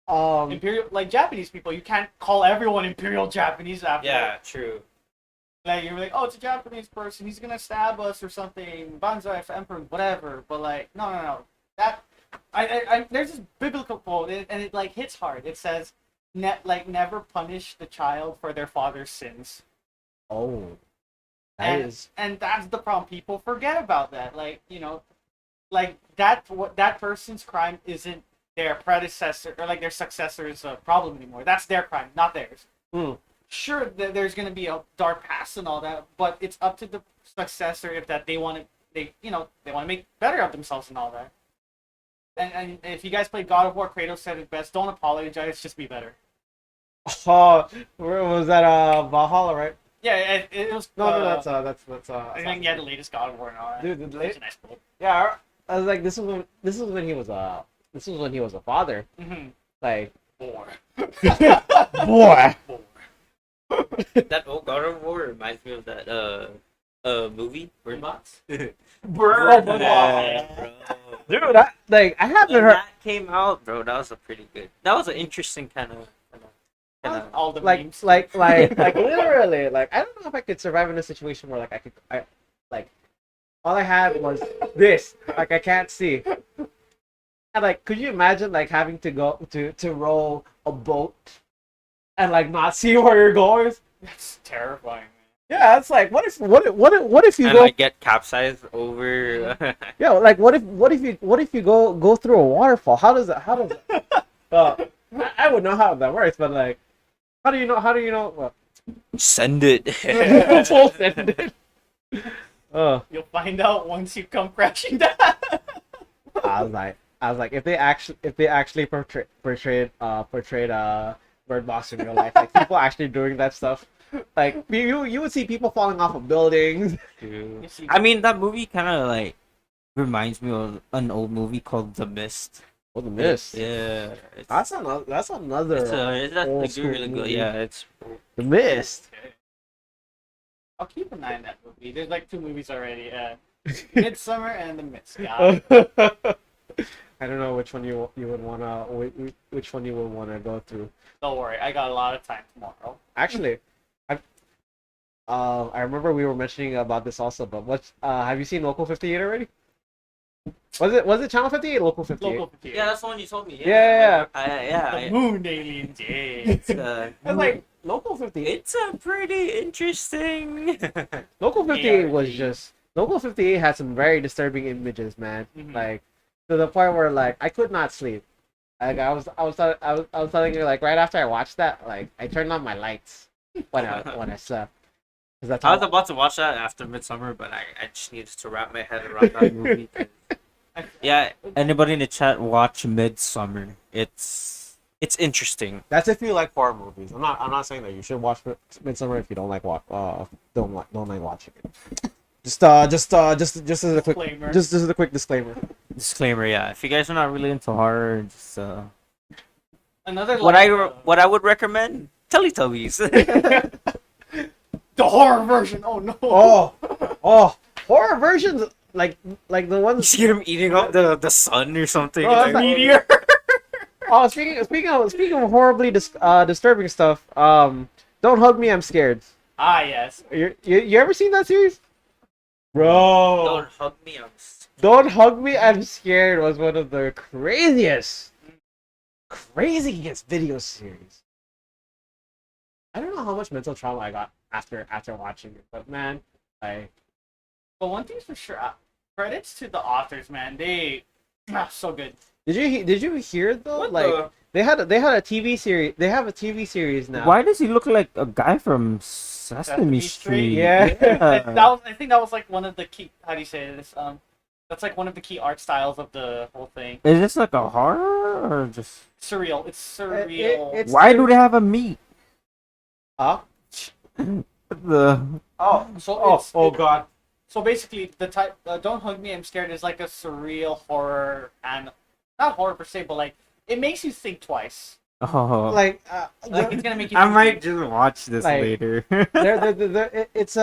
Imperial, like Japanese people, you can't call everyone Imperial Japanese after. Yeah, true. Like you're like, oh, it's a Japanese person, he's gonna stab us or something. Banzai for Emperor, whatever. But like, no. That there's this biblical quote, and it like hits hard. It says, never punish the child for their father's sins. oh that and, is and that's the problem. People forget about that. Like, like that person's crime isn't their predecessor or like their successor's problem anymore. That's their crime, not theirs. Mm. Sure, there's gonna be a dark past and all that, but it's up to the successor if that they want to make better of themselves and all that. And if you guys play God of War, Kratos said it best: don't apologize, just be better. oh where was that Valhalla, right? Yeah, it was. No, that's I think yeah, the latest God of War and all that. dude, the It's late, a nice quote. yeah, I was like this was when he was a father. Mm-hmm. Like War. boy. That old God of War reminds me of that movie, Bird Box. Bro, bro. dude, like I haven't When heard that came out, bro, that was a pretty good. That was an interesting kind of. All the like memes. like literally like I don't know if I could survive in a situation where like I like all I had was this, like I can't see. And like could you imagine like having to go to row a boat and like not see where you're going? That's terrifying, man. Yeah, it's like what if you And go like get capsized over. yeah, like what if you go through a waterfall? How does I would know how that works, but like how do you know well, Send it. full send it. You'll find out once you come crashing down. I was like, if they actually portrayed Bird Box in real life, like people actually doing that stuff, like you would see people falling off of buildings. True. You see- I mean, that movie kind of like reminds me of an old movie called The Mist. Oh, the Mist. Yeah. That's another. It's that's old like school really good. movie. Yeah, it's. The Mist. Okay. I'll keep an eye on that movie. There's like 2 movies already. Midsummer and The Mist. I don't know which one you would wanna which one you would wanna go through. Don't worry, I got a lot of time tomorrow. Actually, I remember we were mentioning about this also, but have you seen Local 58 already? Was it Channel 58 or Local 58? Local 58. Yeah, that's the one you told me. Yeah. The Moon Aliens. Yeah. It's, And like Local 58, it's a pretty interesting. Local 58 Yeah. was just Local 58 had some very disturbing images, man. Mhm. Like to the point where like I could not sleep. Like I was telling you like right after I watched that, like I turned on my lights when I slept. 'Cause that's I was all- about to watch that after Midsummer, but I just needed to wrap my head around that movie. Yeah, Anybody in the chat watch Midsummer? It's interesting. That's if you like horror movies. I'm not saying that you should watch Midsummer if you don't like don't like watching it. Just as a quick Disclaimer. just as a quick disclaimer. Disclaimer, yeah. If you guys are not really into horror, just Another what like, I would recommend Teletubbies. the horror version. Oh no. Oh, horror versions like the you ones. see them eating up the sun or something. Oh, that's like, like- Meteor. Oh, speaking of horribly disturbing stuff. Don't hug me, I'm scared. Ah yes. You ever seen that series? Bro, Don't hug me. Don't Hug Me, I'm Scared was one of the craziest video series. I don't know how much mental trauma I got after watching it, but man, But one thing's for sure, credits to the authors, man. They Ah, so good. Did you hear though? What Like the? they had a TV series. They have a TV series now. Why does he look like a guy from Sesame Sesame Street. Street? Yeah. I think that was like one of the key. How do you say this? That's like one of the key art styles of the whole thing. Is this like a horror or just? Surreal. It's surreal. It's Why do they have a meat? Huh? The Oh, God. So basically, the type "Don't Hug Me, I'm Scared" is like a surreal horror, and not horror per se, but like it makes you think twice. oh, Like Like it's gonna make you. I think might deep. just watch this Like, later. it's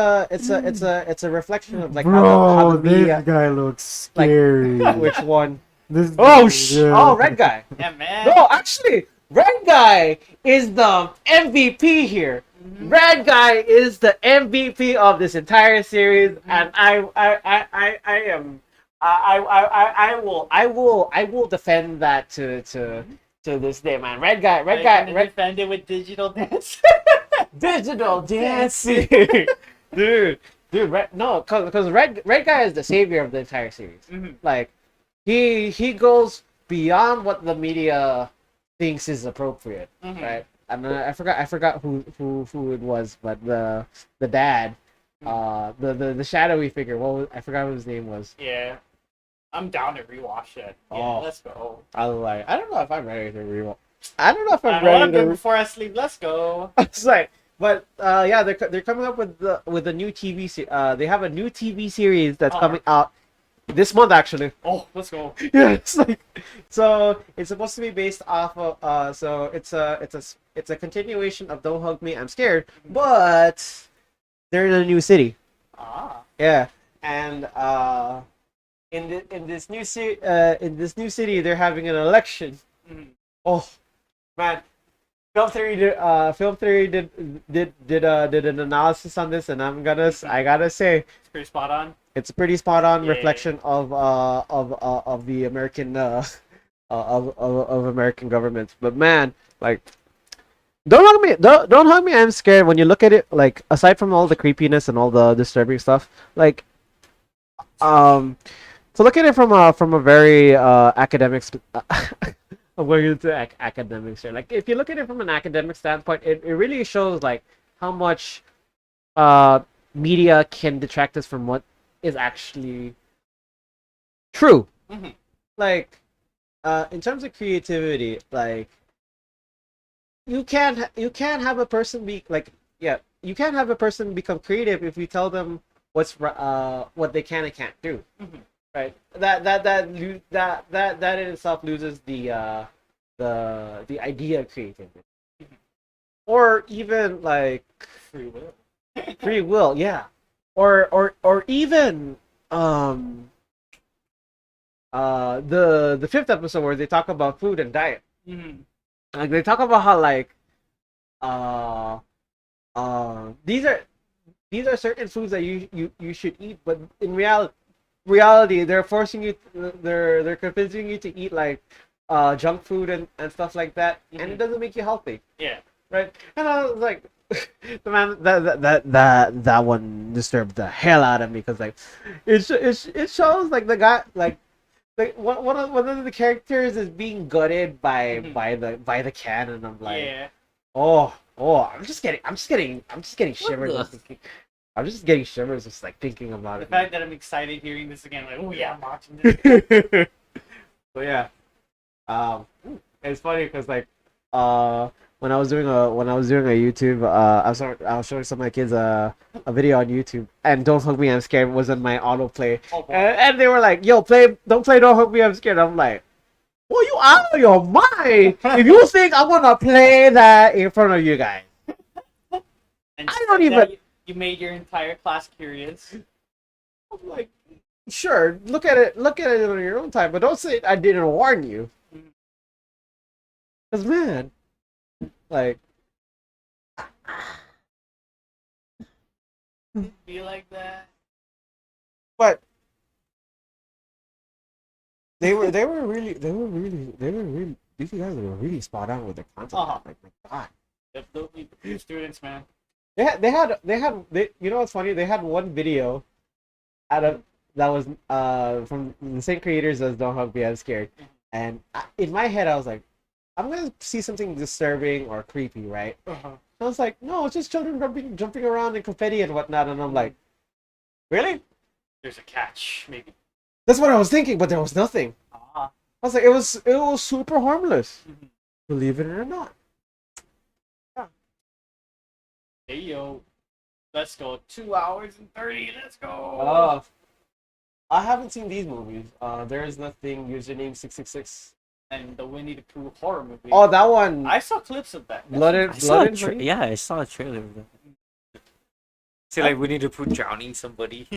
a reflection of like Bro, how the this media. guy looks like- scary. Which one? This Oh, yeah. oh, red guy. Yeah, man. No, actually, red guy is the MVP here. Red guy is the MVP of this entire series, and I will defend that to this day, man. Red guy, Defend it with digital dance. digital dancing, dude, because red guy is the savior of the entire series. Mhm. Like, he goes beyond what the media thinks is appropriate, Mhm. right? And I forgot who it was, but the dad, the shadowy figure. I forgot what his name was. Yeah, I'm down to rewatch it. Yeah, Oh. let's go. I was like, I don't know if I'm ready to rewatch. I don't know if I I'm know what ready I'm doing to. before I sleep. Let's go. It's like, but yeah, they're coming up with a new TV they have a new TV series that's Oh. coming out this month actually. Oh, let's go. Yeah, it's like, so it's supposed to be based off of so it's a continuation of Don't Hug Me, I'm Scared, but they're in a new city. Ah. Yeah, and in this new city they're having an election. Mhm. Oh man, Film Theory did an analysis on this, and I gotta say It's pretty spot on. it's a pretty spot on Yeah. reflection of the American of American government. But man, like, don't hug me. I'm scared. When you look at it, like, aside from all the creepiness and all the disturbing stuff, like, to look at it from a very academic. I'm going into academics here. Like, if you look at it from an academic standpoint, it really shows like how much media can detract us from what is actually true. Mhm. Like, in terms of creativity, like, you can't have a person be like, yeah, you can't have a person become creative if you tell them what they can and can't do. Mhm. Right. That in itself loses the idea of creativity. Or even like Free will. free will, yeah. Or even the fifth episode where they talk about food and diet. Mhm. Like, they talk about how like these are certain foods that you should eat, but in reality they're forcing you, they're convincing you to eat like junk food and stuff like that, and it doesn't make you healthy, Yeah. right? And I was like, the man, that one disturbed the hell out of me, because like it shows like the guy, like one of the characters is being gutted by the can, and I'm like, Yeah. oh, I'm just getting shivers the- just thinking. I'm just getting shivers just like thinking about The it. fact that I'm excited hearing this again, like, oh yeah, I'm watching this. So yeah, it's funny because like when I was doing a YouTube, I was showing some of my kids a video on YouTube, and Don't Hug Me, I'm Scared was in my autoplay, Oh, boy. and they were like, "Yo, don't play Don't Hug Me, I'm Scared." I'm like, "Well, you out of your mind if you think I'm gonna play that in front of you guys." And I don't that even- You made your entire class curious. I'm like, sure, look at it on your own time, but don't say I didn't warn you. Cause man, like, Be like that. but they were really these guys were really spot on with their content. Uh-huh. Like, my God, The students, man. they you know what's funny? They had one video out of that was from the same creators as Don't Hug Me, I'm Scared. And in my head, I was like, I'm gonna see something disturbing or creepy, right? I was like, no, it's just children jumping around and confetti and whatnot. And I'm like, really? There's a catch, maybe. That's what I was thinking, but there was nothing. Ah. I was like, it was super harmless, Mhm. believe it or not. Hey yo, let's go. 2 hours and 30. Let's go. I haven't seen these movies. There is nothing. Username 666. And the Winnie the Pooh horror movie. Oh, that one. I saw clips of that. Blood I and saw Blood a and Honey? yeah, I saw a trailer of that. See, like we need to put drowning somebody.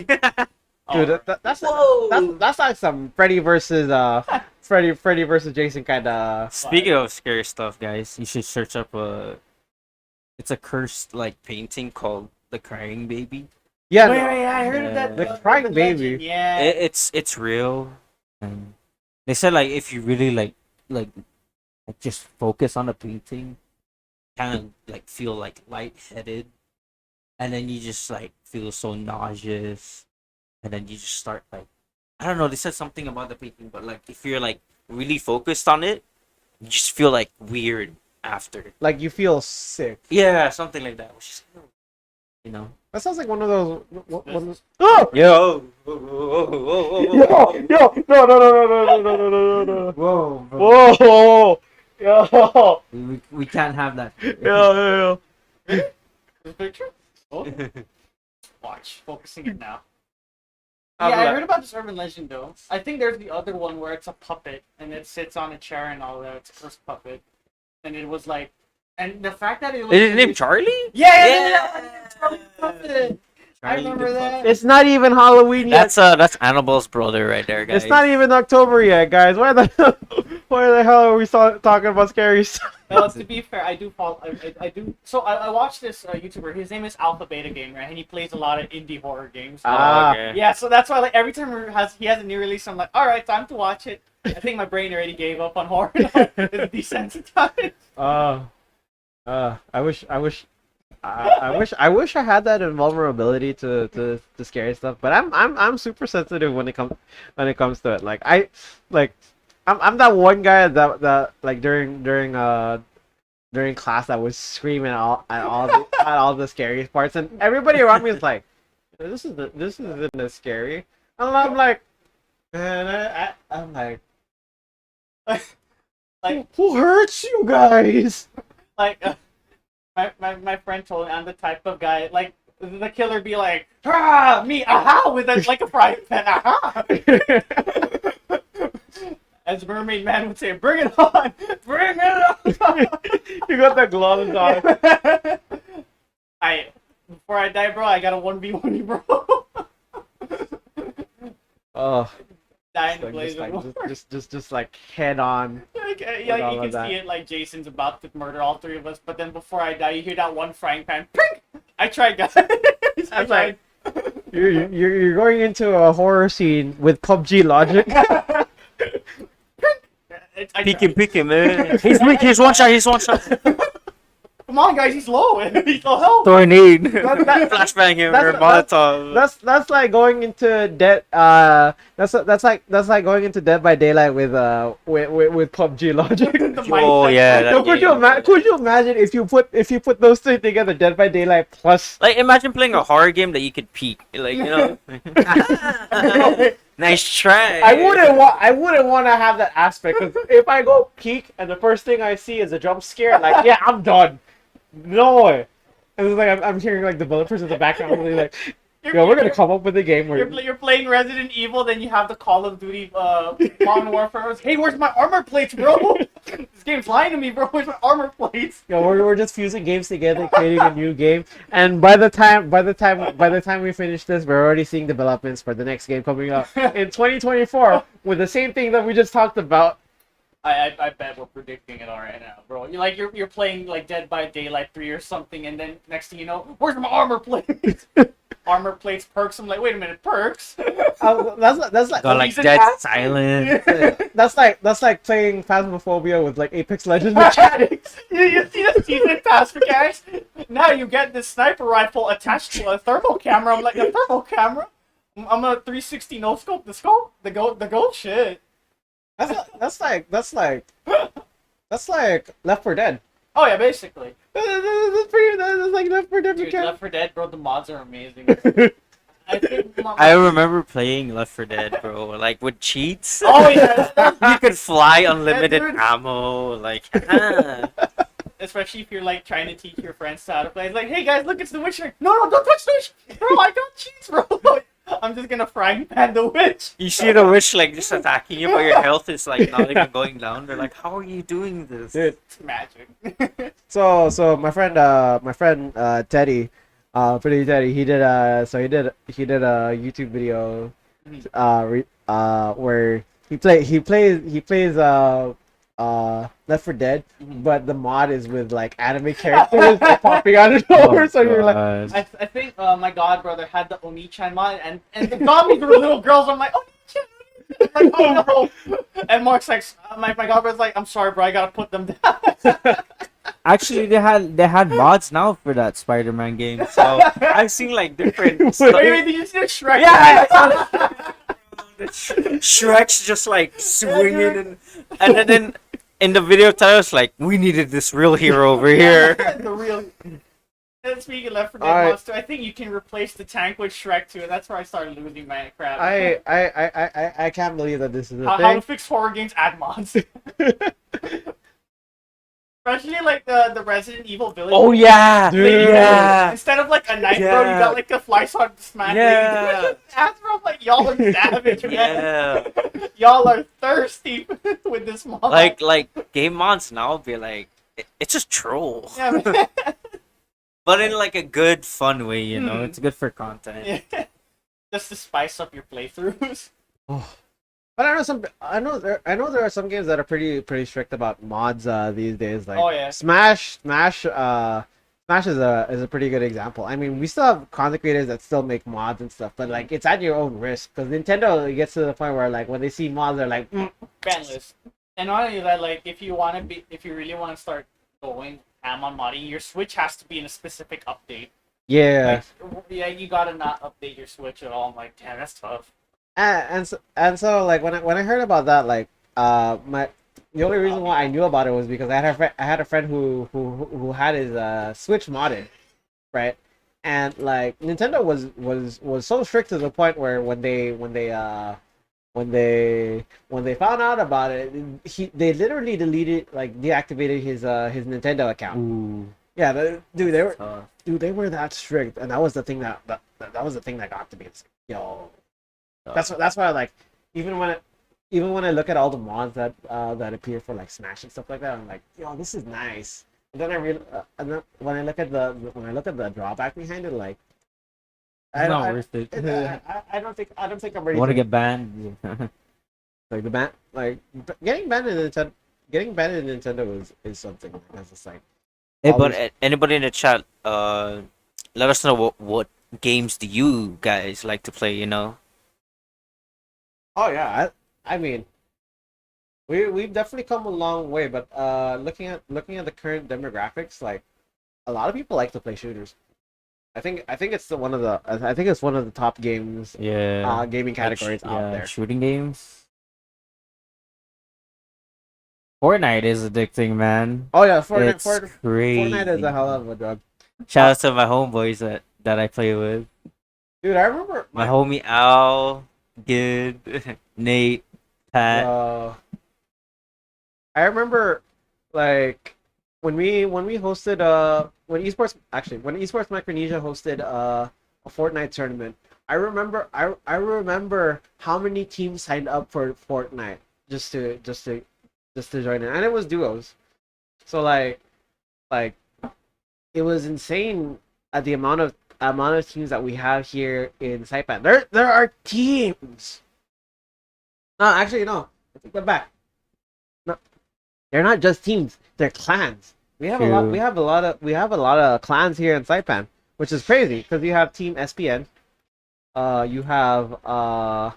Oh, Dude, that's Whoa! that's like some Freddy versus Freddy versus Jason kind of. Speaking of scary stuff, guys, you should search up it's a cursed like painting called The Crying Baby. Yeah, wait, I heard of that. The Crying Baby. legend, yeah. It's real, and they said like if you really like just focus on the painting, kind of like feel like lightheaded, and then you just like feel so nauseous, and then you just start like I don't know. They said something about the painting, but like if you're like really focused on it, you just feel like weird after. Like you feel sick. Yeah, something like that. Which is, you know. That sounds like one of those. One of those... Yo! Yo! No! No! Whoa, bro. Whoa! Yo! We can't have that. Yo! This picture? Oh. Watch. Focusing it now. I'm Yeah, I like- heard about this urban legend though. I think there's the other one where it's a puppet and it sits on a chair and all that. It's a cursed puppet. And it was like, and the fact that it was. Is his name Charlie? Yeah! Charlie the Puppet. I Charlie the remember that. It's not even Halloween yet. That's Annibal's brother right there, guys. It's not even October yet, guys. Why the hell are we talking about scary stuff? Well, to be fair, I do follow. I do. So I watched this YouTuber. His name is Alpha Beta Game, right? And he plays a lot of indie horror games. Ah. okay. Yeah, so that's why like every time he has a new release, I'm like, all right, time to watch it. I think my brain already gave up on horror. It's desensitized. I wish I had that invulnerability to scary stuff, but I'm super sensitive when it comes to it. I'm that one guy that like during class that was screaming at all the scary parts, and everybody around me is like, this isn't as scary. And I'm like, man, I'm like, Like who hurts you guys? like my friend told me I'm the type of guy like the killer be like, ah, me, aha, with like a frying pan, aha. As Mermaid Man would say, bring it on, bring it on. You got the gloves on. Before I die, bro, I got a 1v1, bro. Oh, Die in the like, blaze just, of like, war. just like head on. Like, with yeah, all you of can that. see it like Jason's about to murder all three of us, but then before I die, you hear that one frying pan. Pink! I tried, guys. I That's like- tried. You're going into a horror scene with PUBG logic. I Peek tried. him, man. He's weak. He's one shot. Come on, guys, he's low. He's low health. Tornade. Flashbang him That's- or Molotov. That's like going into Dead. That's like going into Dead by Daylight with PUBG logic. The Oh mindset. yeah. that No, game. could you imagine if you put those two together, Dead by Daylight plus? Like imagine playing a horror game that you could peek. Like you know. Nice try. I wouldn't want to have that aspect, because if I go peek and the first thing I see is a jump scare, like, yeah, I'm done. No way. And it's like I'm hearing like developers in the background really like, yo, we're gonna come up with a game where You're playing Resident Evil, then you have the Call of Duty Modern Warfare. Hey, where's my armor plates, bro? This game's lying to me, bro. Where's my armor plates? we're just fusing games together, creating a new game. And by the time we finish this, we're already seeing developments for the next game coming up in 2024 with the same thing that we just talked about. I bet we're predicting it all right now, bro. You're playing like Dead by Daylight 3 or something, and then next thing you know, where's my armor plates? Armor plates, perks. I'm like, wait a minute, perks? That's like Got like Season dead pass? silent. that's like playing Phasmophobia with like Apex Legends mechanics. You see the season pass mechanics? Now you get this sniper rifle attached to a thermal camera. I'm like, a thermal camera? I'm a 360 no scope. The scope, the goat shit. That's like Left 4 Dead. Oh yeah, basically. That's like Left 4 Dead Dude, mechanic. Left 4 Dead, bro. The mods are amazing. I think I remember playing Left 4 Dead, bro. Like with cheats. Oh yeah, You could fly unlimited dude. ammo. Like, especially if you're like trying to teach your friends how to play. It's like, hey guys, look, it's the Witcher. No, don't touch the Witcher, bro. I got cheats, bro. I'm just gonna frying pan the witch. you see the witch like just attacking you, but your health is like not even going down. They're like, how are you doing this? Dude, It's magic. so my friend Teddy, pretty Teddy, he did a YouTube video, where he plays Left 4 Dead, but the mod is with like anime characters like, popping out of nowhere. So you're like, I think my god brother had the Oni-chan mod, and the zombies were little girls. I'm like, Oni-chan. Like, oh no. And Mark's like, my god brother's like, I'm sorry, bro, I gotta put them down. Actually, they had mods now for that Spider-Man game. So I've seen like different. Wait, did you see the Shrek? Yeah. Shrek's just like swinging, and then in the video titles like, we needed this real hero over here. The real. And speaking of Left 4 Dead Alright. mods too, I think you can replace the tank with Shrek too, and that's where I started losing my crap. I can't believe that this is a how thing. to fix horror games, add mods. Especially like the Resident Evil Village. Oh yeah, Dude. yeah. Instead of like a knife, bro, you Yeah. got like a fly sword smack. Yeah. That's bro, like y'all are savage, man. Yeah. Y'all are thirsty with this mod. Like game mods now be like, it's just troll, Yeah, man. but in like a good fun way, you know. Hmm. It's good for content. Yeah. Just to spice up your playthroughs. But I know there are some games that are pretty strict about mods these days. Like Oh, yeah. Smash is a pretty good example. I mean, we still have content creators that still make mods and stuff, but like it's at your own risk because Nintendo gets to the point where like when they see mods, they're like, Bandless. And not only that, like if you really want to start going ham on modding, your Switch has to be in a specific update. yeah. Like, yeah, you gotta not update your Switch at all. I'm like, damn, that's tough. And so like when I heard about that, like the only reason why I knew about it was because I had a friend who had his Switch modded, right? And like Nintendo was so strict to the point where when they found out about it, they literally deactivated his Nintendo account. Ooh, Yeah, they were tough. they were that strict, and that was the thing that was the thing that got to me. It's like, yo, that's why like even when I look at all the mods that appear for like Smash and stuff like that, I'm like, yo, this is nice. And then and then when I look at the drawback behind it, like It's not worth it. I don't think I'm ready. Want to to get banned? like getting banned in Nintendo is something that's just like. Hey, Always- but anybody in the chat, let us know what games do you guys like to play? You know. Oh yeah, I mean, we've definitely come a long way, but looking at the current demographics, like a lot of people like to play shooters. I think it's one of the top games Yeah. gaming categories out there. Shooting games. Fortnite is addicting, man. Oh yeah, It's Fortnite is crazy. a hell of a drug. Shout out to my homeboys that I play with. Dude, I remember My homie Al, Gid, Nate, Pat. I remember like when we hosted when esports Micronesia hosted a Fortnite tournament. I remember how many teams signed up for Fortnite just to join in, and it was duos. So like it was insane at the amount of teams that we have here in Saipan. There are teams. No, actually no. I take that back. No, they're not just teams. They're clans. We have a lot. True. We have a lot of clans here in Saipan, which is crazy because you have Team SPN. You have I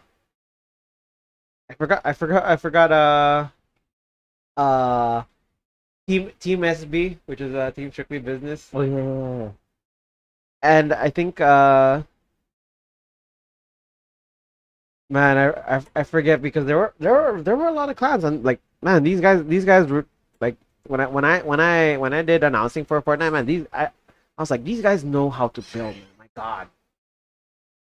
forgot. Team SB, which is Team Strictly Business, Oh yeah. and I think Man, I forget because there were a lot of clans and like man these guys were like when I did announcing for Fortnite man I was like these guys know how to build man my god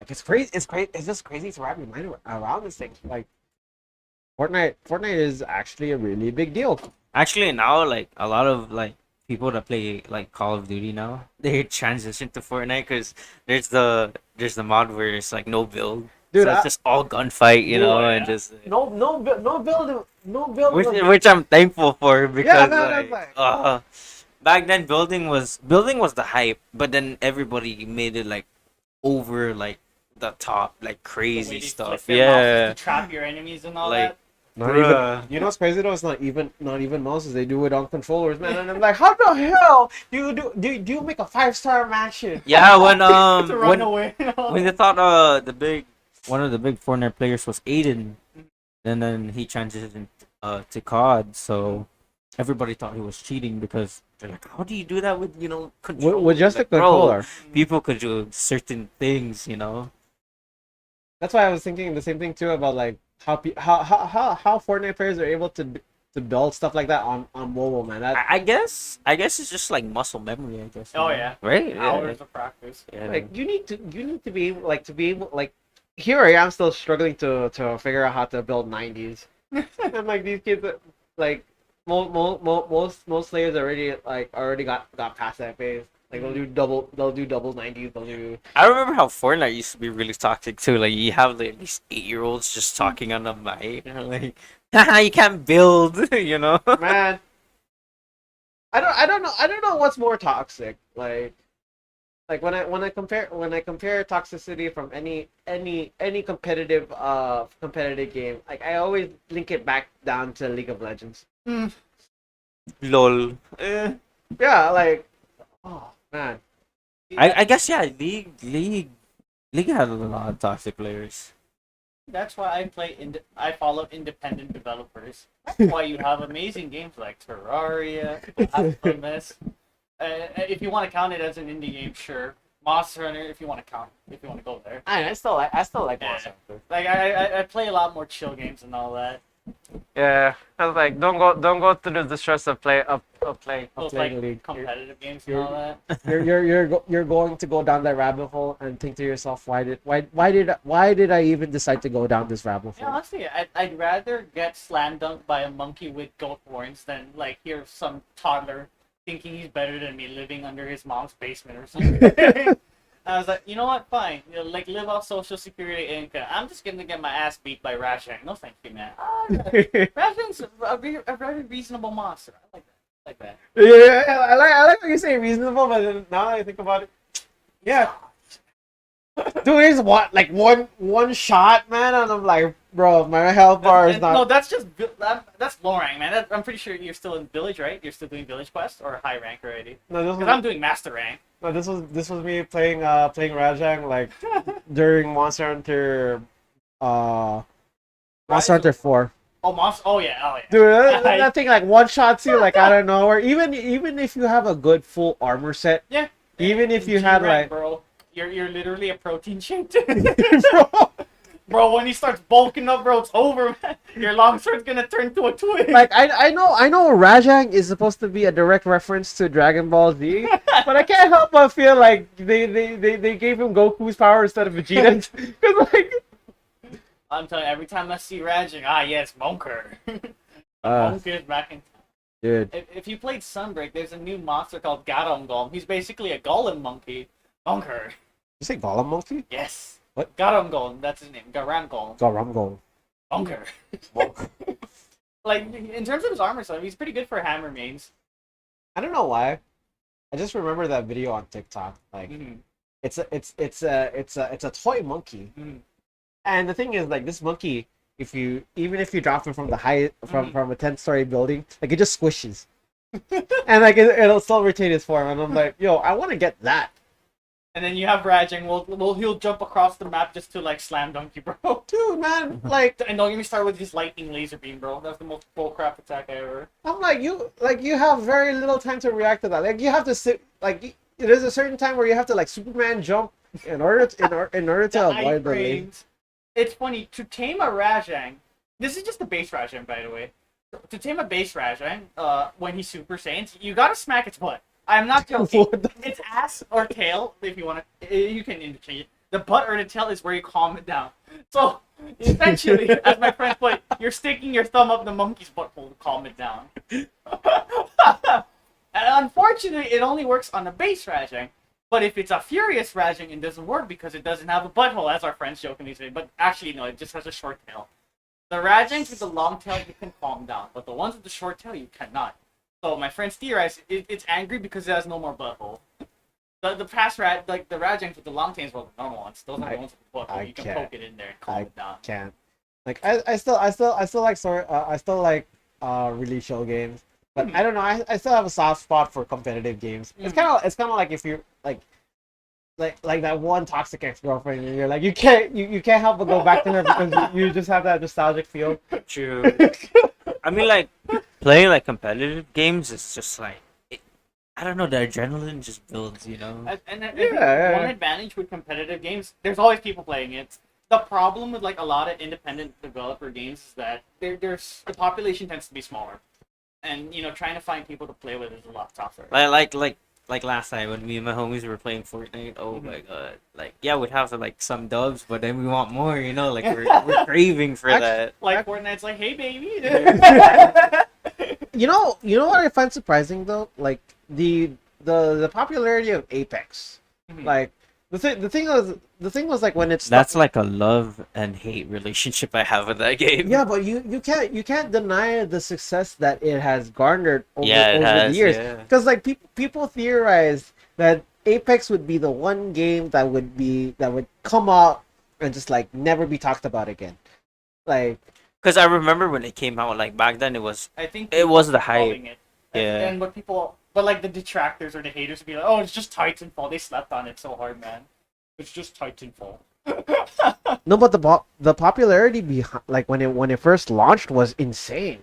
like it's just crazy to wrap your mind around this thing like Fortnite is actually a really big deal. Actually, now like a lot of like people that play like Call of Duty now, they transition to Fortnite because there's the mod where it's like no build, Dude, so it's just all gunfight, Dude, and just no build which I'm thankful for yeah because man that's like back then building was the hype, but then everybody made it like over like the top like The way crazy they stuff. flick their mouses Yeah, to trap your enemies and all like not bruh. even you know what's crazy though it's not even mouses they do it on controllers man and I'm like how the hell do you make a 5-star mansion Yeah, when to run away. And all when they that. thought one of the big Fortnite players was Aiden, and then he transitioned to COD, so everybody thought he was cheating because they're like, how do you do that with control? with just a Like, bro, controller. people could do certain things. That's why I was thinking the same thing too about like how Fortnite players are able to build stuff like that on mobile, man. That I guess it's just like muscle memory. I guess. Oh yeah, Right. hours of practice. Yeah. like you need to be able to be able like here I am still struggling to figure out how to build 90s. And like these kids like most players already got past that phase. Like they'll do double 90s. They'll do I remember how Fortnite used to be really toxic too. Like you have like these 8-year-olds just talking on the mic, and like, haha, you can't build. man. I don't know what's more toxic. Like when I compare toxicity from any competitive game, like I always link it back down to League of Legends. Lol. Yeah, like oh man. I guess yeah. League had a lot of toxic players. That's why I follow independent developers. That's why you have amazing games like Terraria, Infamous. If you want to count it as an indie game, sure. Monster Hunter, if you want to count, if you want to go there. I still like Yeah. Monster Hunter. Like I play a lot more chill games and all that. Yeah, I was like, don't go through the stress of playing Those playing like League. competitive games and you're- all that. You're going to go down that rabbit hole and think to yourself, why did I even decide to go down this rabbit Yeah, hole? honestly, I'd rather get slam dunked by a monkey with goat horns than like hear some toddler thinking he's better than me living under his mom's basement or something. I was like, you know what? Fine. Like live off social security income. I'm just gonna get my ass beat by Rashang. No, thank you, man. Rashang's a very reasonable monster. I like that. I like that. Yeah, I like when you say reasonable, but then now that I think about it, yeah, dude, it's what like one shot, man, and I'm like, bro, my health bar is No, not. that's just that's low rank, man. I'm pretty sure you're still in village, right? You're still doing village quest or high rank already. No, this Because was I'm doing master rank. no, this was me playing Rajang like during Monster Hunter 4. Oh, monster. Oh yeah. Oh yeah. Dude, that thing like one shots you like out of nowhere. Even if you have a good full armor set, Yeah. even if you G had rank, like, bro, you're literally a protein shake. bro, Bro, when he starts bulking up, bro, it's over, man. Your longsword's gonna turn to a twig. like I know Rajang is supposed to be a direct reference to Dragon Ball Z, but I can't help but feel like they gave him Goku's power instead of Vegeta's. Cause like, I'm telling you, every time I see Raging, yes, Monker. Monker is back in. dude, If you played Sunbreak, there's a new monster called Garam Golem. He's basically a golem monkey. Monker. you say Golem Monkey? Yes. What? Garam Golem, that's his name. Garam Golem. Golem. Monker. Like, in terms of his armor stuff, he's pretty good for hammer mains. I don't know why. I just remember that video on TikTok. Like, Mhm. it's a toy monkey. Mhm. And the thing is, like this monkey, even if you drop it from the high from a 10-story building, like it just squishes, and like it'll still retain its form. And I'm like, yo, I want to get that, And then you have Raging. He'll jump across the map just to like slam dunk you, bro. dude, man. Like And don't get me started with his lightning laser beam, bro. That's the most bullcrap attack ever. I'm like you have very little time to react to that. Like you have to sit there's a certain time where you have to like Superman jump in order to avoid the laser. iframes. it's funny to tame a Rajang. This is just the base Rajang, by the way. To tame a base Rajang, when he's Super Saiyans, you gotta smack its butt. I'm not joking. What the- Its ass or tail, if you want to, you can interchange it. The butt or the tail is where you calm it down. So essentially, as my friend put it, you're sticking your thumb up the monkey's butthole to calm it down. And unfortunately, it only works on the base Rajang. But if it's a furious Rajang, it doesn't work because it doesn't have a butthole, as our friends jokingly say. But actually, no, it just has a short tail. The Rajangs with the long tail, you can calm down. But the ones with the short tail, you cannot. So my friends theorize it's angry because it has no more butthole. The past like the Rajangs with the long tails were the normal ones. Those are the ones with the butthole. You can can't. poke it in there and calm it down. Can't. Like I still like really chill games, but I don't know. I still have a soft spot for competitive games. It's kind of like if you're like that one toxic ex-girlfriend and you're like you can't help but go back to her because you just have that nostalgic feel. True. I mean, like playing like competitive games is just like I don't know. The adrenaline just builds, you know. And I think one advantage with competitive games, there's always people playing it. The problem with like a lot of independent developer games is that there's the population tends to be smaller, and trying to find people to play with is a lot tougher. Like last night when me and my homies were playing Fortnite. Oh my god! Like yeah, we'd have like some dubs, but then we want more. You know, like we're craving for that. Like Fortnite's like, hey baby. You know what I find surprising though, like the popularity of Apex. Like the thing was like when it's That's like a love and hate relationship I have with that game. yeah, but you can't deny the success that it has garnered over has, the years. yeah. Because like people theorized that Apex would be the one game that would come out and just like never be talked about again. Like Because I remember when it came out, like back then, I think it was the calling hype. it. Yeah. And but like the detractors or the haters would be like, oh, it's just Titanfall. They slept on it so hard, man. It's just Titanfall. no, but the popularity behind like when it first launched was insane.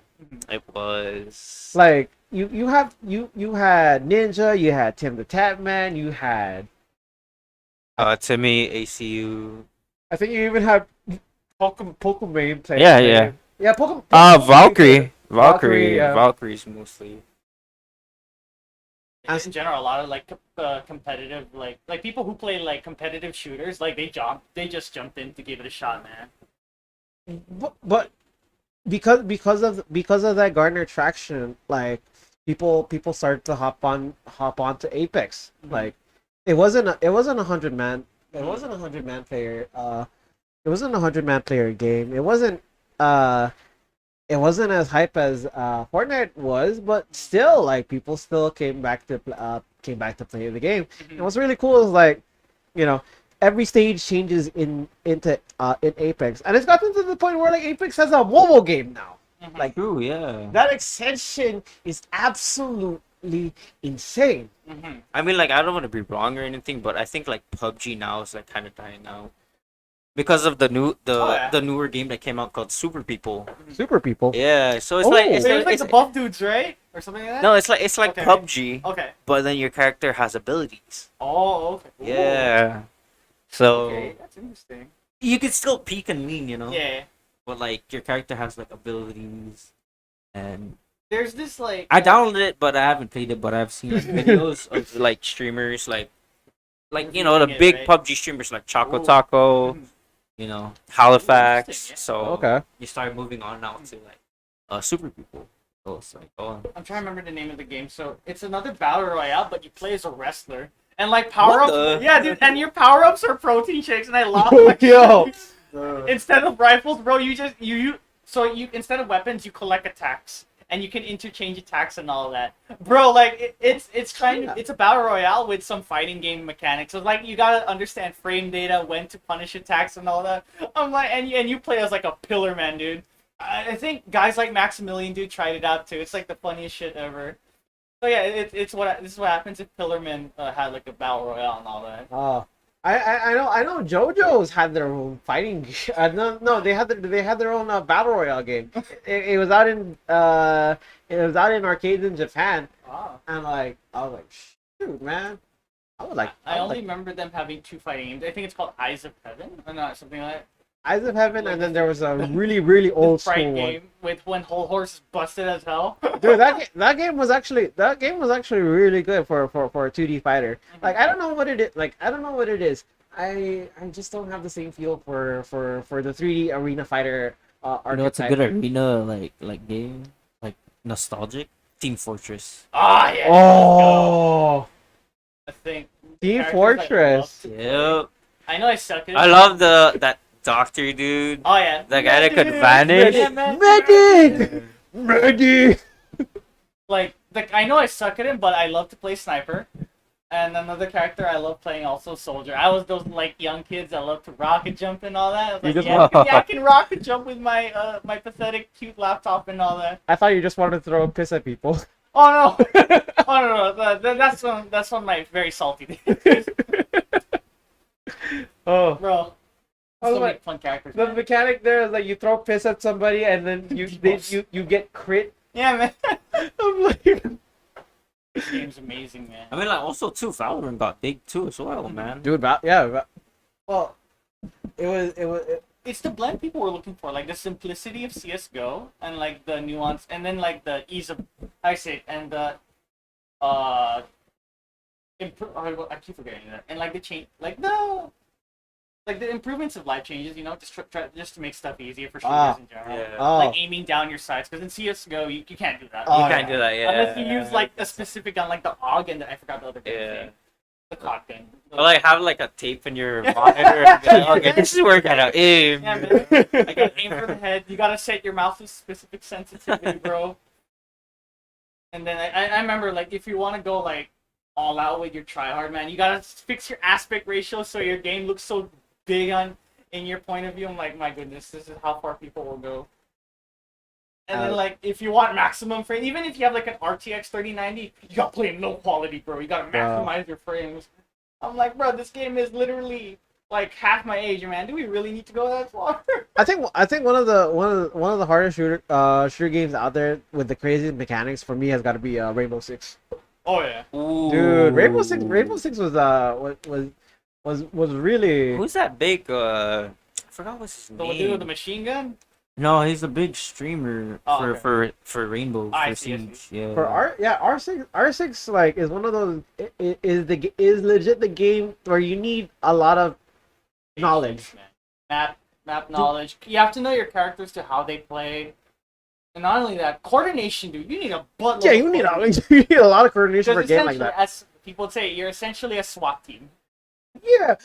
It was. Like you had Ninja, you had Tim the Tatman, you had Timmy, ACU. I think you even had Pokemon playing. Yeah. Yeah, Pokemon. Valkyrie. yeah. Valkyrie's mostly. In general, a lot of like competitive like people who play like competitive shooters, like they just jumped in to give it a shot, man. But because of that garner traction, like people started to hop onto Apex. Like it wasn't a 100-man. It wasn't a 100-man player. It wasn't a 100-man player game. It wasn't as hype as Fortnite was, but still, like people still came back to play the game. And what's really cool is like, every stage changes in Apex, and it's gotten to the point where like Apex has a mobile game now. Like True, yeah. that extension is absolutely insane. I mean, like, I don't want to be wrong or anything, but I think like PUBG now is like kind of dying out because of the newer game that came out called Super People. Super people. Yeah, so it's Oh. like It's like the buff dudes, right? Or something like that? no, it's like Okay. PUBG, Okay. but then your character has abilities. Oh, okay. Ooh. Yeah. So Okay, that's interesting. you can still peek and lean, you know. Yeah. But like your character has like abilities, and There's this like I downloaded it, but I haven't played it. But I've seen like, videos of like streamers, like the Reviewing it, big right? PUBG streamers like Choco Ooh. Taco, Mhm. Halifax. interesting, yeah. So Okay. you start moving on now to like Super People. So it's like I'm trying to remember the name of the game. So it's another battle royale, but you play as a wrestler. And like power ups, What the- yeah, dude. And your power ups are protein shakes, and I love Yo. Instead of rifles, bro, instead of weapons, you collect attacks, and you can interchange attacks and all that, bro. Like it's a battle royale with some fighting game mechanics. So like you gotta understand frame data, when to punish attacks and all that. I'm like, and you play as like a pillar man, dude. I think guys like Maximilian dude tried it out too. It's like the funniest shit ever. So yeah, this is what happens if Pillarman had like a battle royale and all that. I know JoJo's had their own fighting. No, they had their own battle royale game. It was out in arcades in Japan, Wow. and like I was like, shoot, man, I would like. I would only like- remember them having two fighting games. I think it's called Eyes of Heaven, or not, something like that. Eyes of Heaven, Like and then this- there was a really The old Sprite school one. game with when whole horse is busted as hell. Dude, that game was actually really good for a 2D fighter. Like I don't know what it is. Like I don't know what it is. I just don't have the same feel for the 3D arena fighter You know, it's a archetype. good arena like game, like nostalgic. Team Fortress. Ah, yeah. Oh, I think Team characters I love Fortress. to play. Yep. I know I suck at it. I love that doctor dude. Oh yeah. The guy that could Medic! vanish. Yeah, man. Medic! Ready. Like I know I suck at it, but I love to play sniper. And another character I love playing also soldier. I was those like young kids that love to rocket jump and all that. I was like, just yeah, want- I can rocket jump with my my pathetic cute laptop and all that. I thought you just wanted to throw a piss at people. Oh no! Oh no! That's one of my very salty days, Oh, bro. I was So many like, fun characters. the man. mechanic there is like you throw piss at somebody and then you get crit. Yeah, man. I'm like, This game's amazing, man. I mean, like also too, Valorant got big too as well, man. dude, well, It's the blend people were looking for, like the simplicity of CS:GO and like the nuance, and then like the ease of I say and the I keep forgetting that, and like the change, like the improvements of life changes, you know, just to make stuff easier for shooters in general. Yeah. oh, Like aiming down your sights, because in CS:GO you can't do that. Oh, You yeah. can't do that, yeah. Unless you use like a specific gun, like the AUG and I forgot the other gun Yeah. thing. The COD gun. Or like have like a tape in your monitor and be like, okay, this is where I gotta aim. Yeah, man. I gotta aim for the head. You gotta set your mouth to specific sensitivity, bro. And then I remember, like, if you want to go like all out with your tryhard, man, you gotta fix your aspect ratio so your game looks so big in your point of view. I'm like, my goodness, this is how far people will go. And then, like, if you want maximum frame, even if you have like an RTX 3090, you gotta play in low quality, bro. You gotta maximize your frames. I'm like, bro, this game is literally like half my age, man. Do we really need to go that far? I think one of the hardest shooter games out there with the crazy mechanics for me has got to be Rainbow Six. Oh yeah. Dude, Rainbow Six was really. Who's that big I forgot what's his The dude with the name. machine gun? No, he's a big streamer Oh, for Rainbow I for see, I Siege. Yeah. For R6 like is one of those is legit the game where you need a lot of knowledge. Man. Map knowledge. You have to know your characters to how they play. And not only that, coordination, dude. You need a buttload. Yeah, of you need coordination. a lot of coordination for a Because game like essentially, that. as people would say, you're essentially a SWAT team. Yeah,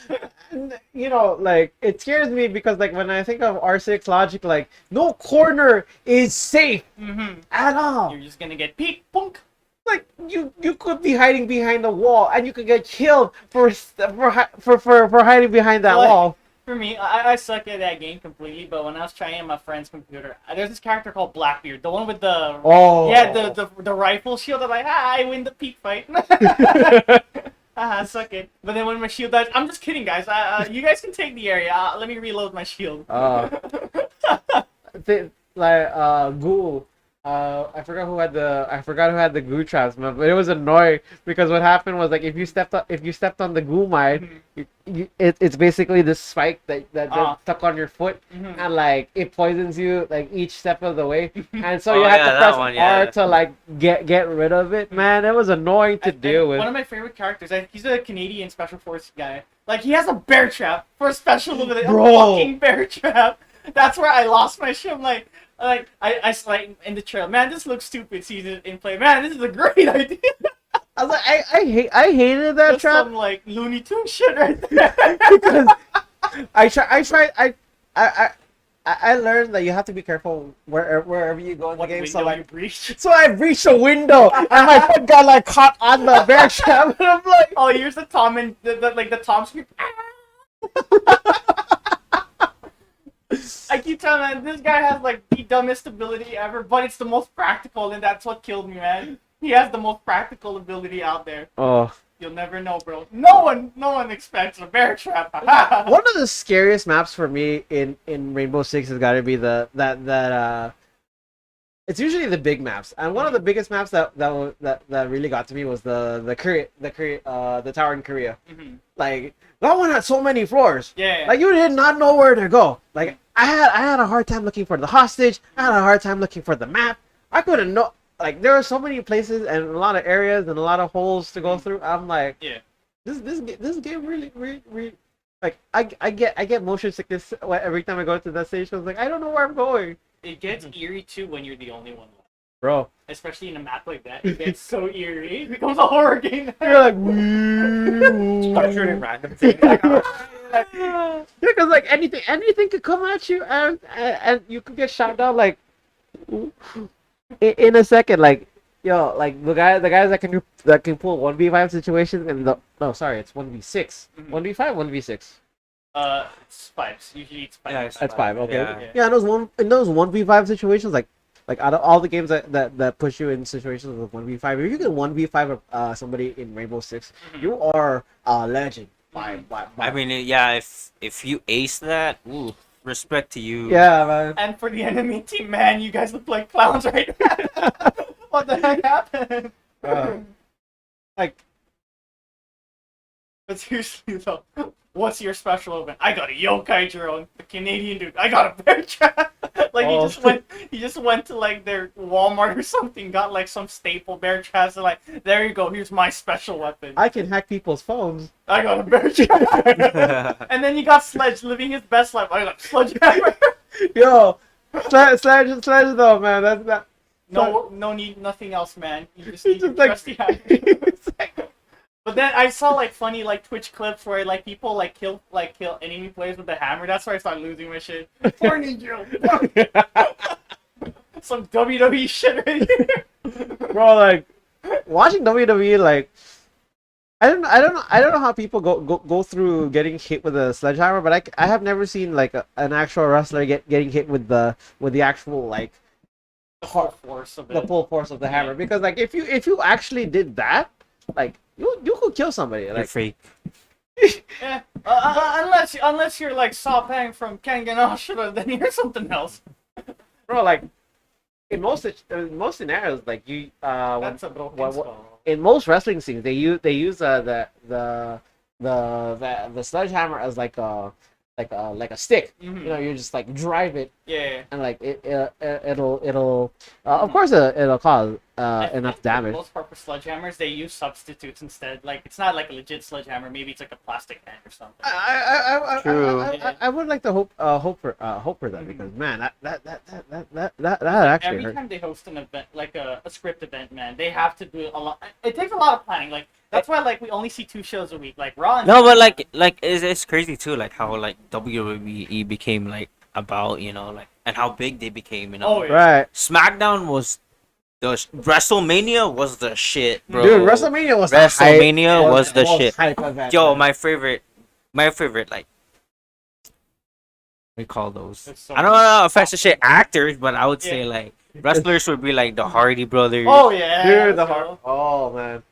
and, you know, like it scares me because like when I think of R6 logic, like no corner is safe Mm-hmm. at all. You're just gonna get peek, punk. Like you could be hiding behind the wall and you could get killed for hiding behind that Like, wall. For me, I suck at that game completely, but when I was trying my friend's computer, there's this character called Blackbeard, the one with the Oh, yeah, the rifle shield. I'm like, I win the peak fight. Suck it. But then when my shield dies, I'm just kidding, guys. You guys can take the area. Let me reload my shield. Ghoul. I forgot who had the goo traps, man. But it was annoying because what happened was like if you stepped on the goo mine, it's basically this spike that's stuck on your foot, Mhm. and like it poisons you like each step of the way, and so Oh, you have yeah, to that press one, yeah. R to like get rid of it. Man, it was annoying to deal with. One of my favorite characters. He's a Canadian special force guy. Like he has a bear trap for a special ability. Bro. A fucking bear trap. That's where I lost my shit. I'm like I like in the trail. Man, this looks stupid. Seeing it in play. Man, this is a great idea. I was like, I hated that That's trap some like Looney Tunes shit right there. because I learned that you have to be careful wherever you go in the What game. window So like, you breached. so I reached a window and my foot got like caught on the bear trap, and I'm like, Oh, here's the Tom and the Tom script. I keep telling man, this guy has like the dumbest ability ever, but it's the most practical, and that's what killed me, man. He has the most practical ability out there. oh. You'll never know, bro. No one expects a bear trap. One of the scariest maps for me in Rainbow Six has got to be that it's usually the big maps, and one of the biggest maps that really got to me was the tower in Korea. Mhm. Like that one had so many floors. Yeah. Like you did not know where to go. Like I had a hard time looking for the hostage. I had a hard time looking for the map. I couldn't know. Like there were so many places and a lot of areas and a lot of holes to go through. I'm like, Yeah. this game really like I get motion sickness every time I go to that station. I was like, I don't know where I'm going, It gets eerie too when you're the only one left. bro. Especially in a map like that, it gets so eerie. It becomes a horror game. You're like, Start shooting random things. yeah, because like anything could come at you and you could get shot down like in a second. Like yo, like the guys that can pull 1v5 situations and no, sorry, it's 1v6, Mhm. 1v5, 1v6. It's fives. Usually it's fives. Yeah, it's That's 5. Okay. Yeah. Yeah, in those 1v5 situations, like out of all the games that push you in situations with 1v5, if you can 1v5 somebody in Rainbow Six, Mhm. you are a legend. I mean, yeah, if you ace that, ooh, respect to you. yeah, man. And for the enemy team, man, you guys look like clowns right now. What the heck happened? Like, But seriously though, what's your special event? I got a yokai drone. The Canadian dude, I got a bear trap. Like Oh. he just went to like their Walmart or something, got like some staple bear traps. And like, there you go. Here's my special weapon. I can hack people's phones. I got a bear trap. And then you got Sledge living his best life. I got Sledgehammer. Yo, Sledge though, man. That's not. No need, nothing else, man. You just It's need just your like- trusty hack. But then I saw like funny like Twitch clips where like people like kill enemy players with the hammer. That's where I started losing my shit. Poor Negro. Some WWE shit right here. Bro, like watching WWE, like I don't know how people go through getting hit with a sledgehammer, but I have never seen like an actual wrestler getting hit with the actual like The full force of the it. full force of the hammer, because like if you actually did that, like you could kill somebody. You're Like fake. Yeah. Unless you're like Saw Pang from Kengan Ashura, then you're something else. bro, like in most scenarios, like you when, That's a broken what- skull. in most wrestling scenes they use the sledgehammer as like a stick. Mhm. You know, you just like drive it Yeah. and like it'll of course it'll cause enough For damage. the most part for sledgehammers, they use substitutes instead. Like it's not like a legit sledgehammer. Maybe it's like a plastic hand or something. True. I would like to hope for that, because man, that actually Every hurt. time they host an event, like a script event, man, they have to do a lot. It takes a lot of planning. Like that's why like we only see 2 shows a week, like Raw. And No, but SmackDown. like it's crazy too, like how like WWE became like about, you know, like, and how big they became, you know. Oh, yeah. Right, SmackDown was WrestleMania was the shit, bro. dude. WrestleMania was WrestleMania was the most shit. hype event, Yo, man. my favorite, like, we call those. It's so I don't know if I should say actors, but I would say Yeah. like wrestlers would be like the Hardy brothers. Oh yeah, Dude, the let's heart. go. Oh man.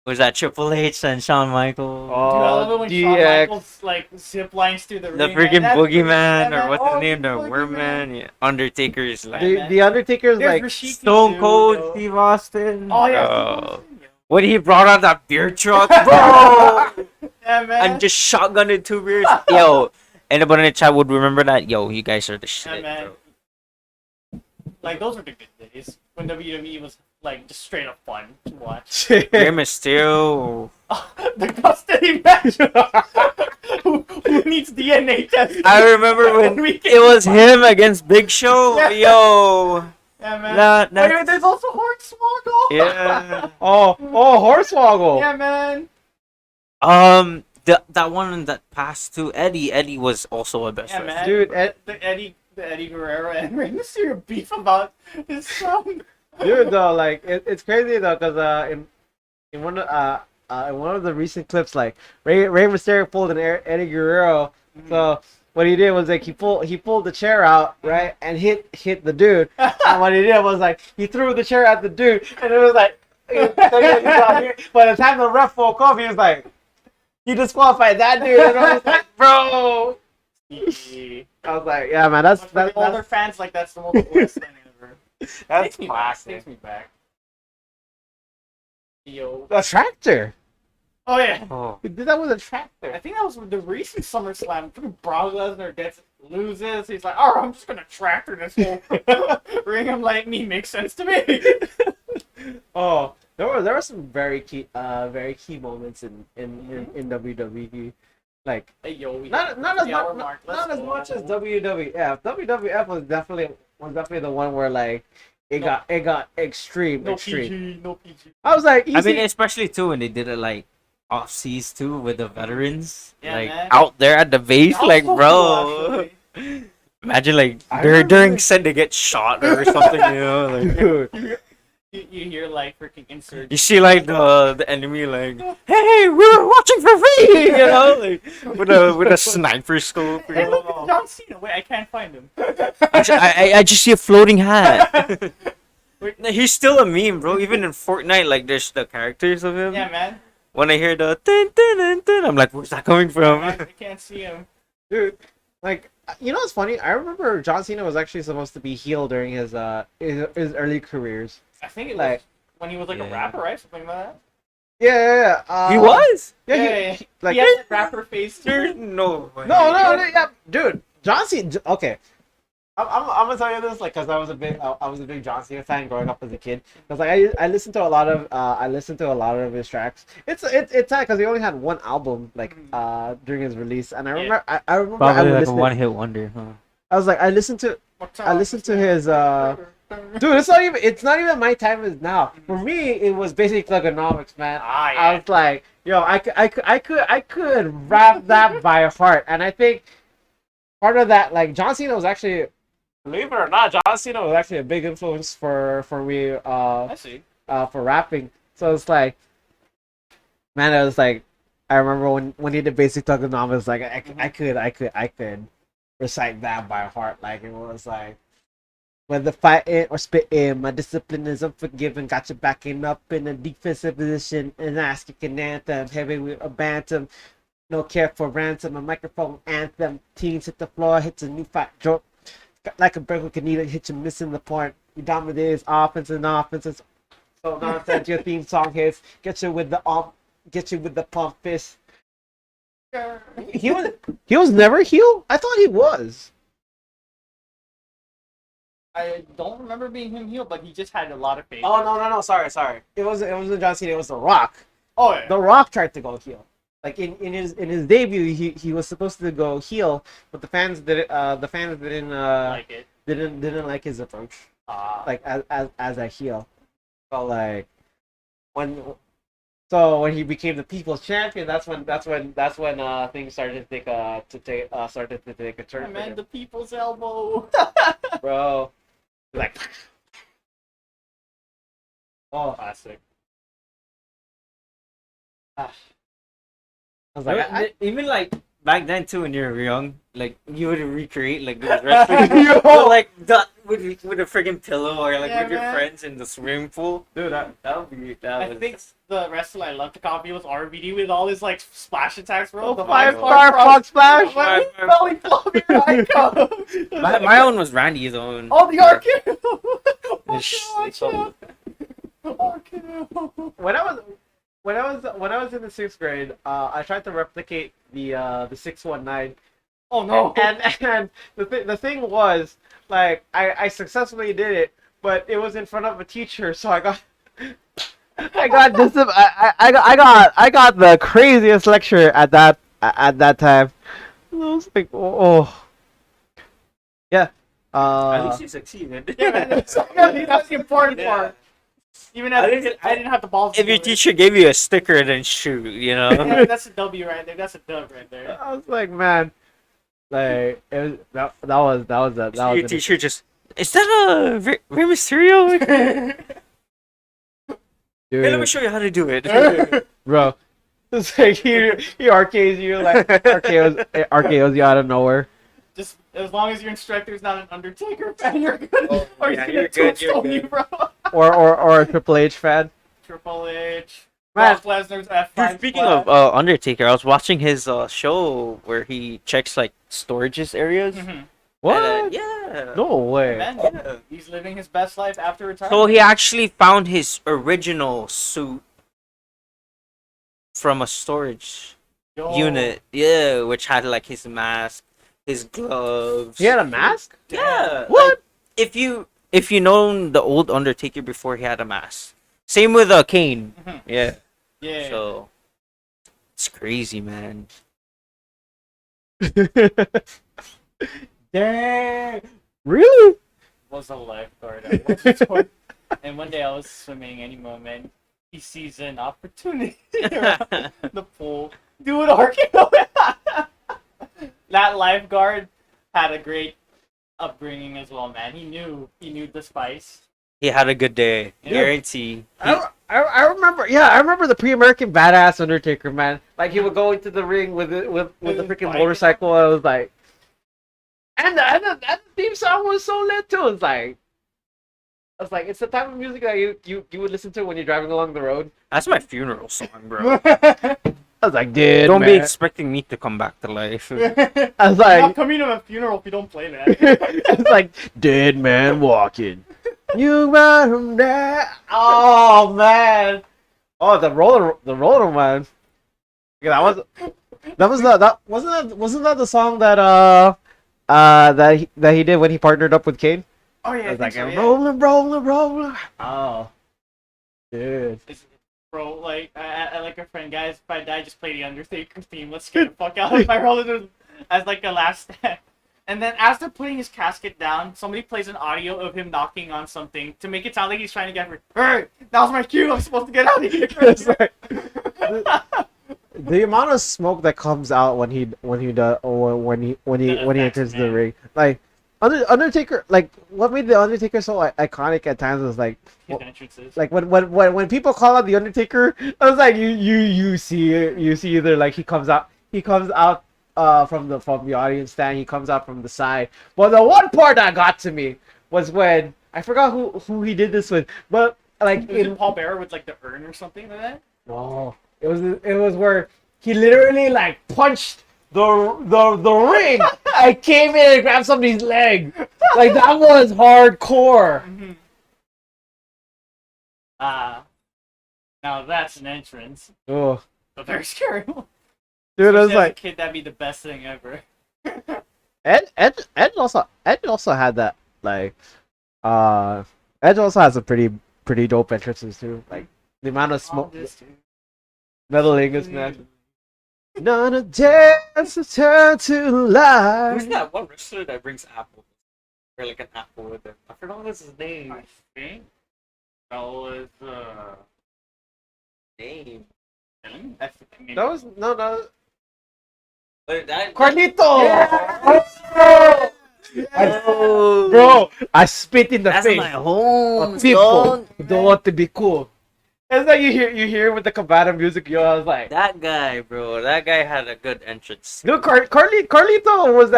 Was that Triple H and Shawn Michaels? Dude, I love it when Shawn DX. Michaels like zip lines through the The ring. freaking man. That's Boogeyman, yeah, or man. what's Oh, his name? The Boogeyman. Wormman. Yeah. Undertaker's like The Undertaker's There's like Rikishi, Stone too, Cold yo. Steve Austin. Oh yeah. Bro. When he brought out that beer truck, bro, Yeah, man. and just shotgunned 2 beers. Yo, anybody in the chat would remember that? Yo, you guys are the shit, man. bro. Like those were the good days when WWE was like just straight up fun to watch. Rey Mysterio. The custody match. who needs DNA test? I remember when We it was him against Big Show. Yeah. Yo, Yeah, man. that, Wait, there's also Hornswoggle. yeah. oh Hornswoggle. Yeah, man. That one that passed to Eddie. Eddie was also a best Yeah, friend. man. Dude, The Eddie Guerrero and Rey Mysterio beef about his son. Dude, though, like it's crazy though, because in one in one of the recent clips, like Rey Mysterio pulled an Eddie Guerrero. So what he did was like he pulled the chair out, right, and hit the dude. And what he did was like he threw the chair at the dude, and it was like by the time the ref woke up, he was like he disqualified that dude, and I was like, bro. Yeah. I was like, yeah, man, that's But for the older fans, like that's the most worst thing ever. That's Takes me back. classic. Takes me back. Yo. The tractor. Oh yeah. Oh. He did that with a I tractor. think that was the recent SummerSlam. Brock Lesnar loses. He's like, "Oh, I'm just gonna tractor this whole ring." I'm like, "Me makes sense to me." Oh, there were some very key moments in WWE. Like Hey yo, we not hit not the as hour much mark. not Let's as much as go. WWF. WWF was definitely the one where like it No. got extreme. No PG, no PG. I was like, I mean, easy. especially too when they did it like off seas too with the veterans, Yeah, like man. out there at the base, That was like so bro. cool, actually. Imagine like I during remember- set they get shot or something, you know, like Dude, You hear like freaking insert. you see like the enemy like, hey, we're watching for free, you know, like with a sniper scope. You Hey, know? look at John Cena. Wait, I can't find him. I just see a floating hat. He's still a meme, bro. Even in Fortnite, like there's the characters of him. Yeah, man. When I hear the dun, dun, dun, dun, I'm like, where's that coming from? I can't see him. dude, like you know what's funny? I remember John Cena was actually supposed to be heel during his early careers. I think it was Like when he was like a Yeah. rapper, right? Something like that. Yeah. He was? Yeah, Yeah, like he has that rapper face There's too. no way. no, yeah, dude. John Cena. Okay, I'm gonna tell you this, like, cause I was a big John Cena fan growing up as a kid. Cause like I listened to a lot of his tracks. It's sad cause he only had one album like during his release, and I Yeah. remember I remember Probably like a listened. one-hit wonder, huh? I was like I listened to his dude. It's not even My Time Is Now. For me, it was basic thugonomics, man. Ah, I yeah. was like, yo, I could rap that by heart, and I think part of that, like, John Cena was actually, believe it or not, John Cena was actually a big influence for me, I see. for rapping. So it's like, man, I was like, I remember when he did basic thugonomics, like, I could recite that by heart, like it was like. Whether fighting or spitting, my discipline is unforgiving. Got you backing up in a defensive position. And ass kicking anthem. Heavy with a bantam. No care for ransom. A microphone anthem. Teens hit the floor. Hits a new fight joke. Like a burglar can either hit you missing the point. You dominate offense and offenses. So nonsense. Your theme song hits. Get you with the pump fist. He was never heel? I thought he was. I don't remember being him heel, but he just had a lot of faith. Oh no! Sorry. It wasn't John Cena. It was The Rock. Oh yeah. The Rock tried to go heel. Like in his debut, he was supposed to go heel, but the fans didn't like it. didn't like his approach, like as a heel. So like when he became the people's champion, that's when things started to take a turn Yeah, for man, him. the people's elbow. Bro. Like oh, Classic. I was like, Even like back then too, when you were young, like you would recreate like those wrestling, Yo! but, like that with a freaking pillow or like Yeah, with your man. friends in the swimming pool. dude, That would be that. I was, think the wrestler I love to copy was RVD with all his like splash attacks, bro. The five-star frog splash. Like, belly flop, here I come. my own was Randy's own. Oh, the RKO. Oh, It's gosh, RKO. When I was in the sixth grade, I tried to replicate the 619, Oh no. and the thing was, like, I successfully did it, but it was in front of a teacher, so I got I got the craziest lecture at that time. And I was like, oh. Yeah. At least you succeeded. Yeah, man, that's the important Yeah. part. Even if I didn't have the balls. to If your do it. teacher gave you a sticker, then shoot, you know. Yeah, that's a W right there. That's a dub right there. I was like, man, like it was So your teacher just, is that a Rey Mysterio? Hey, let me dude, show you how to do it. bro. It's like he arcades you like RKO's you out of nowhere. Just as long as your instructor's not an Undertaker fan, you're good. Oh, or yeah, he's you're gonna good, you're tombstone you, good. bro. Or a Triple H fan. Triple H. Man. Brock Lesnar's F5. Dude, speaking of Undertaker, I was watching his show where he checks like storages areas. Mhm. What? Yeah. No way. Man, Yeah. he's living his best life after retirement. So he actually found his original suit from a storage Yo. unit. Yeah, which had like his mask, his gloves. He had a mask? Yeah. What? Like, if you know the old Undertaker before he had a mask. Same with Kane. Mhm. Yeah. Yeah. So it's crazy, man. Dang. Really? Was a lifeguard at one point. And one day I was swimming any moment. He sees an opportunity around the pool. Dude, RKO. That lifeguard had a great upbringing as well, man. He knew the spice. He had a good day. Yeah. Guarantee. I remember. Yeah, I remember the pre-American badass Undertaker, man. Like he would go into the ring with the With his freaking bike. motorcycle. I was like, and the theme song was so lit too. It's like, I was like, it's the type of music that you would listen to when you're driving along the road. That's my funeral song, bro. I was like, dude, Don't be man. expecting me to come back to life. I was I'm not like, coming to a funeral if you don't play that. it's like dead man walking. You got him there. Oh man. Oh, the roller man. Yeah, wasn't that the song that that he did when he partnered up with Kane? Oh yeah, I I was think like, so, yeah. rolling. Oh, dude. Bro, like I like a friend, guys. If I die, just play the Undertaker theme. Let's get the fuck out of my roller as like a last step. And then as they're putting his casket down, somebody plays an audio of him knocking on something to make it sound like he's trying to get hurt. Hey, that was my cue. I'm supposed to get out of here. It's like, the amount of smoke that comes out when he enters the ring, like Undertaker, like what made the Undertaker so iconic at times was like, His entrances. like when people call out the Undertaker, I was like, you see it, you see either like he comes out from the audience stand, he comes out from the side. But the one part that got to me was when I forgot who he did this with, but like Was it Paul Bearer with like the urn or something like that? no, it was where he literally like punched the ring. I came in and grabbed somebody's leg. Like that was hardcore. Mm-hmm. Now that's an entrance. Oh, But very scary. dude, I was Especially as a like, kid, that'd be the best thing ever. Ed also had that like, Edge also has a pretty dope entrances too. Like the amount of smoke, Metal Angus, man. None of dance to turn to life. Who's that one wrestler that brings apple? Or like an apple with him? I forgot what's his name. I think that was Name. I think That was no. But that Carlito! Oh, Bro, I spit in the that's face my home. of people who don't want to be cool. It's like you hear with the Cabana music, yo. I was like, That guy, bro. That guy had a good entrance. dude, Carlito was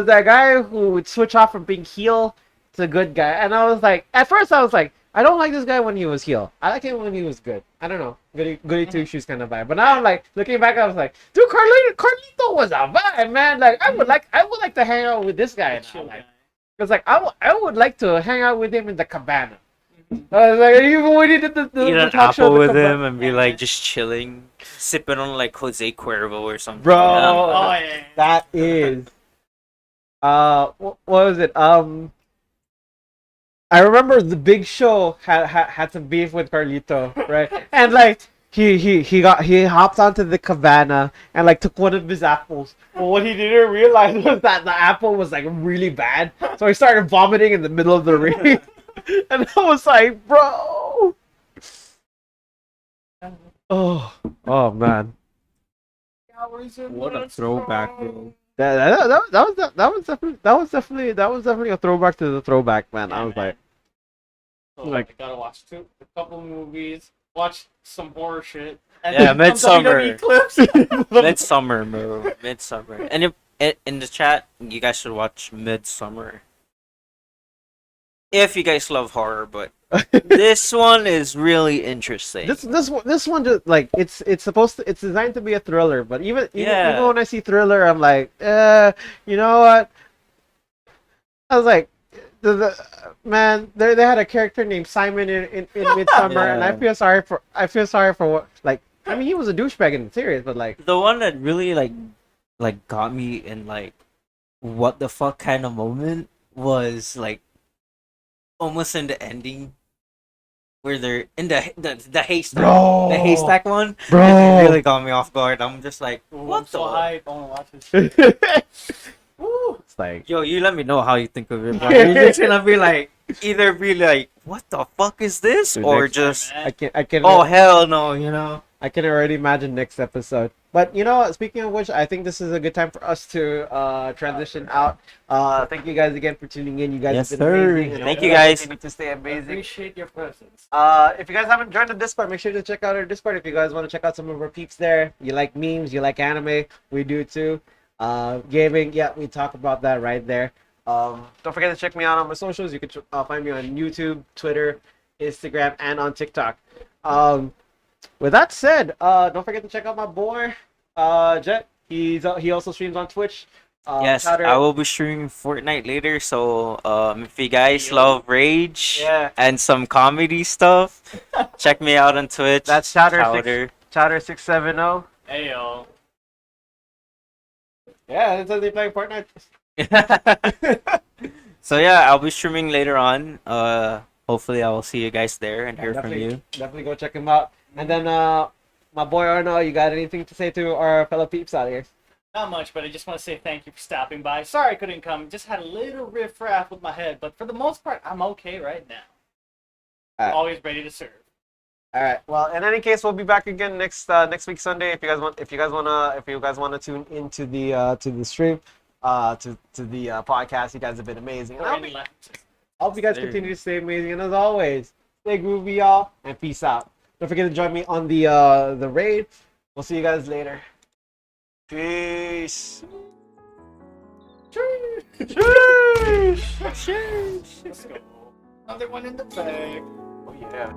that guy who would switch off from being heel to good guy, and I was like, at first I was like, I don't like this guy when he was heel. I like him when he was good. I don't know, goody two shoes kind of vibe. But now I'm like looking back, I was like, dude, Carlito was a vibe, man. Like I would like to hang out with this guy now. Like, cause like I would like to hang out with him in the Cabana. I was like, even when he did the Eat an talk show apple at the with Cabana. him and be like just chilling, sipping on like Jose Cuervo or something. Bro. Oh yeah. That is. What was it? I remember the Big Show had some beef with Carlito, right? And like he hopped onto the Cabana and like took one of his apples. But what he didn't realize was that the apple was like really bad, so he started vomiting in the middle of the ring. And I was like, bro. Oh man. What a throwback, bro. That was definitely a throwback to the throwback, man. Yeah, I was man. like, So, like- I gotta watch a couple movies, watch some horror shit. And Yeah, then some WWE Midsummer. clips. Midsummer, bro. Midsummer. And if in the chat, you guys should watch Midsummer. If you guys love horror, but this one is really interesting. this one just like it's designed to be a thriller, but even Yeah. when I see thriller, I'm like, you know what? I was like, man, they had a character named Simon in Midsummer, and Yeah. I feel sorry for what, like, I mean, he was a douchebag in the series, but like, The one that really like got me in like what the fuck kind of moment was like almost in the ending where they're in the haystack. Bro. The haystack one. Bro. It really got me off guard. I'm just like, Ooh, what I'm so the? hyped. I want to watch this. Woo! It's like, Yo, you let me know how you think of it. Bro. You're just gonna be like, either be like, what the fuck is this, Dude, or next just, Man. I can, oh hell no, you know. I can already imagine next episode. But you know what? Speaking of which, I think this is a good time for us to transition out. Thank you guys again for tuning in. You guys Yes, have been sir. amazing. and I Thank hope you, guys guys. continue to stay I amazing. appreciate your presence. If you guys haven't joined the Discord, make sure to check out our Discord. If you guys want to check out some of our peeps there, you like memes, you like anime, we do too. Gaming, yeah, we talk about that right there. Don't forget to check me out on my socials. You can find me on YouTube, Twitter, Instagram, and on TikTok. With that said, don't forget to check out my boy, Jet. He also streams on Twitch. Yes, Chowder- I will be streaming Fortnite later. So if you guys love Rage Yeah. and some comedy stuff, check me out on Twitch. That's Chowder Chowder. Chowder 670. Hey yo. Yeah, it says they playing Fortnite. So yeah, I'll be streaming later on. Hopefully I will see you guys there and hear from definitely, you. definitely go check him out. And then, my boy Arno, you got anything to say to our fellow peeps out here? Not much, but I just want to say thank you for stopping by. Sorry I couldn't come. Just had a little riff-raff with my head, but for the most part, I'm okay right now. Alright. Always ready to serve. All right. Well, in any case, we'll be back again next week Sunday. If you guys wanna tune into the stream, to the podcast, you guys have been amazing. And I hope you guys continue to stay amazing. And as always, stay groovy, y'all, and peace out. Don't forget to join me on the raid. We'll see you guys later. Peace. Let's go. Another one in the bag. Oh yeah.